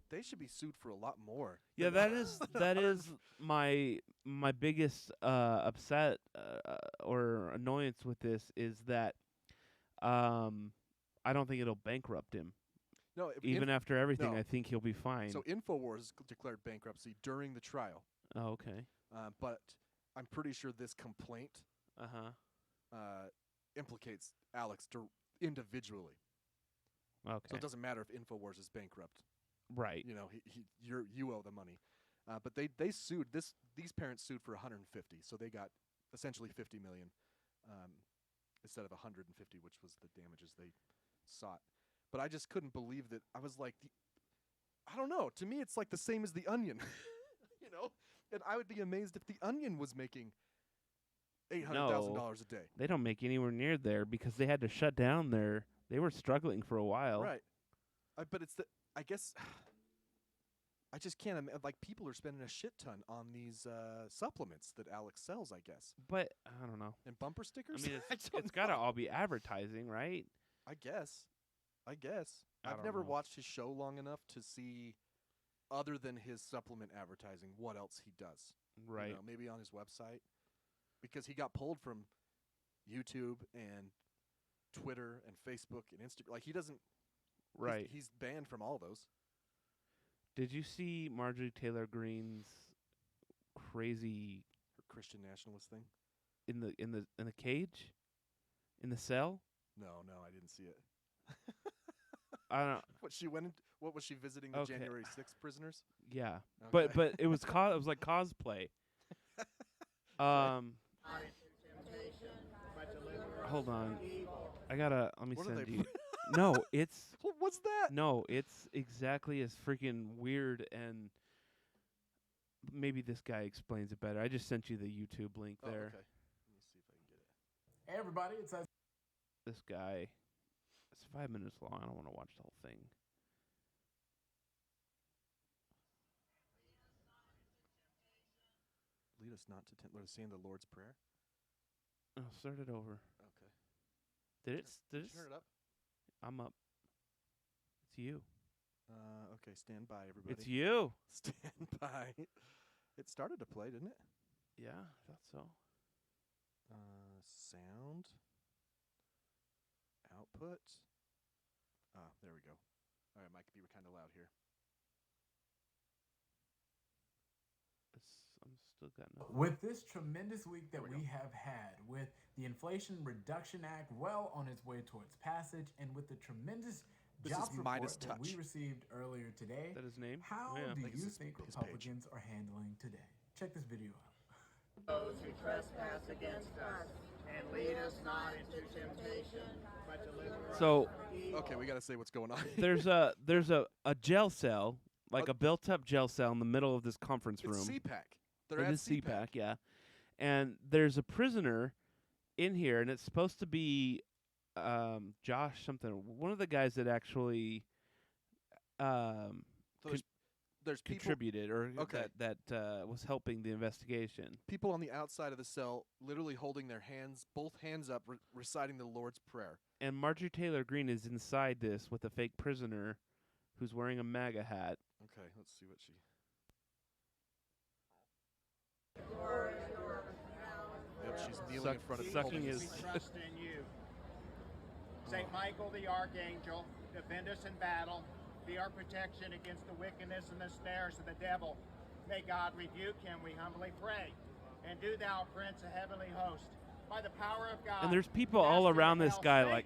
Speaker 1: they should be sued for a lot more.
Speaker 2: Yeah, that is my biggest upset or annoyance with this is that I don't think it'll bankrupt him.
Speaker 1: No,
Speaker 2: even after everything,
Speaker 1: no.
Speaker 2: I think he'll be fine.
Speaker 1: So InfoWars declared bankruptcy during the trial.
Speaker 2: Oh, okay.
Speaker 1: But I'm pretty sure this complaint implicates Alex individually.
Speaker 2: Okay.
Speaker 1: So it doesn't matter if InfoWars is bankrupt.
Speaker 2: Right.
Speaker 1: You owe the money. But they sued these parents sued for 150, so they got essentially 50 million instead of 150, which was the damages they sought. But I just couldn't believe that. I was like, I don't know. To me, it's like the same as The Onion, And I would be amazed if The Onion was making $800,000 a day.
Speaker 2: They don't make anywhere near there because they had to shut down their. They were struggling for a while.
Speaker 1: Right. But it's I guess. I just can't imagine. Like, people are spending a shit ton on these supplements that Alex sells, I guess.
Speaker 2: But I don't know.
Speaker 1: And bumper stickers?
Speaker 2: I mean, it's got to all be advertising, right?
Speaker 1: I guess. I've never watched his show long enough to see, other than his supplement advertising, what else he does.
Speaker 2: Right.
Speaker 1: Maybe on his website. Because he got pulled from YouTube and Twitter and Facebook and Instagram. Like, he doesn't.
Speaker 2: Right.
Speaker 1: He's banned from all those.
Speaker 2: Did you see Marjorie Taylor Greene's crazy
Speaker 1: Christian nationalist thing
Speaker 2: in the cage, in the cell?
Speaker 1: No, I didn't see it.
Speaker 2: I don't know.
Speaker 1: What was she visiting the January 6th prisoners?
Speaker 2: Yeah,
Speaker 1: okay.
Speaker 2: but it was it was like cosplay. Hold on, let me send you. No, it's.
Speaker 1: What's that?
Speaker 2: No, it's exactly as freaking weird, and maybe this guy explains it better. I just sent you the YouTube link there.
Speaker 1: Okay. Let me see if I can get it.
Speaker 3: Hey, everybody, it says
Speaker 2: this guy. It's 5 minutes long. I don't want to watch the whole thing.
Speaker 1: Lead us not to tempt. What is saying the Lord's Prayer?
Speaker 2: Oh, start it over.
Speaker 1: Okay.
Speaker 2: Did it?
Speaker 1: Turn it up.
Speaker 2: I'm up. It's you.
Speaker 1: Okay, stand by, everybody.
Speaker 2: It's you.
Speaker 1: Stand by. It started to play, didn't it?
Speaker 2: Yeah, I thought so.
Speaker 1: Sound. Output. There we go. All right, might be kind of loud here.
Speaker 2: I'm still got nothing.
Speaker 3: With this tremendous week that
Speaker 1: There we
Speaker 3: we have had, with the Inflation Reduction Act well on its way towards passage, and with the tremendous
Speaker 1: This is
Speaker 3: jobs
Speaker 1: Midas
Speaker 3: report that we
Speaker 1: Touch.
Speaker 3: received earlier today,
Speaker 2: Is that his name?
Speaker 3: how
Speaker 2: Oh, yeah.
Speaker 3: do
Speaker 1: I think it's
Speaker 3: you
Speaker 1: his
Speaker 3: think
Speaker 1: page.
Speaker 3: Republicans are handling today? Check this video out.
Speaker 4: Those who trespass against us, and lead us not into temptation, but deliver us
Speaker 2: So
Speaker 4: from evil.
Speaker 1: Okay, we got to say what's going on.
Speaker 2: there's a jail cell, like a built-up jail cell in the middle of this conference room.
Speaker 1: It's CPAC. They're
Speaker 2: It
Speaker 1: at
Speaker 2: is CPAC, yeah. And there's a prisoner in here, and it's supposed to be Josh something, one of the guys that actually
Speaker 1: So there's people,
Speaker 2: contributed or
Speaker 1: Okay.
Speaker 2: that was helping the investigation.
Speaker 1: people on the outside of the cell literally holding their hands, both hands up, reciting the Lord's Prayer.
Speaker 2: And Marjorie Taylor Greene is inside this with a fake prisoner who's wearing a MAGA hat.
Speaker 1: Okay, let's see what she... Yep, she's kneeling in front of
Speaker 2: sucking
Speaker 1: holding
Speaker 2: his-
Speaker 4: We trust in you. Saint Michael the Archangel, defend us in battle. Be our protection against the wickedness and the snares of the devil. May God rebuke him, we humbly pray. And do thou, Prince of heavenly host, by the power of God.
Speaker 2: And there's people
Speaker 4: cast
Speaker 2: all
Speaker 4: into
Speaker 2: around this
Speaker 4: hell
Speaker 2: guy,
Speaker 4: Satan
Speaker 2: like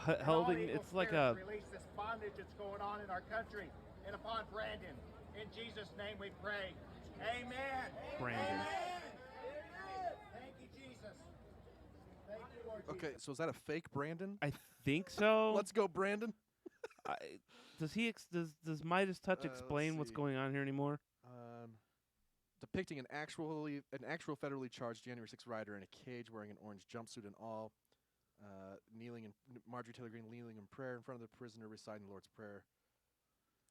Speaker 4: and all
Speaker 2: holding.
Speaker 4: evil
Speaker 2: It's like a
Speaker 4: spirits. Release this bondage that's going on in our country and upon Brandon. In Jesus' name we pray. Amen.
Speaker 2: Brandon.
Speaker 4: Amen. Thank you, Jesus. Thank you, Lord
Speaker 1: Okay,
Speaker 4: Jesus.
Speaker 1: so is that a fake Brandon?
Speaker 2: I think so.
Speaker 1: Let's go, Brandon.
Speaker 2: Does he? Does Midas Touch
Speaker 1: Let's
Speaker 2: explain what's
Speaker 1: see.
Speaker 2: going on here anymore?
Speaker 1: Depicting an actual federally charged January 6th rioter in a cage wearing an orange jumpsuit and all, kneeling in Marjorie Taylor Greene kneeling in prayer in front of the prisoner reciting the Lord's Prayer.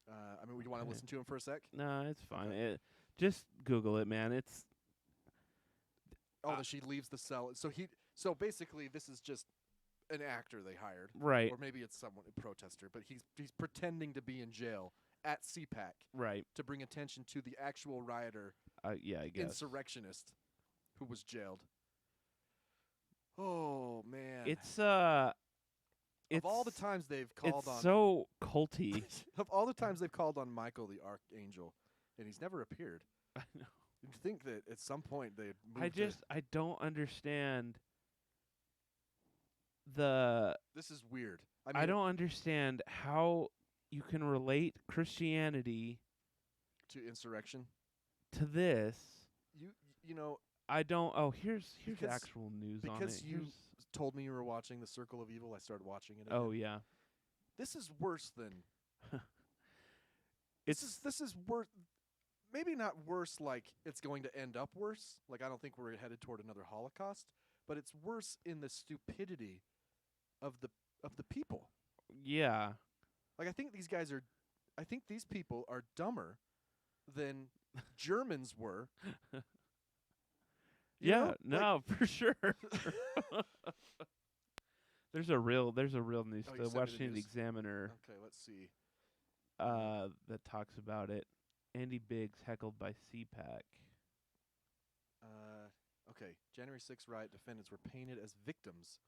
Speaker 1: I mean, would you want to
Speaker 2: Okay.
Speaker 1: listen to him for a sec?
Speaker 2: No, it's fine.
Speaker 1: Okay.
Speaker 2: Just Google it, man. It's
Speaker 1: That she leaves the cell. So basically, this is just an actor they hired,
Speaker 2: right,
Speaker 1: or maybe it's someone a protester, but he's pretending to be in jail at CPAC
Speaker 2: right.
Speaker 1: to bring attention to the actual rioter,
Speaker 2: Yeah, I guess.
Speaker 1: insurrectionist, who was jailed. Oh man!
Speaker 2: It's
Speaker 1: of all the times they've called
Speaker 2: it's
Speaker 1: on
Speaker 2: so culty.
Speaker 1: of all the times they've called on Michael the Archangel, and he's never appeared.
Speaker 2: I know.
Speaker 1: You'd think that at some point they'd move
Speaker 2: I don't understand the.
Speaker 1: This is weird.
Speaker 2: I don't understand how you can relate Christianity
Speaker 1: to insurrection.
Speaker 2: to this.
Speaker 1: You know,
Speaker 2: I don't. Oh, here's
Speaker 1: Because-
Speaker 2: actual news on it.
Speaker 1: because you
Speaker 2: Here's-
Speaker 1: told me you were watching The Circle of Evil. I started watching it.
Speaker 2: Oh
Speaker 1: again.
Speaker 2: yeah.
Speaker 1: This is worse than.
Speaker 2: It's
Speaker 1: This is worse. Maybe not worse like it's going to end up worse. Like I don't think we're headed toward another Holocaust, but it's worse in the stupidity of the people.
Speaker 2: yeah.
Speaker 1: Like I think these people are dumber than Germans were. You
Speaker 2: Yeah,
Speaker 1: know?
Speaker 2: no, for sure. There's a real news.
Speaker 1: Oh, you
Speaker 2: The
Speaker 1: sent me the
Speaker 2: Washington
Speaker 1: news.
Speaker 2: Examiner
Speaker 1: Okay, let's see.
Speaker 2: that talks about it. Andy Biggs heckled by CPAC.
Speaker 1: Okay, January 6th riot defendants were painted as victims.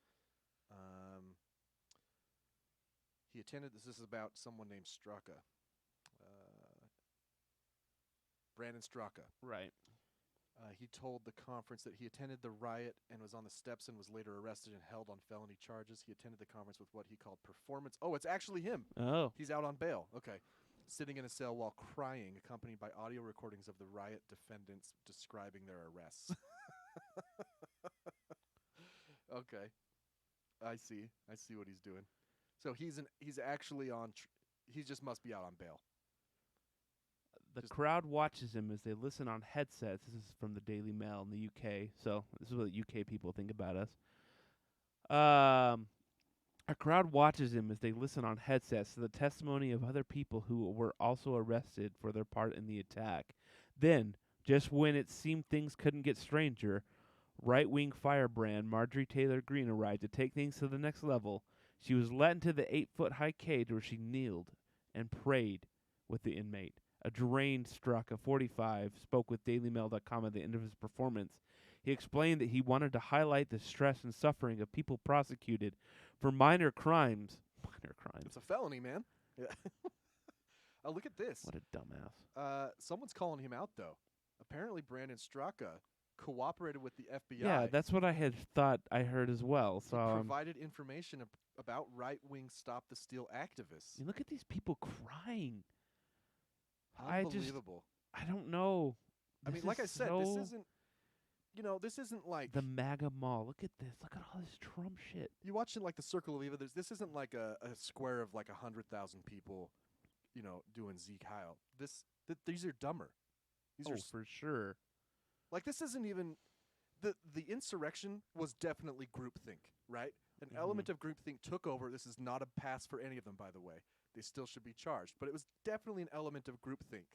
Speaker 1: He attended. This is about someone named Straka. Brandon Straka.
Speaker 2: Right.
Speaker 1: He told the conference that he attended the riot and was on the steps and was later arrested and held on felony charges. He attended the conference with what he called performance. Oh, it's actually him.
Speaker 2: Oh.
Speaker 1: He's out on bail. Okay. Sitting in a cell while crying, accompanied by audio recordings of the riot defendants describing their arrests. Okay. I see what he's doing. So he's actually on he just must be out on bail.
Speaker 2: The
Speaker 1: Just-
Speaker 2: crowd watches him as they listen on headsets. This is from the Daily Mail in the UK. So this is what UK people think about us. A crowd watches him as they listen on headsets to the testimony of other people who were also arrested for their part in the attack. Then, just when it seemed things couldn't get stranger, right-wing firebrand Marjorie Taylor Greene arrived to take things to the next level. She was led into the 8-foot high cage where she kneeled and prayed with the inmate. a deranged Struck, a 45, spoke with DailyMail.com at the end of his performance. He explained that he wanted to highlight the stress and suffering of people prosecuted for minor crimes. Minor crimes.
Speaker 1: It's a felony, man. Yeah. Oh, look at this.
Speaker 2: What a dumbass.
Speaker 1: Someone's calling him out, though. Apparently, Brandon Straka cooperated with the FBI.
Speaker 2: Yeah, that's what I had thought I heard as well.
Speaker 1: He
Speaker 2: So
Speaker 1: provided information about right-wing Stop the Steal activists.
Speaker 2: you look at these people crying. I
Speaker 1: Unbelievable.
Speaker 2: don't know.
Speaker 1: I mean,
Speaker 2: This
Speaker 1: like I
Speaker 2: is
Speaker 1: said,
Speaker 2: so
Speaker 1: this isn't like
Speaker 2: the MAGA mall. Look at this. Look at all this Trump shit.
Speaker 1: you watching like the Circle of Evil. This isn't like a square of like 100,000 people, doing Zeke Heil. These are dumber. These are
Speaker 2: For sure.
Speaker 1: like this isn't even the insurrection was definitely groupthink, right? An element of groupthink took over. This is not a pass for any of them, by the way. They still should be charged, but it was definitely an element of groupthink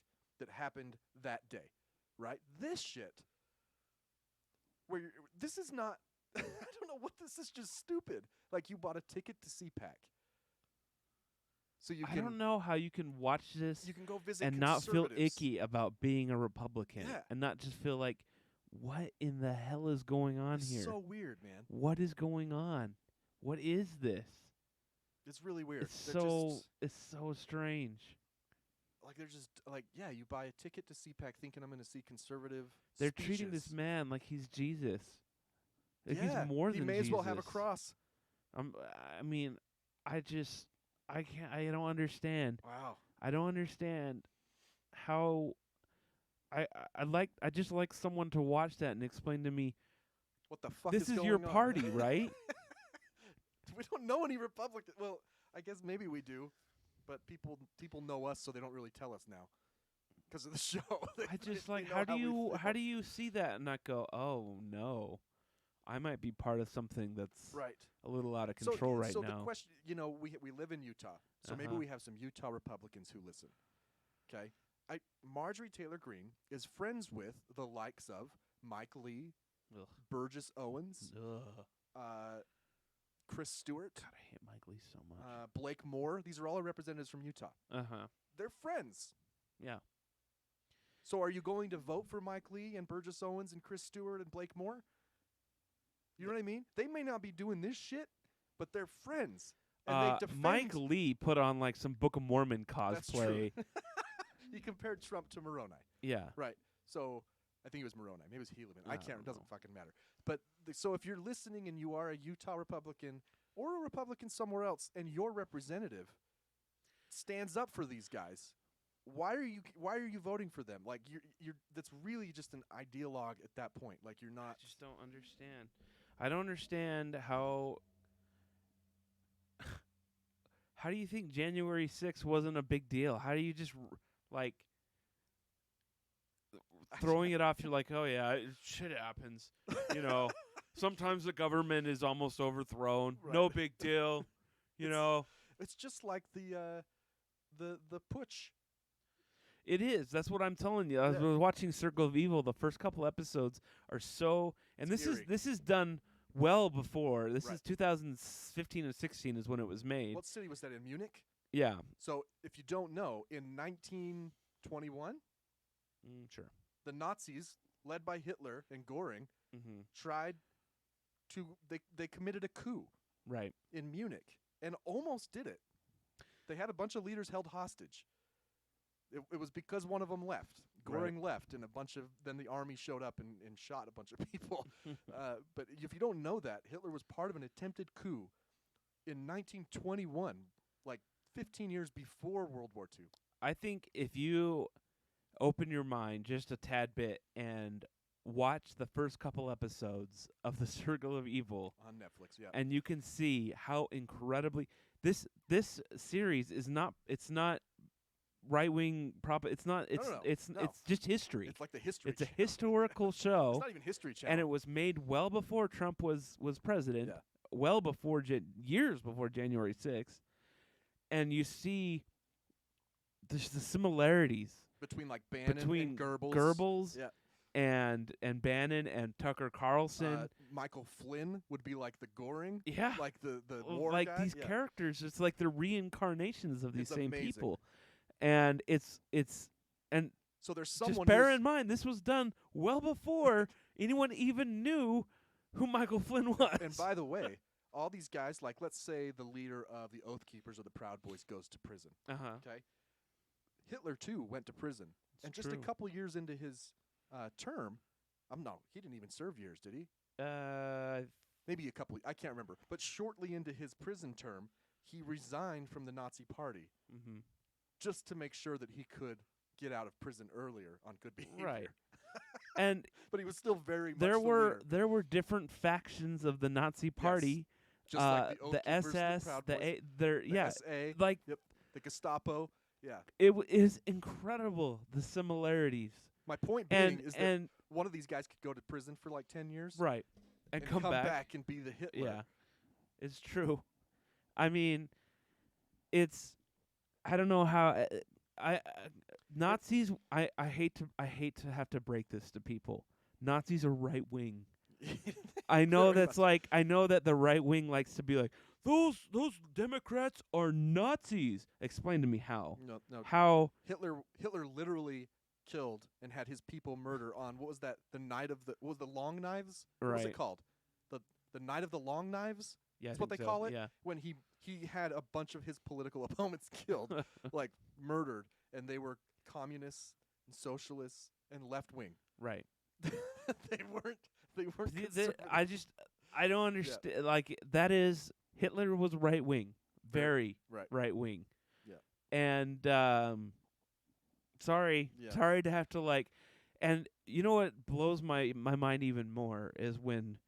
Speaker 1: that happened that day, right? This shit, this is not. I don't know what this is. Just stupid. Like you bought a ticket to CPAC, so you can.
Speaker 2: I don't know how you can watch this
Speaker 1: You can go visit
Speaker 2: and not feel
Speaker 1: conservatives.
Speaker 2: icky about being a Republican
Speaker 1: Yeah.
Speaker 2: and not just feel like, what in the hell is going on
Speaker 1: It's
Speaker 2: here?
Speaker 1: so weird, man.
Speaker 2: What is going on? What is this?
Speaker 1: It's really weird.
Speaker 2: It's
Speaker 1: They're
Speaker 2: so
Speaker 1: just,
Speaker 2: strange.
Speaker 1: like they're just like, yeah, you buy a ticket to CPAC thinking I'm going to see conservative.
Speaker 2: They're treating this
Speaker 1: speeches.
Speaker 2: man like he's Jesus. Like
Speaker 1: Yeah,
Speaker 2: he's more
Speaker 1: he
Speaker 2: than
Speaker 1: may
Speaker 2: Jesus.
Speaker 1: as well have a cross.
Speaker 2: I mean, I can't. I don't understand.
Speaker 1: Wow.
Speaker 2: I don't understand how. I just like someone to watch that and explain to me.
Speaker 1: What the fuck
Speaker 2: This is
Speaker 1: going
Speaker 2: your
Speaker 1: on?
Speaker 2: party, right?
Speaker 1: We don't know any Republicans. Well, I guess maybe we do, but people know us, so they don't really tell us now because of the show.
Speaker 2: I just
Speaker 1: They
Speaker 2: like
Speaker 1: know
Speaker 2: how
Speaker 1: we
Speaker 2: do you see that and not go, oh no, I might be part of something that's
Speaker 1: feel. Right.
Speaker 2: a little out of control right
Speaker 1: so
Speaker 2: now.
Speaker 1: the question, we live in Utah, so maybe
Speaker 2: Uh-huh.
Speaker 1: we have some Utah Republicans who listen. Okay, Marjorie Taylor Greene is friends with the likes of Mike Lee,
Speaker 2: Ugh.
Speaker 1: Burgess Owens,
Speaker 2: Ugh.
Speaker 1: Chris Stewart,
Speaker 2: God, I hate Mike Lee so much.
Speaker 1: Blake Moore. These are all our representatives from Utah. They're friends.
Speaker 2: Yeah.
Speaker 1: So are you going to vote for Mike Lee and Burgess Owens and Chris Stewart and Blake Moore? You know what I mean? They may not be doing this shit, but they're friends. And they defend.
Speaker 2: Mike Lee put on like some Book of Mormon
Speaker 1: That's true.
Speaker 2: cosplay.
Speaker 1: He compared Trump to Moroni.
Speaker 2: Yeah.
Speaker 1: Right. So I think it was Moroni. Maybe it was Helaman. I
Speaker 2: I
Speaker 1: can't.
Speaker 2: don't
Speaker 1: It doesn't
Speaker 2: know.
Speaker 1: fucking matter. But so if you're listening and you are a Utah Republican or a Republican somewhere else, and your representative stands up for these guys, why are you voting for them? Like you're that's really just an ideologue at that point. Like you're not.
Speaker 2: I just don't understand. I don't understand how. How do you think January 6th wasn't a big deal? How do you just like throwing it off? You're like, oh yeah, shit happens. You know, sometimes the government is almost overthrown.
Speaker 1: Right.
Speaker 2: No big deal. You know,
Speaker 1: It's just like the putsch.
Speaker 2: it is. That's what I'm telling you. I was
Speaker 1: Yeah.
Speaker 2: watching Circle of Evil. The first couple episodes are so, and
Speaker 1: It's eerie.
Speaker 2: this is done well before. This
Speaker 1: Right.
Speaker 2: is 2015 and 16 is when it was made.
Speaker 1: What city was that in? Munich.
Speaker 2: Yeah.
Speaker 1: So if you don't know, in 1921,
Speaker 2: Sure.
Speaker 1: the Nazis, led by Hitler and Goring,
Speaker 2: Mm-hmm.
Speaker 1: tried to they committed a coup
Speaker 2: Right.
Speaker 1: in Munich and almost did it. They had a bunch of leaders held hostage. It was because one of them left. Goring left, and then the army showed up and shot a bunch of people. But if you don't know that, Hitler was part of an attempted coup in 1921, like 15 years before World War II.
Speaker 2: I think if you open your mind just a tad bit and watch the first couple episodes of The Circle of Evil,
Speaker 1: On Netflix, yeah.
Speaker 2: and you can see how incredibly this series is not. It's not right wing prop. It's not. It's
Speaker 1: no,
Speaker 2: it's
Speaker 1: no.
Speaker 2: it's just history.
Speaker 1: It's like the history
Speaker 2: It's a
Speaker 1: channel.
Speaker 2: historical show,
Speaker 1: It's not even History Channel.
Speaker 2: and it was made well before Trump was president.
Speaker 1: Yeah.
Speaker 2: Well before years before January 6th, and you see the similarities
Speaker 1: between like Bannon
Speaker 2: between
Speaker 1: and Goebbels.
Speaker 2: Goebbels
Speaker 1: Yeah.
Speaker 2: and Bannon and Tucker Carlson.
Speaker 1: Michael Flynn would be like the Goring.
Speaker 2: Yeah.
Speaker 1: Like the
Speaker 2: Well,
Speaker 1: war
Speaker 2: like
Speaker 1: guy.
Speaker 2: these
Speaker 1: Yeah.
Speaker 2: characters, it's like they're reincarnations of these
Speaker 1: It's
Speaker 2: same
Speaker 1: amazing.
Speaker 2: people, and it's And
Speaker 1: So there's someone
Speaker 2: just bear
Speaker 1: who's-
Speaker 2: in mind, this was done well before anyone even knew who Michael Flynn was.
Speaker 1: And by the way, all these guys, like let's say the leader of the Oath Keepers or the Proud Boys goes to prison.
Speaker 2: uh-huh.
Speaker 1: Okay, Hitler too went to prison,
Speaker 2: It's
Speaker 1: and just
Speaker 2: true.
Speaker 1: a couple years into his term, he didn't even serve years, did he? Maybe a couple. I can't remember. But shortly into his prison term, he resigned from the Nazi Party
Speaker 2: Mm-hmm.
Speaker 1: just to make sure that he could get out of prison earlier on good behavior.
Speaker 2: Right. And
Speaker 1: But he was still very much
Speaker 2: there
Speaker 1: the
Speaker 2: were
Speaker 1: leader.
Speaker 2: there were different factions of the Nazi Party.
Speaker 1: Just like the Oath Keepers,
Speaker 2: SS,
Speaker 1: the Proud
Speaker 2: the
Speaker 1: Boys,
Speaker 2: there,
Speaker 1: the
Speaker 2: yeah,
Speaker 1: SA,
Speaker 2: like
Speaker 1: yep, the Gestapo. Yeah.
Speaker 2: it is incredible the similarities.
Speaker 1: My point being is that
Speaker 2: And
Speaker 1: one of these guys could go to prison for like 10 years
Speaker 2: right, and come back.
Speaker 1: and be the Hitler.
Speaker 2: Yeah, it's true. I mean, it's I don't know how I Nazis. I hate to have to break this to people. Nazis are right wing. I know
Speaker 1: Very
Speaker 2: that's like I know that the right wing likes to be like those Democrats are Nazis. Explain to me how.
Speaker 1: No,
Speaker 2: How
Speaker 1: Hitler literally killed and had his people murder on what was that? The night of the what was the long knives? What was
Speaker 2: Right.
Speaker 1: it called? The night of the long knives?
Speaker 2: yeah, I
Speaker 1: That's what
Speaker 2: think
Speaker 1: they
Speaker 2: so,
Speaker 1: call it?
Speaker 2: Yeah.
Speaker 1: When he had a bunch of his political opponents killed, like murdered, and they were communists and socialists and left wing.
Speaker 2: Right.
Speaker 1: they weren't
Speaker 2: I don't understand. Like that is Hitler was right wing, very
Speaker 1: right.
Speaker 2: right wing.
Speaker 1: Yeah.
Speaker 2: And sorry
Speaker 1: Yeah.
Speaker 2: to have to like, and you know what blows my mind even more is when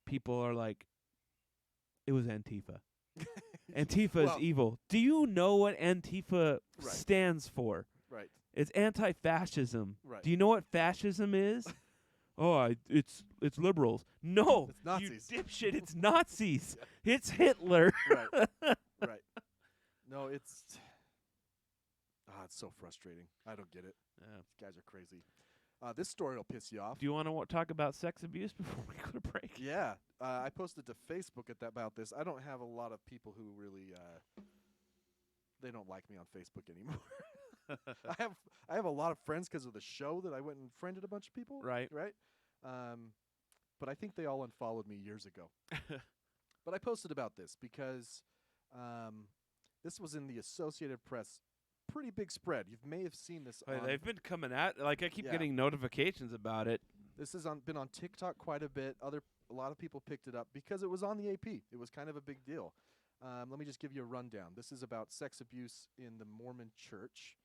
Speaker 2: people are like, it was Antifa. Antifa
Speaker 1: Well-
Speaker 2: is evil. Do you know what Antifa
Speaker 1: Right.
Speaker 2: stands for?
Speaker 1: Right.
Speaker 2: It's anti-fascism.
Speaker 1: Right.
Speaker 2: Do you know what fascism is? It's liberals. No,
Speaker 1: It's Nazis.
Speaker 2: you dipshit. It's Nazis. It's Hitler.
Speaker 1: Right. Right. No, it's so frustrating. I don't get it. These guys are crazy. This story will piss you off.
Speaker 2: Do you want to talk about sex abuse before we go to break?
Speaker 1: Yeah, I posted to Facebook about this. I don't have a lot of people who really they don't like me on Facebook anymore. I have a lot of friends because of the show that I went and friended a bunch of people.
Speaker 2: Right.
Speaker 1: Right. But I think they all unfollowed me years ago. But I posted about this because this was in the Associated Press. Pretty big spread. You may have seen this.
Speaker 2: They've been coming at like I keep
Speaker 1: Yeah.
Speaker 2: getting notifications about it.
Speaker 1: This has been on TikTok quite a bit. A lot of people picked it up because it was on the AP. It was kind of a big deal. Let me just give you a rundown. This is about sex abuse in the Mormon Church.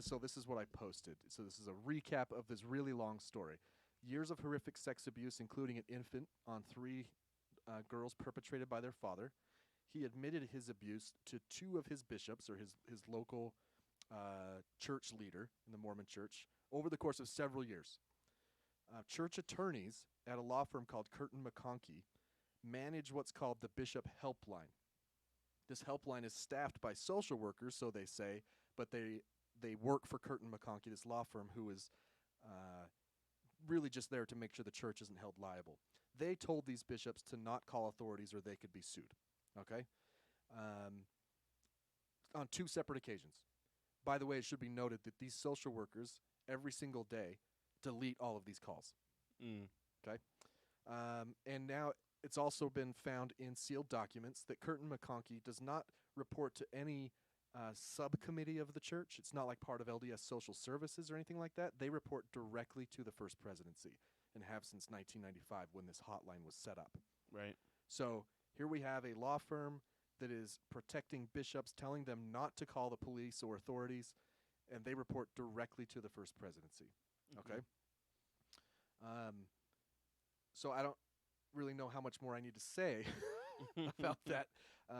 Speaker 1: So this is what I posted. So this is a recap of this really long story. Years of horrific sex abuse, including an infant, on 3 girls perpetrated by their father. He admitted his abuse to 2 of his bishops, or his local church leader in the Mormon Church, over the course of several years. Church attorneys at a law firm called Curtin McConkie manage what's called the Bishop Helpline. This helpline is staffed by social workers, so they say, but they work for Curtin McConkie, this law firm, who is really just there to make sure the church isn't held liable. They told these bishops to not call authorities or they could be sued. Okay? On 2 separate occasions. By the way, it should be noted that these social workers, every single day, delete all of these calls. Okay? And now it's also been found in sealed documents that Curtin McConkie does not report to any subcommittee of the church. It's not like part of LDS Social Services or anything like that. They report directly to the First Presidency and have since 1995 when this hotline was set up.
Speaker 2: Right.
Speaker 1: So here we have a law firm that is protecting bishops, telling them not to call the police or authorities, and they report directly to the First Presidency. Okay? So I don't really know how much more I need to say about that,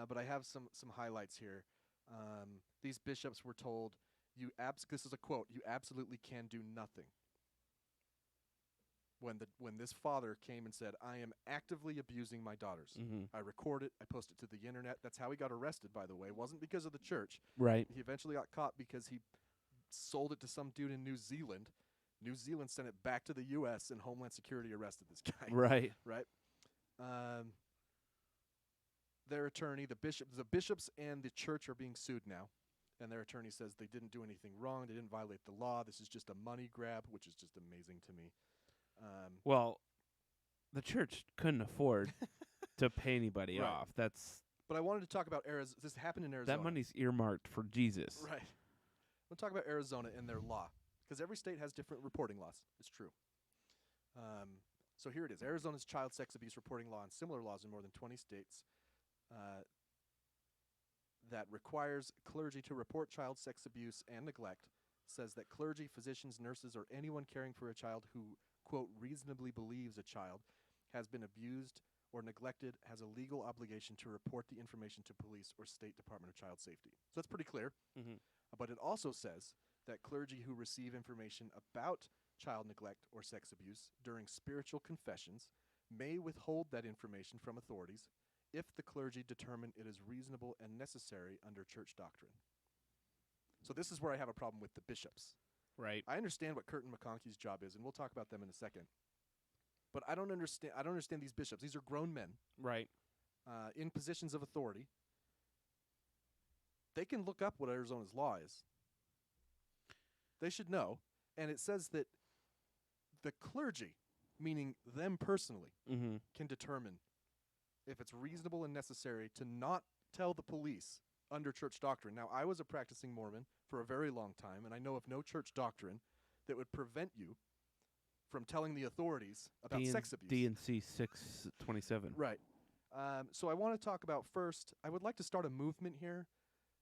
Speaker 1: but I have some highlights here. These bishops were told, this is a quote, "You absolutely can do nothing." When this father came and said, "I am actively abusing my daughters. I record it, I post it to the internet." That's how he got arrested, by the way. It wasn't because of the church.
Speaker 2: Right.
Speaker 1: He eventually got caught because he sold it to some dude in New Zealand. New Zealand sent it back to the U.S. and Homeland Security arrested this guy.
Speaker 2: Right.
Speaker 1: Right. Their attorney, the bishops and the church are being sued now. and their attorney says they didn't do anything wrong. They didn't violate the law. This is just a money grab, which is just amazing to me.
Speaker 2: Well, the church couldn't afford to pay anybody
Speaker 1: Right.
Speaker 2: off.
Speaker 1: But I wanted to talk about Arizona. This happened in Arizona.
Speaker 2: That money's earmarked for Jesus.
Speaker 1: Right. We'll talk about Arizona and their law, because every state has different reporting laws. It's true. So here it is. Arizona's child sex abuse reporting law and similar laws in more than 20 states that requires clergy to report child sex abuse and neglect says that clergy, physicians, nurses, or anyone caring for a child who, quote, reasonably believes a child has been abused or neglected has a legal obligation to report the information to police or State Department of Child Safety. So that's pretty clear.
Speaker 2: Mm-hmm.
Speaker 1: But it also says that clergy who receive information about child neglect or sex abuse during spiritual confessions may withhold that information from authorities if the clergy determine it is reasonable and necessary under church doctrine. So this is where I have a problem with the bishops.
Speaker 2: Right.
Speaker 1: I understand what Curtin McConkey's job is, and we'll talk about them in a second. But I don't understand these bishops. These are grown men
Speaker 2: Right.
Speaker 1: in positions of authority. They can look up what Arizona's law is. They should know. And it says that the clergy, meaning them personally,
Speaker 2: Mm-hmm.
Speaker 1: can determine if it's reasonable and necessary to not tell the police under church doctrine. Now, I was a practicing Mormon for a very long time, and I know of no church doctrine that would prevent you from telling the authorities about sex abuse.
Speaker 2: D&C 627.
Speaker 1: Right. So I want to talk about first, I would like to start a movement here.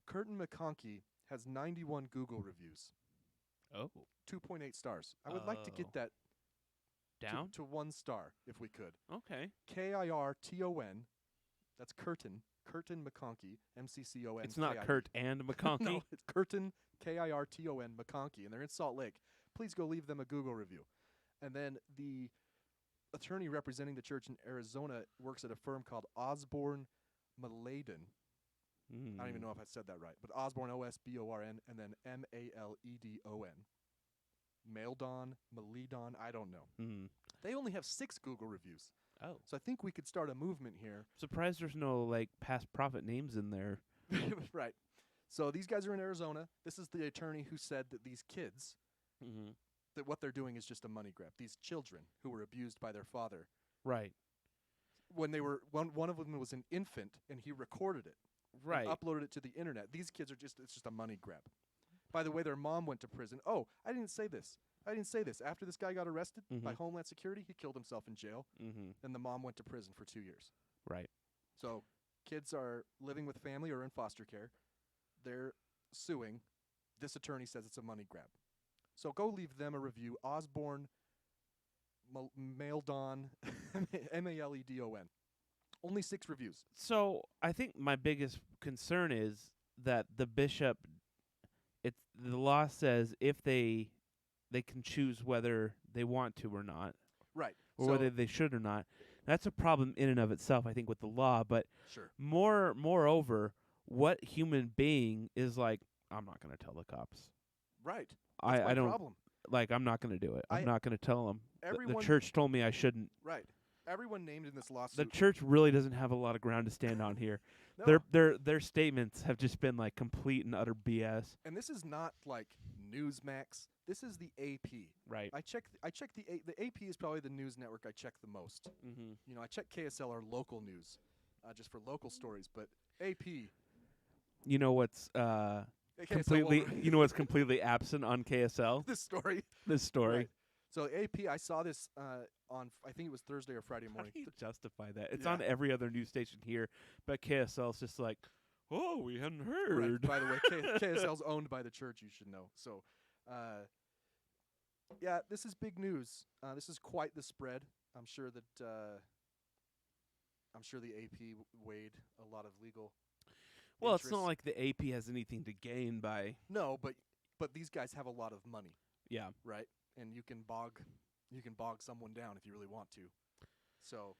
Speaker 1: Curtin McConkey has 91 Google reviews,
Speaker 2: Oh.
Speaker 1: 2.8 stars. I would like to get
Speaker 2: Oh.
Speaker 1: that
Speaker 2: Down?
Speaker 1: to 1 star if we could.
Speaker 2: Okay.
Speaker 1: Kirton, that's Curtin McConkey, MCCON.
Speaker 2: It's not Kurt and McConkey?
Speaker 1: No, it's Curtin, Kirton McConkey, and they're in Salt Lake. Please go leave them a Google review. And then the attorney representing the church in Arizona works at a firm called Osborne Maledon. I don't even know if I said that right, but Osborne, Osborn, and then Maledon. Maledon, I don't know.
Speaker 2: Mm.
Speaker 1: They only have 6 Google reviews.
Speaker 2: Oh.
Speaker 1: So I think we could start a movement here.
Speaker 2: Surprised there's no, past prophet names in there.
Speaker 1: Right. So these guys are in Arizona. This is the attorney who said that these kids,
Speaker 2: Mm-hmm.
Speaker 1: that what they're doing is just a money grab. These children who were abused by their father.
Speaker 2: Right.
Speaker 1: When they were, one of them was an infant, and he recorded it.
Speaker 2: Right.
Speaker 1: And uploaded it to the internet. These kids it's just a money grab. By the way, their mom went to prison. Oh, I didn't say this. After this guy got arrested by Homeland Security, he killed himself in jail,
Speaker 2: Mm-hmm.
Speaker 1: and the mom went to prison for 2 years.
Speaker 2: Right.
Speaker 1: So kids are living with family or in foster care. They're suing. This attorney says it's a money grab. So go leave them a review. Osborne Maledon, Maledon. Only 6 reviews.
Speaker 2: So I think my biggest concern is that the bishop, the law says if they can choose whether they want to or not,
Speaker 1: Right.
Speaker 2: or
Speaker 1: So
Speaker 2: whether they should or not. That's a problem in and of itself, I think, with the law. But
Speaker 1: sure.
Speaker 2: moreover, what human being is like, I'm not going to tell the cops.
Speaker 1: Right. That's my
Speaker 2: I don't
Speaker 1: problem.
Speaker 2: I'm not going to do it. I'm not going to tell them. The
Speaker 1: Everyone-
Speaker 2: church told me I shouldn't.
Speaker 1: Right. Everyone named in this
Speaker 2: The
Speaker 1: lawsuit.
Speaker 2: church really doesn't have a lot of ground to stand on here.
Speaker 1: No.
Speaker 2: Their statements have just been complete and utter BS.
Speaker 1: And this is not like Newsmax. This is the AP.
Speaker 2: Right.
Speaker 1: I check the AP is probably the news network I check the most.
Speaker 2: Mm-hmm.
Speaker 1: You know, I check KSL, our local news, just for local stories. But AP,
Speaker 2: You know what's
Speaker 1: KSL
Speaker 2: completely
Speaker 1: won't-
Speaker 2: you know what's completely absent on KSL?
Speaker 1: this story.
Speaker 2: This story.
Speaker 1: Right. So AP, I saw this on I think it was Thursday or Friday
Speaker 2: How
Speaker 1: morning.
Speaker 2: do you justify that? It's
Speaker 1: Yeah.
Speaker 2: on every other news station here, but KSL's just like, oh, we hadn't
Speaker 1: Right.
Speaker 2: heard.
Speaker 1: By the way, KSL's owned by the church. You should know. So, yeah, this is big news. This is quite the spread. I'm sure that the AP weighed a lot of legal.
Speaker 2: Well, it's not
Speaker 1: interests.
Speaker 2: like the AP has anything to gain by.
Speaker 1: No, but these guys have a lot of money,
Speaker 2: Yeah.
Speaker 1: right? And you can bog someone down if you really want to. So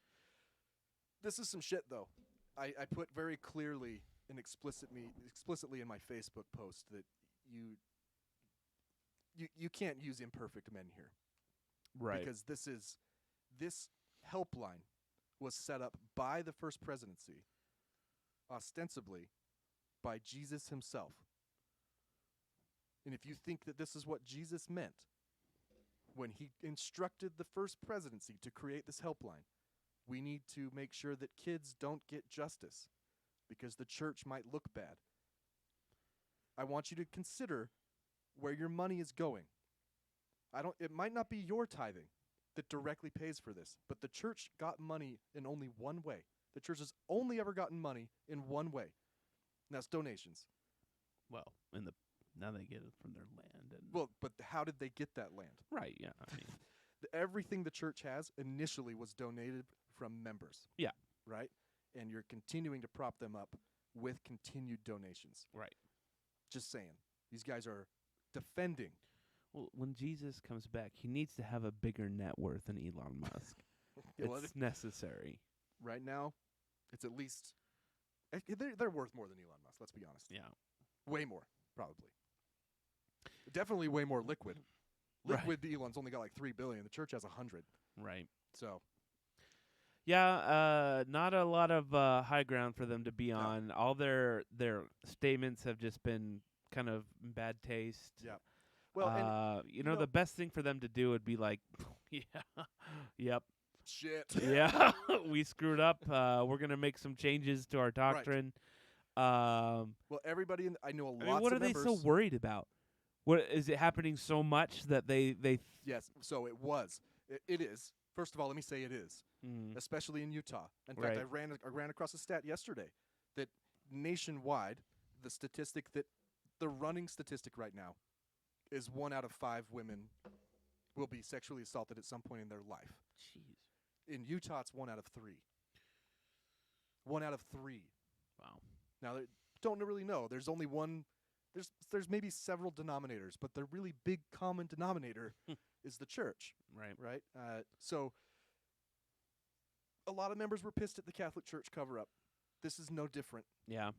Speaker 1: this is some shit, though. I put very clearly and explicitly in my Facebook post that you can't use imperfect men here.
Speaker 2: Right.
Speaker 1: Because this helpline was set up by the first presidency, ostensibly by Jesus himself, And if you think that this is what Jesus meant when he instructed the first presidency to create this helpline, we need to make sure that kids don't get justice because the church might look bad. I want you to consider where your money is going. It might not be your tithing that directly pays for this, but the church got money in only one way. The church has only ever gotten money in one way, and that's donations.
Speaker 2: Well, now they get it from their land. And
Speaker 1: Well, but how did they get that land?
Speaker 2: right, yeah. I mean,
Speaker 1: Everything the church has initially was donated from members.
Speaker 2: Yeah.
Speaker 1: Right? And you're continuing to prop them up with continued donations.
Speaker 2: right.
Speaker 1: Just saying. These guys are defending.
Speaker 2: Well, when Jesus comes back, he needs to have a bigger net worth than Elon Musk.
Speaker 1: Well,
Speaker 2: It's necessary.
Speaker 1: right now, it's at least they're worth more than Elon Musk, let's be honest.
Speaker 2: Yeah.
Speaker 1: Way more, probably. Definitely way more liquid.
Speaker 2: Right.
Speaker 1: Liquid Elon's only got like 3 billion. The church has 100.
Speaker 2: Right.
Speaker 1: So,
Speaker 2: Yeah, not a lot of high ground for them to be
Speaker 1: No.
Speaker 2: on. All their statements have just been kind of in bad taste.
Speaker 1: yeah. Well, and
Speaker 2: you know, the best thing for them to do would be like, yeah, yep,
Speaker 1: shit.
Speaker 2: yeah, we screwed up. We're gonna make some changes to our doctrine.
Speaker 1: Well, everybody I know a lot
Speaker 2: I mean, what are
Speaker 1: of
Speaker 2: they
Speaker 1: members.
Speaker 2: so worried about? What is it happening so much that they
Speaker 1: Yes, so it was. It is. First of all, let me say it is, especially in Utah. In fact, I ran across a stat yesterday that nationwide, the running statistic right now is 1 out of 5 women will be sexually assaulted at some point in their life.
Speaker 2: Jeez.
Speaker 1: In Utah, it's 1 out of 3. 1 out of 3.
Speaker 2: Wow.
Speaker 1: Now, don't really know. There's only one. There's maybe several denominators, but the really big common denominator is the church.
Speaker 2: Right.
Speaker 1: Right? So a lot of members were pissed at the Catholic Church cover-up. This is no different.
Speaker 2: Yeah.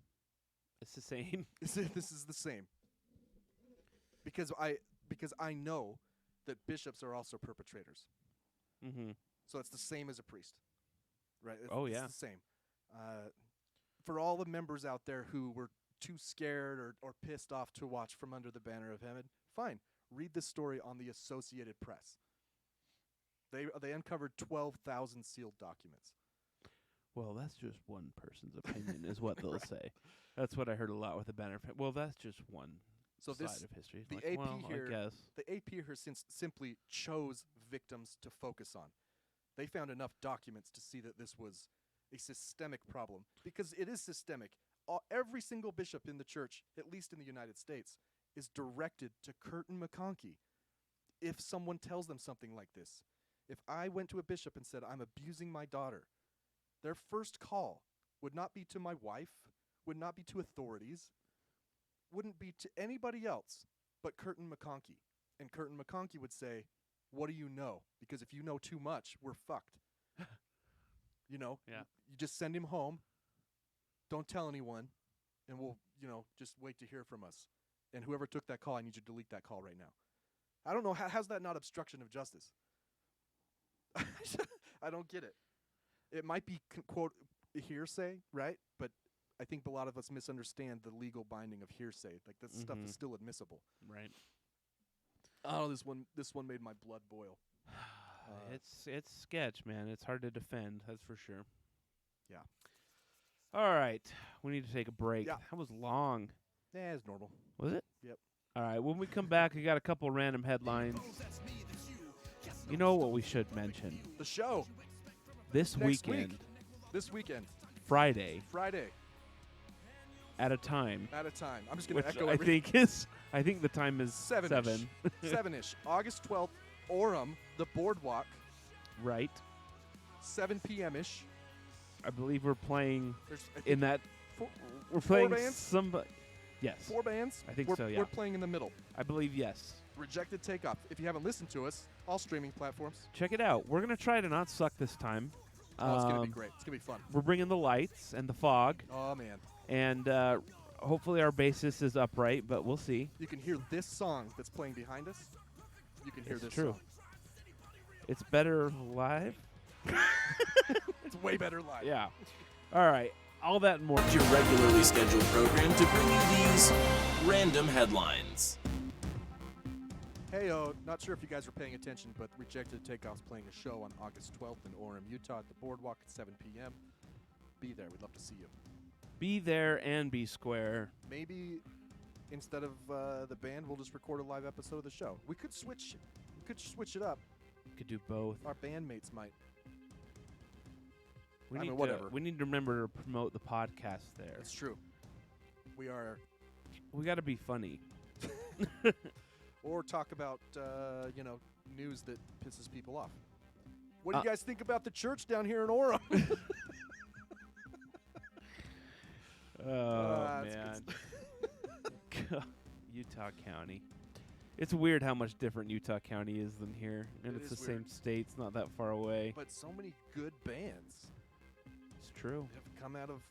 Speaker 2: It's the same.
Speaker 1: This is the same. Because I know that bishops are also perpetrators.
Speaker 2: Mm-hmm.
Speaker 1: So it's the same as a priest. Right?
Speaker 2: Yeah.
Speaker 1: It's the same. For all the members out there who were too scared or pissed off to watch From Under the Banner of Heaven, fine. Read this story on the Associated Press. They uncovered 12,000 sealed documents.
Speaker 2: Well, that's just one person's opinion, is what they'll say. That's what I heard a lot with the banner. Well, that's just one
Speaker 1: So
Speaker 2: side
Speaker 1: this
Speaker 2: of history.
Speaker 1: the
Speaker 2: Like,
Speaker 1: AP
Speaker 2: well,
Speaker 1: here-
Speaker 2: I guess.
Speaker 1: the AP here simply chose victims to focus on. They found enough documents to see that this was a systemic problem, because it is systemic. Every single bishop in the church, at least in the United States, is directed to Curtin McConkie if someone tells them something like this. If I went to a bishop and said, I'm abusing my daughter, their first call would not be to my wife, would not be to authorities, wouldn't be to anybody else but Curtin McConkie. And Curtin McConkie would say, what do you know? Because if you know too much, we're fucked. You know?
Speaker 2: Yeah.
Speaker 1: You just send him home. Don't tell anyone. And we'll, just wait to hear from us. And whoever took that call, I need you to delete that call right now. I don't know. How's that not obstruction of justice? I don't get it. It might be, quote, hearsay, right? But I think a lot of us misunderstand the legal binding of hearsay. Like, this stuff is still admissible.
Speaker 2: Right.
Speaker 1: Oh, this one made my blood boil.
Speaker 2: It's sketch, man. It's hard to defend, that's for sure.
Speaker 1: Yeah.
Speaker 2: All right. We need to take a break.
Speaker 1: Yeah.
Speaker 2: That was long.
Speaker 1: Yeah, it's normal.
Speaker 2: Was it?
Speaker 1: Yep.
Speaker 2: All right. When we come back, we got a couple random headlines. You know what we should mention?
Speaker 1: The show
Speaker 2: This
Speaker 1: next
Speaker 2: weekend,
Speaker 1: week. This weekend,
Speaker 2: Friday,
Speaker 1: Friday,
Speaker 2: at a time,
Speaker 1: at a time. I'm just gonna
Speaker 2: which
Speaker 1: echo
Speaker 2: I
Speaker 1: everything.
Speaker 2: think the time is 7.
Speaker 1: 7-ish. August 12th, Orem, the Boardwalk,
Speaker 2: Right.
Speaker 1: 7 p.m.-ish.
Speaker 2: I believe we're playing
Speaker 1: There's
Speaker 2: in that.
Speaker 1: four,
Speaker 2: We're
Speaker 1: four
Speaker 2: playing
Speaker 1: bands?
Speaker 2: somebody. Yes.
Speaker 1: 4 bands.
Speaker 2: I think
Speaker 1: we're,
Speaker 2: so, yeah.
Speaker 1: We're playing in the middle.
Speaker 2: I believe yes.
Speaker 1: Rejected Takeoff. If you haven't listened to us, all streaming platforms.
Speaker 2: Check it out. We're gonna try to not suck this time.
Speaker 1: Oh, it's gonna be great. It's gonna be fun.
Speaker 2: We're bringing the lights and the fog,
Speaker 1: Oh man,
Speaker 2: and hopefully our bassist is upright, but we'll see.
Speaker 1: you can hear this song that's playing behind us. You can hear
Speaker 2: It's
Speaker 1: this
Speaker 2: true.
Speaker 1: song.
Speaker 2: It's better live.
Speaker 1: It's way better live.
Speaker 2: Yeah. All right. All that and more.
Speaker 5: Your regularly scheduled program to bring you these random headlines.
Speaker 1: Hey, not sure if you guys were paying attention, but Rejected Takeoff's playing a show on August 12th in Orem, Utah at the Boardwalk at 7 p.m. Be there. We'd love to see you.
Speaker 2: Be there and be square.
Speaker 1: Maybe instead of the band, we'll just record a live episode of the show. We could switch it up.
Speaker 2: Could do both.
Speaker 1: Our bandmates might.
Speaker 2: We
Speaker 1: I
Speaker 2: need
Speaker 1: mean,
Speaker 2: to,
Speaker 1: whatever.
Speaker 2: we need to remember to promote the podcast there.
Speaker 1: That's true. We are.
Speaker 2: We got to be funny.
Speaker 1: Or talk about, news that pisses people off. What do you guys think about the church down here in Orem?
Speaker 2: Oh, man. Utah County. It's weird how much different Utah County is than here. And
Speaker 1: It
Speaker 2: it's the
Speaker 1: is
Speaker 2: same
Speaker 1: weird.
Speaker 2: state. It's not that far away.
Speaker 1: But so many good bands
Speaker 2: It's true.
Speaker 1: have come out of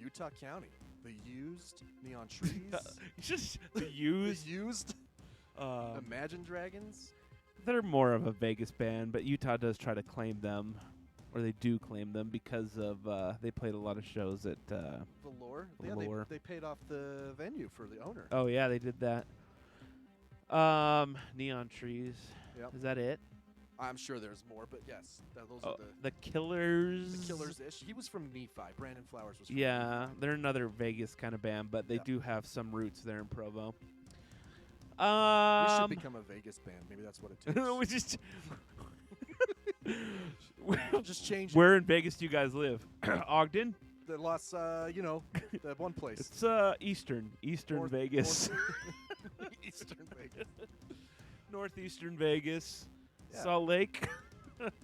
Speaker 1: Utah County. The Used, Neon Trees,
Speaker 2: Just the
Speaker 1: The
Speaker 2: used.
Speaker 1: Used, Imagine Dragons.
Speaker 2: They're more of a Vegas band, but Utah does try to claim them, or they do claim them because of they played a lot of shows at.
Speaker 1: Velour. Yeah,
Speaker 2: Velour.
Speaker 1: they paid off the venue for the owner.
Speaker 2: Oh yeah, they did that. Neon Trees.
Speaker 1: Yep.
Speaker 2: Is that it?
Speaker 1: I'm sure there's more, but yes, those
Speaker 2: Oh,
Speaker 1: are
Speaker 2: the Killers.
Speaker 1: the Killers-ish. He was from Nephi. Brandon Flowers was from
Speaker 2: Yeah,
Speaker 1: Nephi.
Speaker 2: they're another Vegas kind of band, but they
Speaker 1: Yep.
Speaker 2: do have some roots there in Provo.
Speaker 1: We should become a Vegas band. Maybe that's what it takes.
Speaker 2: we just
Speaker 1: Just change it.
Speaker 2: where in Vegas do you guys live? Ogden.
Speaker 1: The Los, that one place.
Speaker 2: It's Eastern
Speaker 1: North-
Speaker 2: Vegas,
Speaker 1: Eastern Vegas.
Speaker 2: northeastern Vegas,
Speaker 1: Yeah.
Speaker 2: Salt Lake.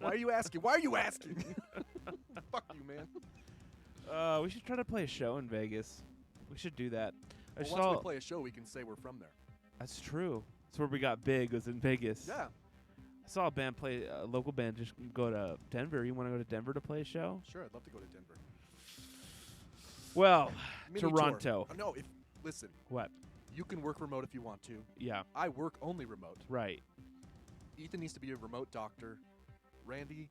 Speaker 1: Why are you asking? Why are you asking? Fuck you, man.
Speaker 2: We should try to play a show in Vegas. We should do that. I
Speaker 1: Well,
Speaker 2: saw.
Speaker 1: once we play a show, we can say we're from there.
Speaker 2: That's true. That's where we got big. Was in Vegas.
Speaker 1: Yeah.
Speaker 2: I saw a band play. A local band just go to Denver. You want to go to Denver to play a show?
Speaker 1: Sure, I'd love to go to Denver.
Speaker 2: Well,
Speaker 1: Mini
Speaker 2: Toronto.
Speaker 1: Tour. No, listen,
Speaker 2: What?
Speaker 1: you can work remote if you want to.
Speaker 2: Yeah.
Speaker 1: I work only remote.
Speaker 2: Right.
Speaker 1: Ethan needs to be a remote doctor. Randy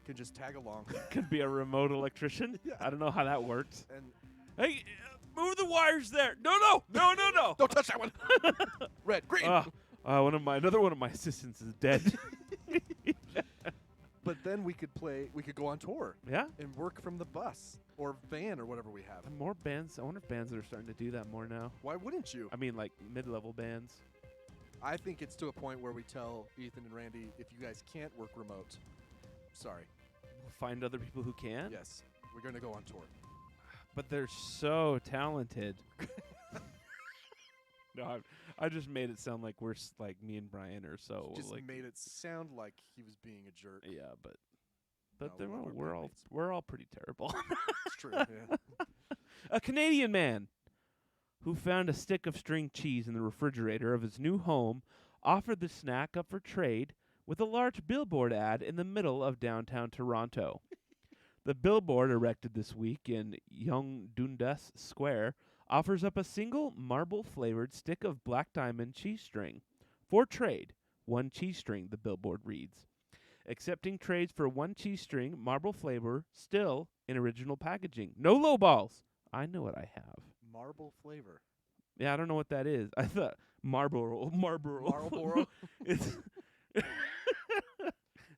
Speaker 1: can just tag along.
Speaker 2: Could be a remote electrician.
Speaker 1: Yeah.
Speaker 2: I don't know how that works.
Speaker 1: And
Speaker 2: Hey, move the wires there. No.
Speaker 1: don't touch that one. Red, green.
Speaker 2: Another one of my assistants is dead.
Speaker 1: But then we could go on tour
Speaker 2: Yeah.
Speaker 1: and work from the bus or van or whatever we have.
Speaker 2: And more bands. I wonder if bands are starting to do that more now.
Speaker 1: Why wouldn't you?
Speaker 2: I mean, like mid-level bands.
Speaker 1: I think it's to a point where we tell Ethan and Randy, if you guys can't work remote, sorry.
Speaker 2: Find other people who can.
Speaker 1: Yes, we're going to go on tour.
Speaker 2: But they're so talented. No, I just made it sound like like me and Bryan are so
Speaker 1: Just
Speaker 2: like
Speaker 1: made it sound like he was being a jerk.
Speaker 2: yeah, but
Speaker 1: No,
Speaker 2: they're
Speaker 1: we love our
Speaker 2: we're all pretty terrible.
Speaker 1: It's true. Yeah.
Speaker 2: A Canadian man who found a stick of string cheese in the refrigerator of his new home offered the snack up for trade with a large billboard ad in the middle of downtown Toronto. The billboard, erected this week in Yonge Dundas Square, offers up a single marble-flavored stick of Black Diamond cheese string. For trade, 1 cheese string, the billboard reads. Accepting trades for 1 cheese string, marble flavor, still in original packaging. No low balls. I know what I have.
Speaker 1: Marble flavor.
Speaker 2: Yeah, I don't know what that is. I thought Marlboro.
Speaker 1: Marlboro?
Speaker 2: It's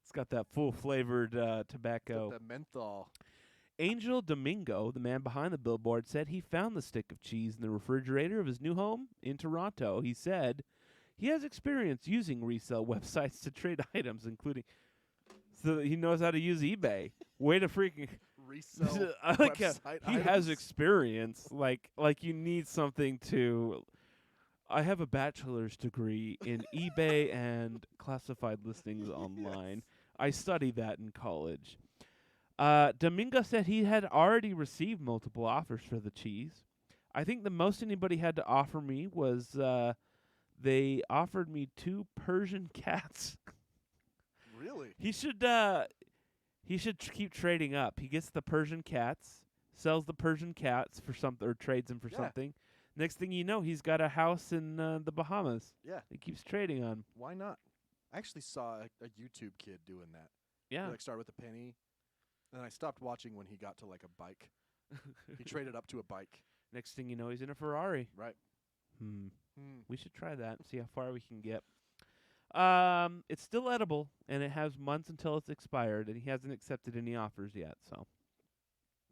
Speaker 2: it's got that full flavored tobacco.
Speaker 1: The menthol.
Speaker 2: Angel Domingo, the man behind the billboard, said he found the stick of cheese in the refrigerator of his new home in Toronto. He said he has experience using resale websites to trade items, including so that he knows how to use eBay. Way to freaking
Speaker 1: Resell
Speaker 2: I like how
Speaker 1: website
Speaker 2: he has
Speaker 1: items.
Speaker 2: experience. Like you need something to. I have a bachelor's degree in eBay and classified listings online. I studied that in college. Domingo said he had already received multiple offers for the cheese. I think the most anybody had to offer me was they offered me 2 Persian cats.
Speaker 1: Really?
Speaker 2: He should keep trading up. He gets the Persian cats, sells the Persian cats for something, or trades them for
Speaker 1: Yeah.
Speaker 2: something. Next thing you know, he's got a house in the Bahamas.
Speaker 1: Yeah.
Speaker 2: He keeps trading on.
Speaker 1: Why not? I actually saw a YouTube kid doing that.
Speaker 2: Yeah.
Speaker 1: He, started with a penny, and I stopped watching when he got to a bike. He traded up to a bike.
Speaker 2: Next thing you know, he's in a Ferrari.
Speaker 1: Right.
Speaker 2: We should try that. See how far we can get. It's still edible, and it has months until it's expired, and he hasn't accepted any offers yet. So,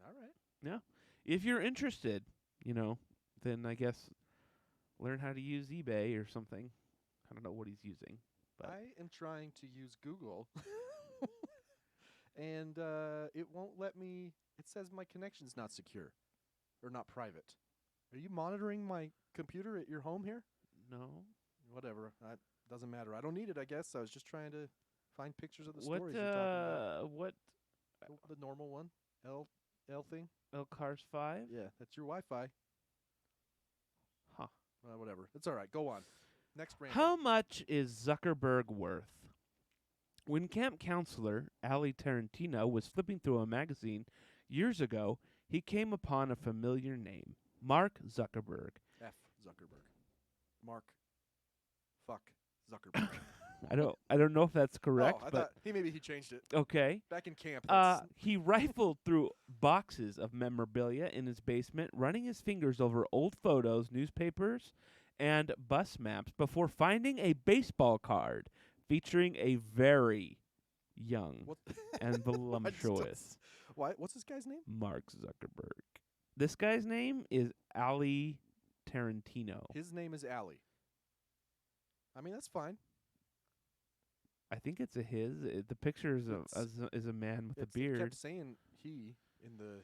Speaker 1: All right.
Speaker 2: yeah, if you're interested, then I guess learn how to use eBay or something. I don't know what he's using. But
Speaker 1: I am trying to use Google, and it won't let me. It says my connection's not secure or not private. Are you monitoring my computer at your home here?
Speaker 2: no.
Speaker 1: Whatever. Doesn't matter. I don't need it, I guess. I was just trying to find pictures of the stories you're talking about.
Speaker 2: What
Speaker 1: The normal one. L thing.
Speaker 2: Cars 5?
Speaker 1: Yeah, that's your Wi-Fi.
Speaker 2: Huh.
Speaker 1: Whatever. It's all right. Go on. Next random.
Speaker 2: How much is Zuckerberg worth? When camp counselor Ali Tarantino was flipping through a magazine years ago, he came upon a familiar name, Mark Zuckerberg.
Speaker 1: F. Zuckerberg. Mark. Fuck. Zuckerberg.
Speaker 2: I don't know if that's correct,
Speaker 1: I
Speaker 2: but
Speaker 1: thought maybe he changed it.
Speaker 2: okay.
Speaker 1: Back in camp. That's
Speaker 2: He rifled through boxes of memorabilia in his basement, running his fingers over old photos, newspapers, and bus maps before finding a baseball card featuring a very young
Speaker 1: what?
Speaker 2: and voluptuous
Speaker 1: Why? What's this guy's name?
Speaker 2: Mark Zuckerberg. This guy's name is Ali Tarantino.
Speaker 1: His name is Ali. I mean, that's fine.
Speaker 2: I think it's a his. The picture is a man with a
Speaker 1: It
Speaker 2: beard.
Speaker 1: kept saying he in the.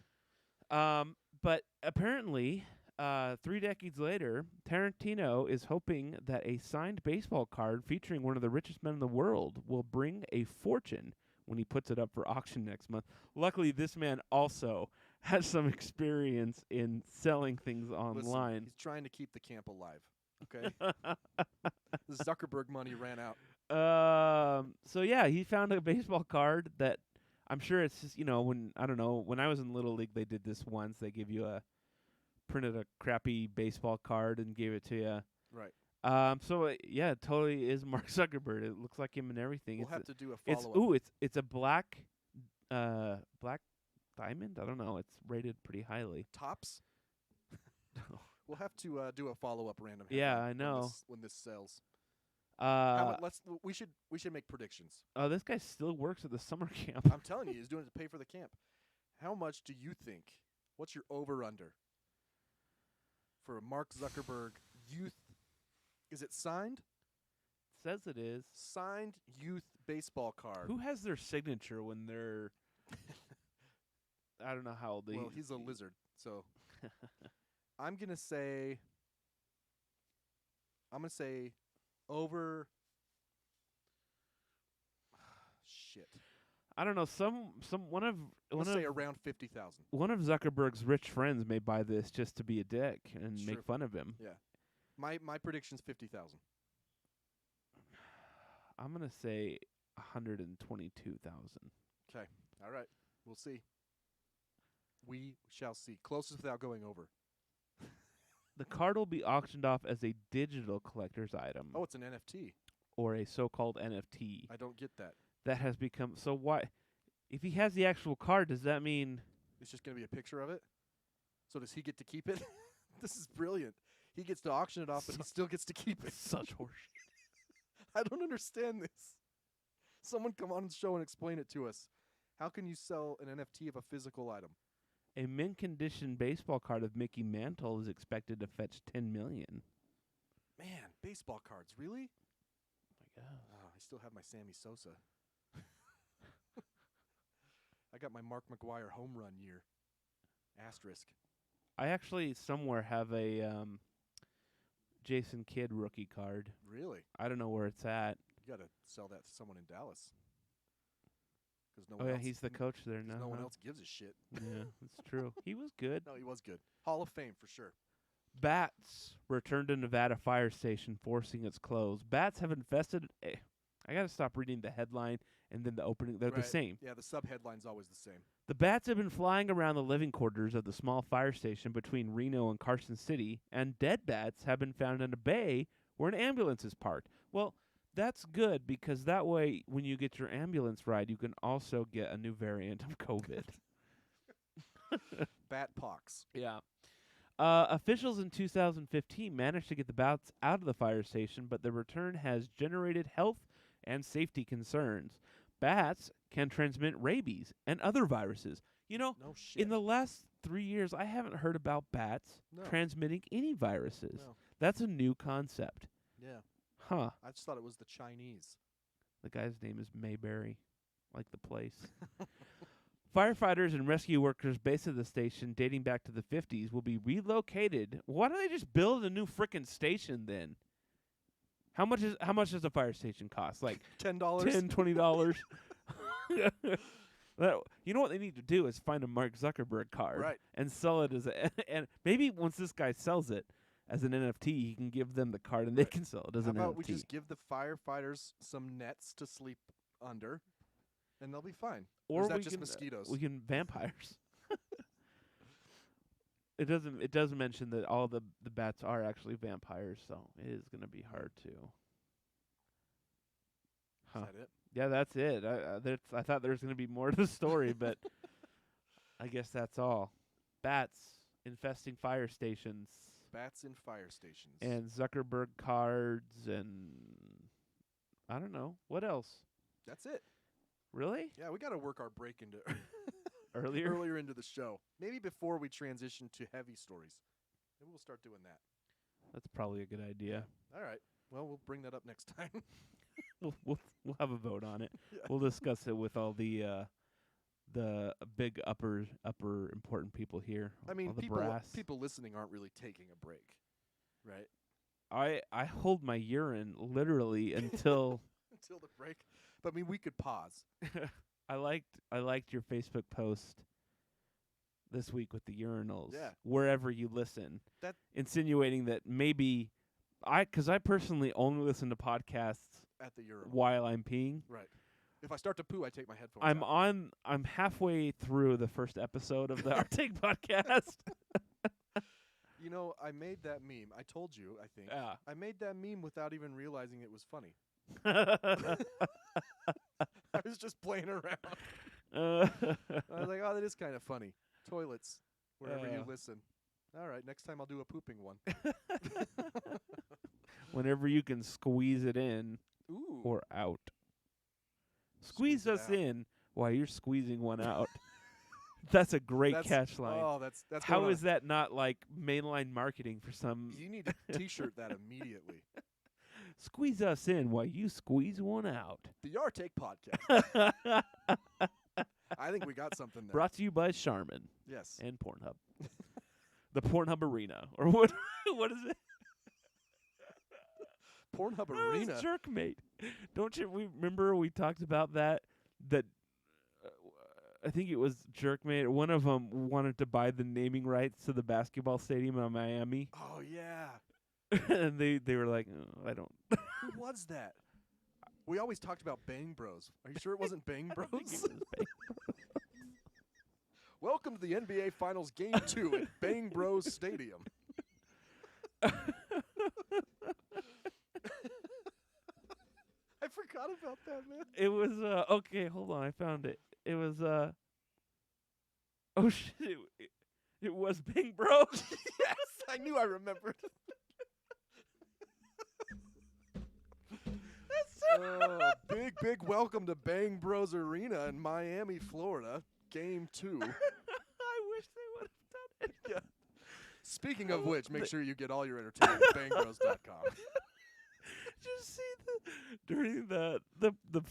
Speaker 2: But apparently, 3 decades later, Tarantino is hoping that a signed baseball card featuring one of the richest men in the world will bring a fortune when he puts it up for auction next month. Luckily, this man also has some experience in selling things
Speaker 1: Listen,
Speaker 2: online.
Speaker 1: he's trying to keep the camp alive. Okay. The Zuckerberg money ran out.
Speaker 2: So yeah, he found a baseball card that I'm sure it's just, when I was in Little League, they did this once. They give you printed a crappy baseball card and gave it to you.
Speaker 1: Right.
Speaker 2: So yeah, it totally is Mark Zuckerberg. It looks like him and everything.
Speaker 1: We'll
Speaker 2: It's
Speaker 1: have to do a follow up.
Speaker 2: it's a black diamond. I don't know. It's rated pretty highly.
Speaker 1: Tops. We'll have to do a follow up random.
Speaker 2: Yeah,
Speaker 1: headline
Speaker 2: I know.
Speaker 1: when this sells. How we should make predictions.
Speaker 2: Oh, this guy still works at the summer camp.
Speaker 1: I'm telling you, he's doing it to pay for the camp. How much do you think? What's your over under for a Mark Zuckerberg youth? Is it signed?
Speaker 2: Says it is.
Speaker 1: Signed youth baseball card.
Speaker 2: Who has their signature when they're? I don't know how old they.
Speaker 1: Well, he's a lizard, so I'm gonna say over. Shit.
Speaker 2: I don't know.
Speaker 1: Let's say around 50,000.
Speaker 2: One of Zuckerberg's rich friends may buy this just to be a dick and
Speaker 1: It's
Speaker 2: make
Speaker 1: true.
Speaker 2: fun of him.
Speaker 1: Yeah. My prediction's 50,000.
Speaker 2: I'm gonna say 122,000.
Speaker 1: Okay. All right. We'll see. We shall see. Closest without going over.
Speaker 2: The card will be auctioned off as a digital collector's item
Speaker 1: Oh, it's an NFT.
Speaker 2: or a so-called NFT
Speaker 1: I don't get that.
Speaker 2: that has become. So why? If he has the actual card, does that mean?
Speaker 1: It's just going to be a picture of it? So does he get to keep it? This is brilliant. He gets to auction it off, but he still gets to keep it.
Speaker 2: Such horseshit.
Speaker 1: I don't understand this. Someone come on the show and explain it to us. How can you sell an NFT of a physical item?
Speaker 2: A mint condition baseball card of Mickey Mantle is expected to fetch $10 million.
Speaker 1: Man, baseball cards, really?
Speaker 2: I guess.
Speaker 1: Oh, I still have my Sammy Sosa. I got my Mark McGwire home run year. Asterisk.
Speaker 2: I actually somewhere have a Jason Kidd rookie card.
Speaker 1: Really?
Speaker 2: I don't know where it's at.
Speaker 1: You got to sell that to someone in Dallas. Because no
Speaker 2: Oh
Speaker 1: one
Speaker 2: yeah,
Speaker 1: else,
Speaker 2: he's the coach there now.
Speaker 1: no one
Speaker 2: huh?
Speaker 1: else gives a shit.
Speaker 2: Yeah, that's true. He was good.
Speaker 1: No, he was good. Hall of Fame for sure.
Speaker 2: Bats returned to Nevada fire station, forcing its close. Bats have infested. I gotta stop reading the headline and then the opening. They're the
Speaker 1: Right.
Speaker 2: same.
Speaker 1: Yeah, the sub-headline's always the same.
Speaker 2: The bats have been flying around the living quarters of the small fire station between Reno and Carson City, and dead bats have been found in a bay where an ambulance is parked. Well, that's good because that way, when you get your ambulance ride, you can also get a new variant of COVID.
Speaker 1: Bat pox.
Speaker 2: Yeah. Officials in 2015 managed to get the bats out of the fire station, but the return has generated health and safety concerns. Bats can transmit rabies and other viruses. You know,
Speaker 1: No shit.
Speaker 2: in the last 3 years, I haven't heard about bats
Speaker 1: No.
Speaker 2: transmitting any viruses.
Speaker 1: No.
Speaker 2: That's a new concept.
Speaker 1: Yeah.
Speaker 2: Huh.
Speaker 1: I just thought it was the Chinese.
Speaker 2: The guy's name is Mayberry, like the place. Firefighters and rescue workers based at the station dating back to the 50s will be relocated. Why don't they just build a new frickin' station then? How much does a fire station cost? Like
Speaker 1: $10.
Speaker 2: $10, $20? You know what they need to do is find a Mark Zuckerberg card
Speaker 1: Right.
Speaker 2: and sell it as a and maybe once this guy sells it as an NFT, he can give them the card and they
Speaker 1: Right.
Speaker 2: can sell it as
Speaker 1: How
Speaker 2: an
Speaker 1: about
Speaker 2: NFT.
Speaker 1: we just give the firefighters some nets to sleep under, and they'll be fine. Or is that
Speaker 2: we
Speaker 1: just
Speaker 2: can,
Speaker 1: mosquitoes?
Speaker 2: we can vampires. It does mention that all the bats are actually vampires, so it is going to be hard to. Huh.
Speaker 1: Is that it?
Speaker 2: Yeah, that's it. I thought there was going to be more to the story, but I guess that's all. Bats infesting fire stations
Speaker 1: Bats in fire stations.
Speaker 2: and Zuckerberg cards and I don't know. What else?
Speaker 1: That's it.
Speaker 2: Really?
Speaker 1: Yeah, we got to work our break into
Speaker 2: Earlier?
Speaker 1: earlier into the show. Maybe before we transition to heavy stories. Maybe we'll start doing that.
Speaker 2: That's probably a good idea.
Speaker 1: All right. Well, we'll bring that up next time.
Speaker 2: We'll have a vote on it.
Speaker 1: Yeah.
Speaker 2: We'll discuss it with all the big upper important people here.
Speaker 1: I mean,
Speaker 2: all the
Speaker 1: people
Speaker 2: brass.
Speaker 1: people listening aren't really taking a break, right?
Speaker 2: I hold my urine literally until
Speaker 1: Until the break. But I mean, we could pause.
Speaker 2: I liked your Facebook post this week with the urinals.
Speaker 1: Yeah.
Speaker 2: Wherever you listen,
Speaker 1: That-
Speaker 2: insinuating that maybe because I personally only listen to podcasts
Speaker 1: At the urinal.
Speaker 2: while I'm peeing.
Speaker 1: Right. If I start to poo, I take my headphones out.
Speaker 2: I'm halfway through the first episode of the Artake podcast.
Speaker 1: You know, I made that meme. I told you, I think.
Speaker 2: Yeah.
Speaker 1: I made that meme without even realizing it was funny.
Speaker 2: Uh,
Speaker 1: I was just playing around. I was like, oh, that is kind of funny. Toilets, wherever
Speaker 2: Yeah.
Speaker 1: you listen. All right, next time I'll do a pooping one.
Speaker 2: Whenever you can squeeze it in
Speaker 1: Ooh.
Speaker 2: or out. Squeeze
Speaker 1: Squeeze it
Speaker 2: us
Speaker 1: out.
Speaker 2: in while you're squeezing one out. That's a great
Speaker 1: That's-
Speaker 2: catch line.
Speaker 1: Oh, that's
Speaker 2: How
Speaker 1: going
Speaker 2: is that not like mainline marketing for some?
Speaker 1: You need to T-shirt that immediately.
Speaker 2: Squeeze us in while you squeeze one out.
Speaker 1: The Yartake podcast. I think we got something there.
Speaker 2: Brought to you by Charmin
Speaker 1: Yes.
Speaker 2: and Pornhub. The Pornhub Arena. Or what? What is it?
Speaker 1: Pornhub
Speaker 2: No,
Speaker 1: Arena.
Speaker 2: it's Jerkmate. Don't you remember we talked about that? I think it was Jerkmate. One of them wanted to buy the naming rights to the basketball stadium in Miami.
Speaker 1: Oh yeah.
Speaker 2: And they were like, oh, I don't.
Speaker 1: Who was that? We always talked about Bang Bros. Are you sure it wasn't Bang
Speaker 2: I think
Speaker 1: Bros?
Speaker 2: it was Bang.
Speaker 1: Welcome to the NBA Finals Game 2 at Bang Bros Stadium. I forgot about that, man.
Speaker 2: It was okay. Hold on, I found it. It was oh shit! It was Bang Bros.
Speaker 1: Yes, I knew I remembered. Big welcome to Bang Bros Arena in Miami, Florida. Game 2.
Speaker 2: I wish they would have done it.
Speaker 1: Yeah. Speaking of which, make sure you get all your entertainment at bangbros.com.
Speaker 2: Just see during the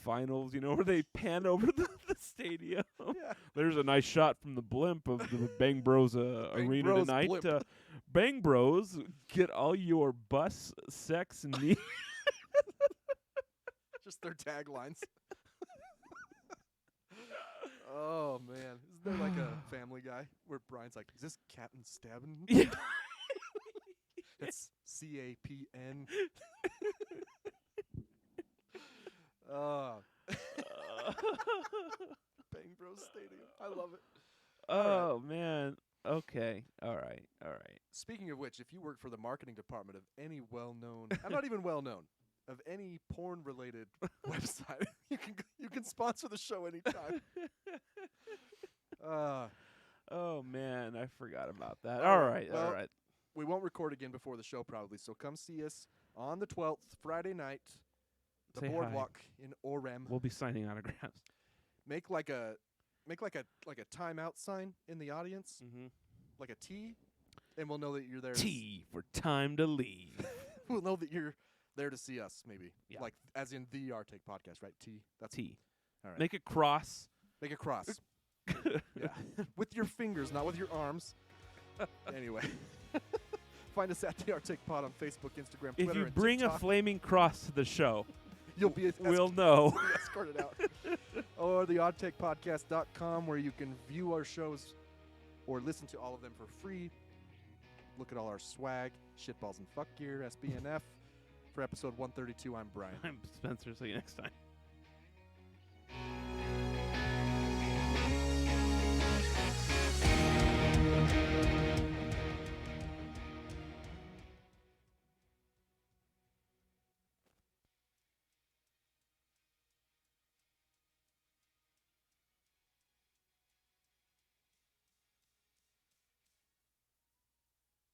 Speaker 2: finals, where they pan over the stadium.
Speaker 1: Yeah.
Speaker 2: There's a nice shot from the blimp of the Bang Bros arena
Speaker 1: Bros
Speaker 2: tonight.
Speaker 1: blimp.
Speaker 2: Bang Bros, get all your bus, sex, and need.
Speaker 1: Just their taglines. Oh, man. Isn't there like a Family Guy where Brian's like, is this Captain Stabbin?
Speaker 2: Yeah.
Speaker 1: That's CAPN. Bang Bros Stadium. I love it.
Speaker 2: Oh man. Okay. All right.
Speaker 1: Speaking of which, if you work for the marketing department of any well-known, I'm not even well-known, of any porn-related website, you can sponsor the show anytime.
Speaker 2: Oh man, I forgot about that.
Speaker 1: All
Speaker 2: All
Speaker 1: right,
Speaker 2: right,
Speaker 1: well,
Speaker 2: all right.
Speaker 1: We won't record again before the show probably, so come see us on the 12th, Friday night, the
Speaker 2: Say hi.
Speaker 1: boardwalk in Orem.
Speaker 2: We'll be signing autographs.
Speaker 1: Make like a timeout sign in the audience,
Speaker 2: Mm-hmm.
Speaker 1: like a T, and we'll know that you're there.
Speaker 2: T for time to leave.
Speaker 1: We'll know that you're there to see us, maybe.
Speaker 2: Yeah.
Speaker 1: Like as in the Our Take podcast, right? T. That's
Speaker 2: T.
Speaker 1: all right.
Speaker 2: Make a cross.
Speaker 1: Make a cross. Yeah, with your fingers, not with your arms. Anyway, find us at the Our Take Pod on Facebook, Instagram, Twitter,
Speaker 2: If you
Speaker 1: and
Speaker 2: bring
Speaker 1: TikTok.
Speaker 2: a flaming cross to the show,
Speaker 1: You'll be
Speaker 2: we'll know.
Speaker 1: escorted out. Or the oddtakepodcast.com, where you can view our shows or listen to all of them for free. Look at all our swag, shitballs and fuck gear, SBNF. For episode 132, I'm Bryan.
Speaker 2: I'm Spencer. See you next time.